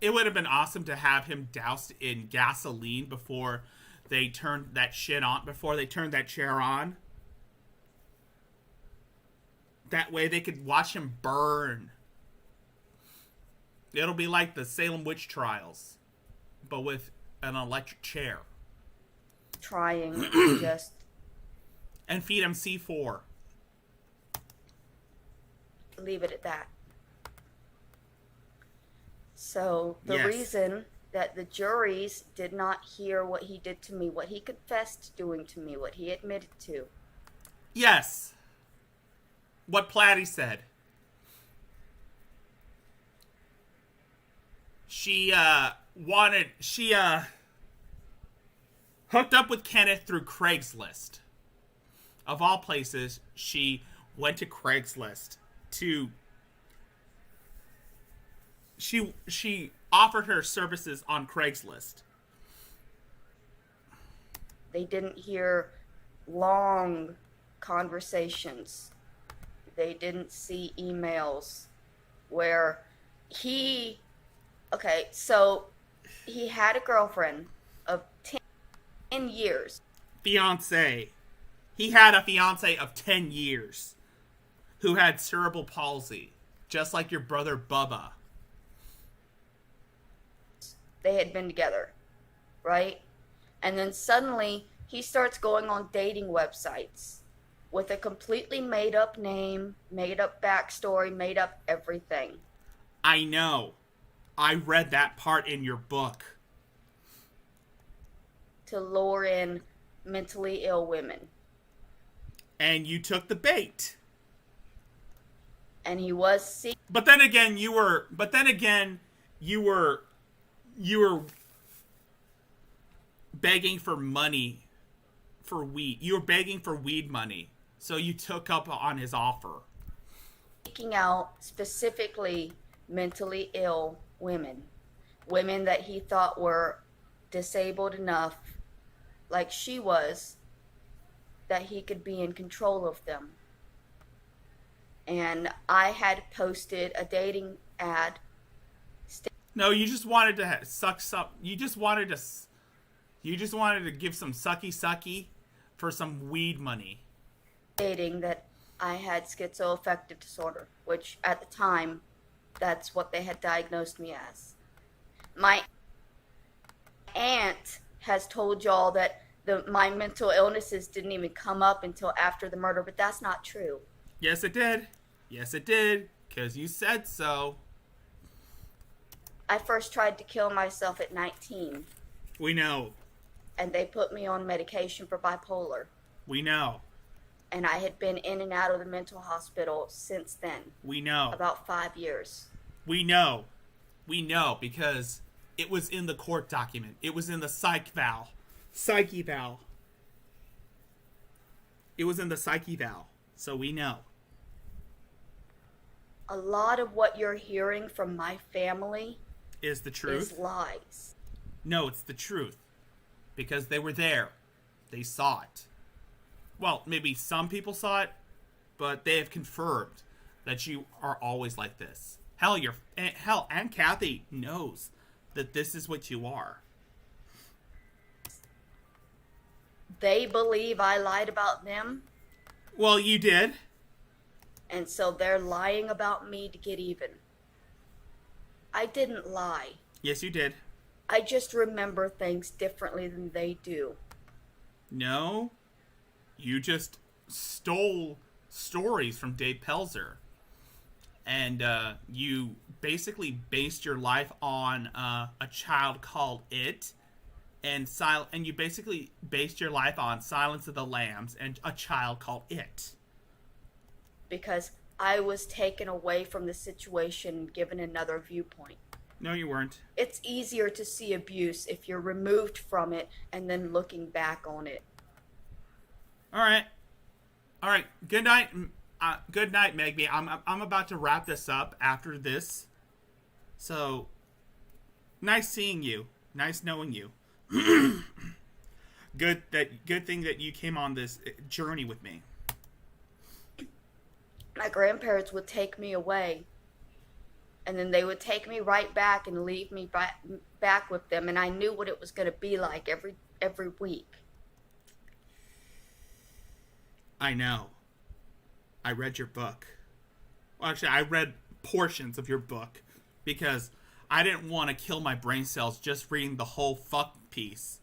it would have been awesome to have him doused in gasoline before they turned that shit on, before they turned that chair on. That way they could watch him burn. It'll be like the Salem witch trials, but with an electric chair. Trying to just... And feed him C4. Leave it at that. So the Yes. reason that the juries did not hear what he did to me, what he confessed doing to me, what he admitted to. Yes. What Platty said. She hooked up with Kenneth through Craigslist. of all places, she went to Craigslist to... She offered her services on Craigslist. They didn't hear long conversations. They didn't see emails where so he had a girlfriend of 10 years. Fiance. He had a fiance of 10 years who had cerebral palsy, just like your brother Bubba. They had been together, right? And then suddenly he starts going on dating websites with a completely made up name, made up backstory, made up everything. I know. I read that part in your book. To lure in mentally ill women. And you took the bait. And he was But then again, you were begging for money for weed. You were begging for weed money. So you took up on his offer. Seeking out specifically mentally ill women. Women that he thought were disabled enough, like she was, that he could be in control of them. And I had posted a dating ad. No, you just wanted to suck some. You just wanted to give some sucky for some weed money. Stating that I had schizoaffective disorder, which at the time, that's what they had diagnosed me as. My aunt has told y'all that my mental illnesses didn't even come up until after the murder, but that's not true. Yes, it did. Yes, it did. Because you said so. I first tried to kill myself at 19. We know. And they put me on medication for bipolar. We know. And I had been in and out of the mental hospital since then. We know. About 5 years. We know. We know because it was in the court document. It was in the psyche eval. It was in the psyche eval. So we know. A lot of what you're hearing from my family is the truth. Is lies. No, it's the truth. Because they were there. They saw it. Well, maybe some people saw it, but they have confirmed that you are always like this. Hell, and Kathy knows that this is what you are. They believe I lied about them. Well, you did. And so they're lying about me to get even. I didn't lie. Yes, you did. I just remember things differently than they do. No. You just stole stories from Dave Pelzer. And you basically based your life on A Child Called It. And you basically based your life on Silence of the Lambs and A Child Called It. Because I was taken away from the situation and given another viewpoint. No, you weren't. It's easier to see abuse if you're removed from it and then looking back on it. All right. Good night. Good night, Megby. I'm about to wrap this up after this. So, nice seeing you. Nice knowing you. Good thing that you came on this journey with me. My grandparents would take me away. And then they would take me right back and leave me back with them. And I knew what it was going to be like every week. I know. I read your book. Well, actually, I read portions of your book because I didn't want to kill my brain cells just reading the whole fuck piece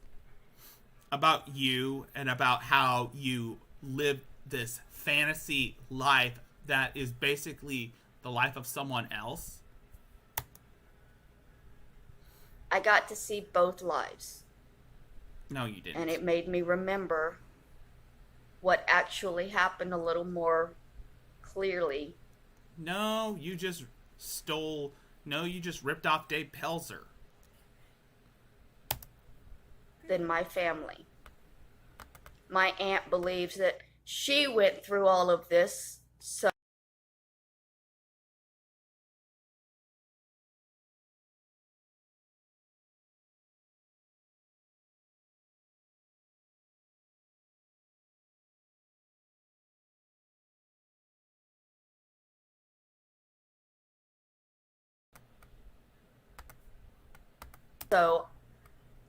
about you and about how you live this fantasy life that is basically the life of someone else. I got to see both lives. No, you didn't. And it made me remember what actually happened a little more clearly. No, you just ripped off Dave Pelzer. Than my family. My aunt believes that She went through all of this, so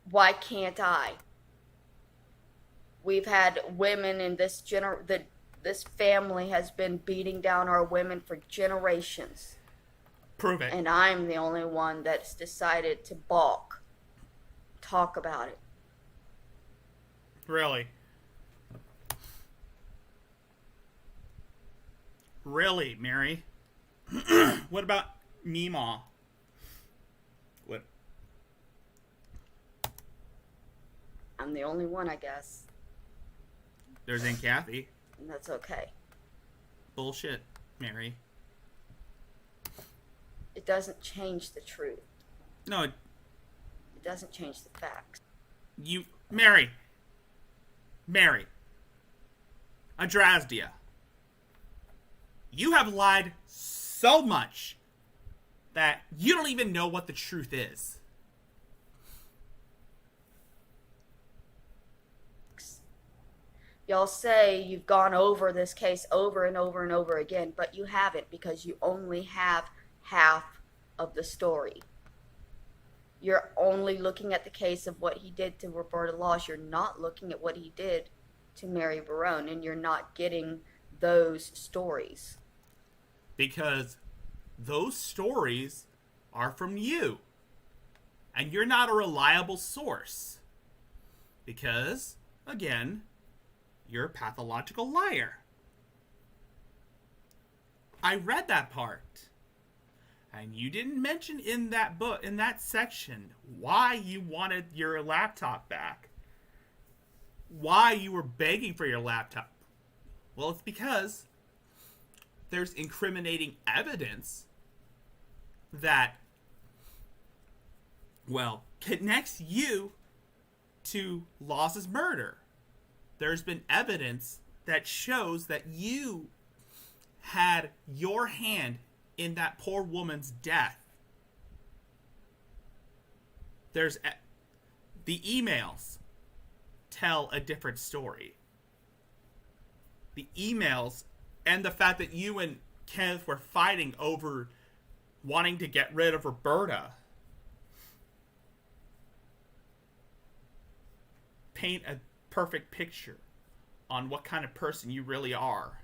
why can't I? We've had women in this this family has been beating down our women for generations. Prove it. And I'm the only one that's decided to balk. Talk about it. Really? Really, Mary? What about Meemaw? What? I'm the only one, I guess. There's Aunt Kathy. And that's okay. Bullshit, Mary. It doesn't change the truth. No, It doesn't change the facts. Mary, Adrasdia, you have lied so much that you don't even know what the truth is. Y'all say you've gone over this case over and over and over again, but you haven't, because you only have half of the story. You're only looking at the case of what he did to Roberta Laws. You're not looking at what he did to Mary Barone, and you're not getting those stories. Because those stories are from you. And you're not a reliable source. Because, again, you're a pathological liar. I read that part. And you didn't mention in that book, in that section, why you wanted your laptop back. Why you were begging for your laptop. Well, it's because there's incriminating evidence that, well, connects you to Laws's murder. There's been evidence that shows that you had your hand in that poor woman's death. The emails tell a different story. The emails and the fact that you and Kenneth were fighting over wanting to get rid of Roberta paint a perfect picture on what kind of person you really are.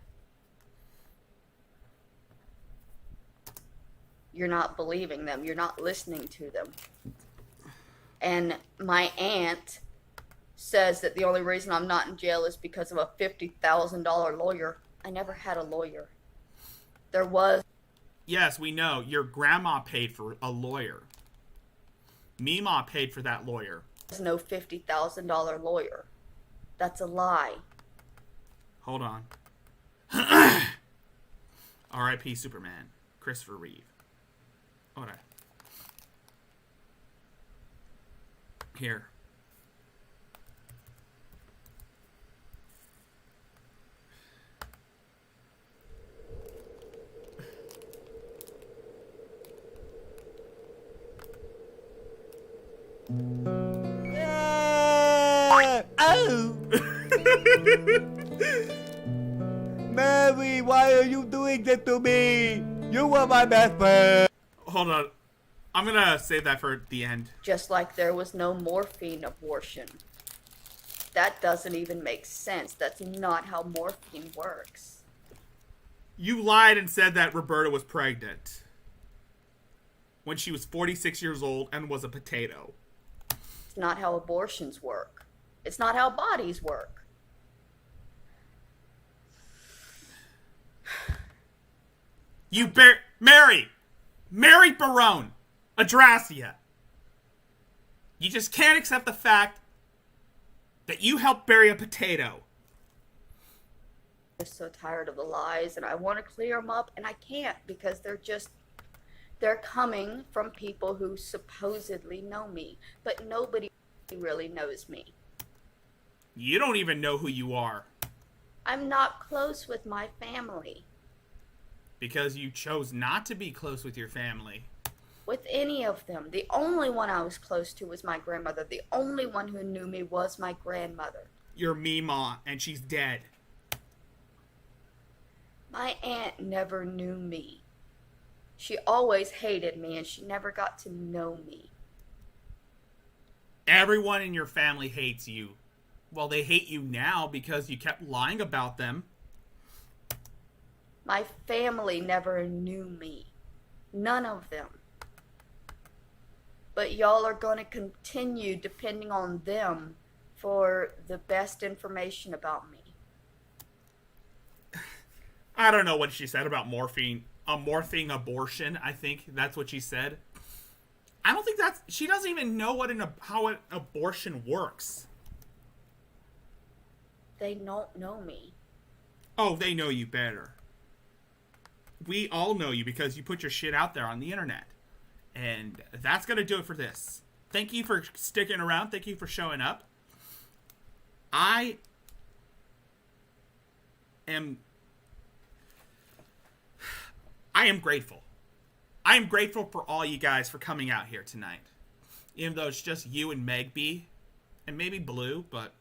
You're not believing them. You're not listening to them. And my aunt says that the only reason I'm not in jail is because of a $50,000 lawyer. I never had a lawyer. There was... Yes, we know. Your grandma paid for a lawyer. Meemaw paid for that lawyer. There's no $50,000 lawyer. That's a lie. Hold on. R.I.P. Superman. Christopher Reeve. Hold on. Here. Oh! Mary, why are you doing that to me? You were my best friend. Hold on. I'm gonna save that for the end. Just like there was no morphine abortion. That doesn't even make sense. That's not how morphine works. You lied and said that Roberta was pregnant when she was 46 years old and was a potato. It's not how abortions work. It's not how bodies work. Mary Barone, Adrasia. You just can't accept the fact that you helped bury a potato. I'm so tired of the lies, and I want to clear them up, and I can't, because they're coming from people who supposedly know me, but nobody really knows me. You don't even know who you are. I'm not close with my family. Because you chose not to be close with your family. With any of them. The only one I was close to was my grandmother. The only one who knew me was my grandmother. Your Meemaw, and she's dead. My aunt never knew me. She always hated me, and she never got to know me. Everyone in your family hates you. Well, they hate you now because you kept lying about them. My family never knew me. None of them. But y'all are going to continue depending on them for the best information about me. I don't know what she said about morphine abortion. I think that's what she said. I don't think she doesn't even know how an abortion works. They don't know me. Oh, they know you better. We all know you because you put your shit out there on the internet. And that's going to do it for this. Thank you for sticking around. Thank you for showing up. I am grateful. I am grateful for all you guys for coming out here tonight. Even though it's just you and Meg B. And maybe Blue, but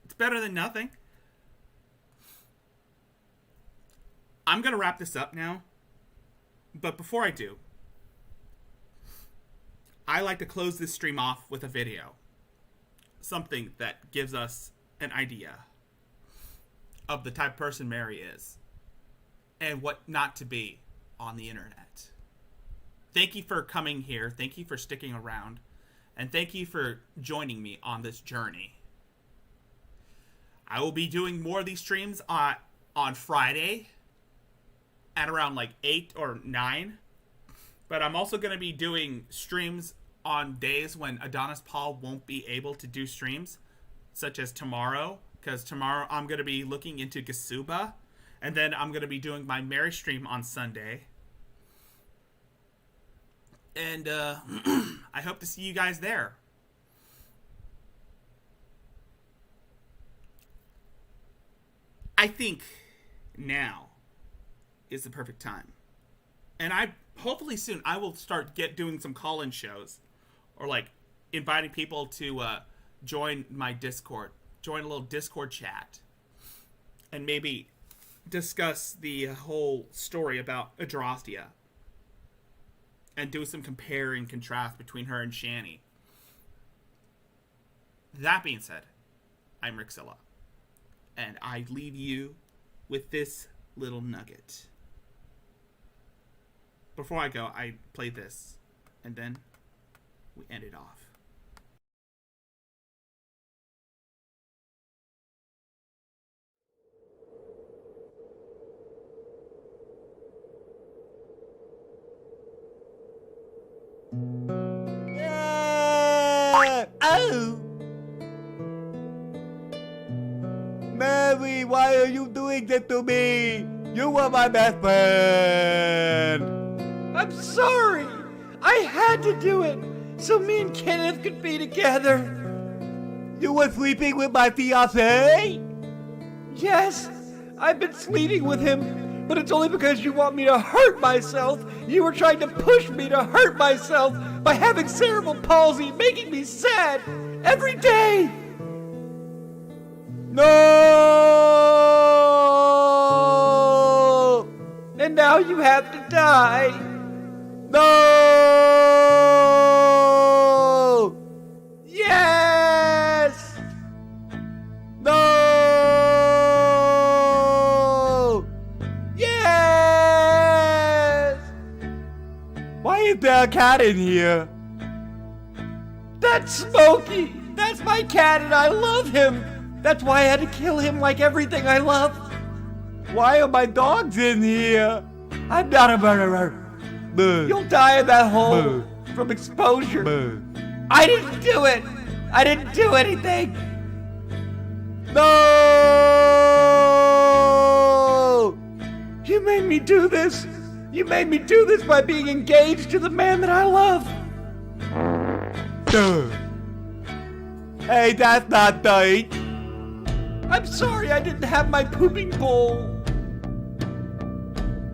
it's better than nothing. I'm going to wrap this up now. But before I do, I like to close this stream off with a video. Something that gives us an idea of the type of person Mary is. And what not to be on the internet. Thank you for coming here. Thank you for sticking around. And thank you for joining me on this journey. I will be doing more of these streams on Friday at around like 8 or 9. But I'm also going to be doing streams on days when Adonis Paul won't be able to do streams, such as tomorrow. Because tomorrow I'm going to be looking into Gasuba. And then I'm going to be doing my Mary stream on Sunday. And I hope to see you guys there. I think now is the perfect time. And hopefully soon I will start doing some call-in shows. Or like inviting people to join my Discord. Join a little Discord chat. And maybe discuss the whole story about Adrastia. And do some compare and contrast between her and Shani. That being said, I'm Rickzilla. And I leave you with this little nugget. Before I go, I play this. And then we end it off. Yeah! Oh! Mary, why are you doing that to me? You were my best friend. I'm sorry. I had to do it so me and Kenneth could be together. You were sleeping with my fiancé? Yes, I've been sleeping with him, but it's only because you want me to hurt myself. You were trying to push me to hurt myself by having cerebral palsy, making me sad every day. No! And now you have to die. No! Yes! No! Yes! Why is there a cat in here? That's Smokey! That's my cat and I love him! That's why I had to kill him like everything I love. Why are my dogs in here? I'm not a murderer. Boo. You'll die in that hole Boo. from exposure. Boo. I didn't do it! I didn't do anything! No! You made me do this! You made me do this by being engaged to the man that I love! Duh. Hey, that's not right. I'm sorry I didn't have my pooping bowl.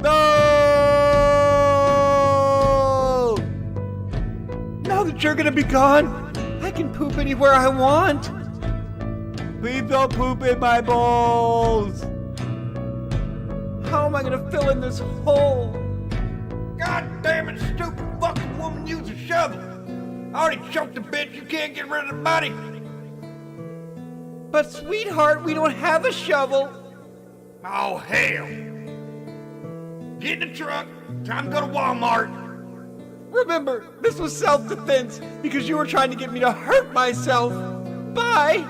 No! Now that you're gonna be gone, I can poop anywhere I want. Please don't poop in my bowls. How am I gonna fill in this hole? God damn it, stupid fucking woman, use a shovel. I already choked the bitch, you can't get rid of the body. But sweetheart, we don't have a shovel. Oh, hell. Get in the truck, time to go to Walmart. Remember, this was self-defense because you were trying to get me to hurt myself. Bye.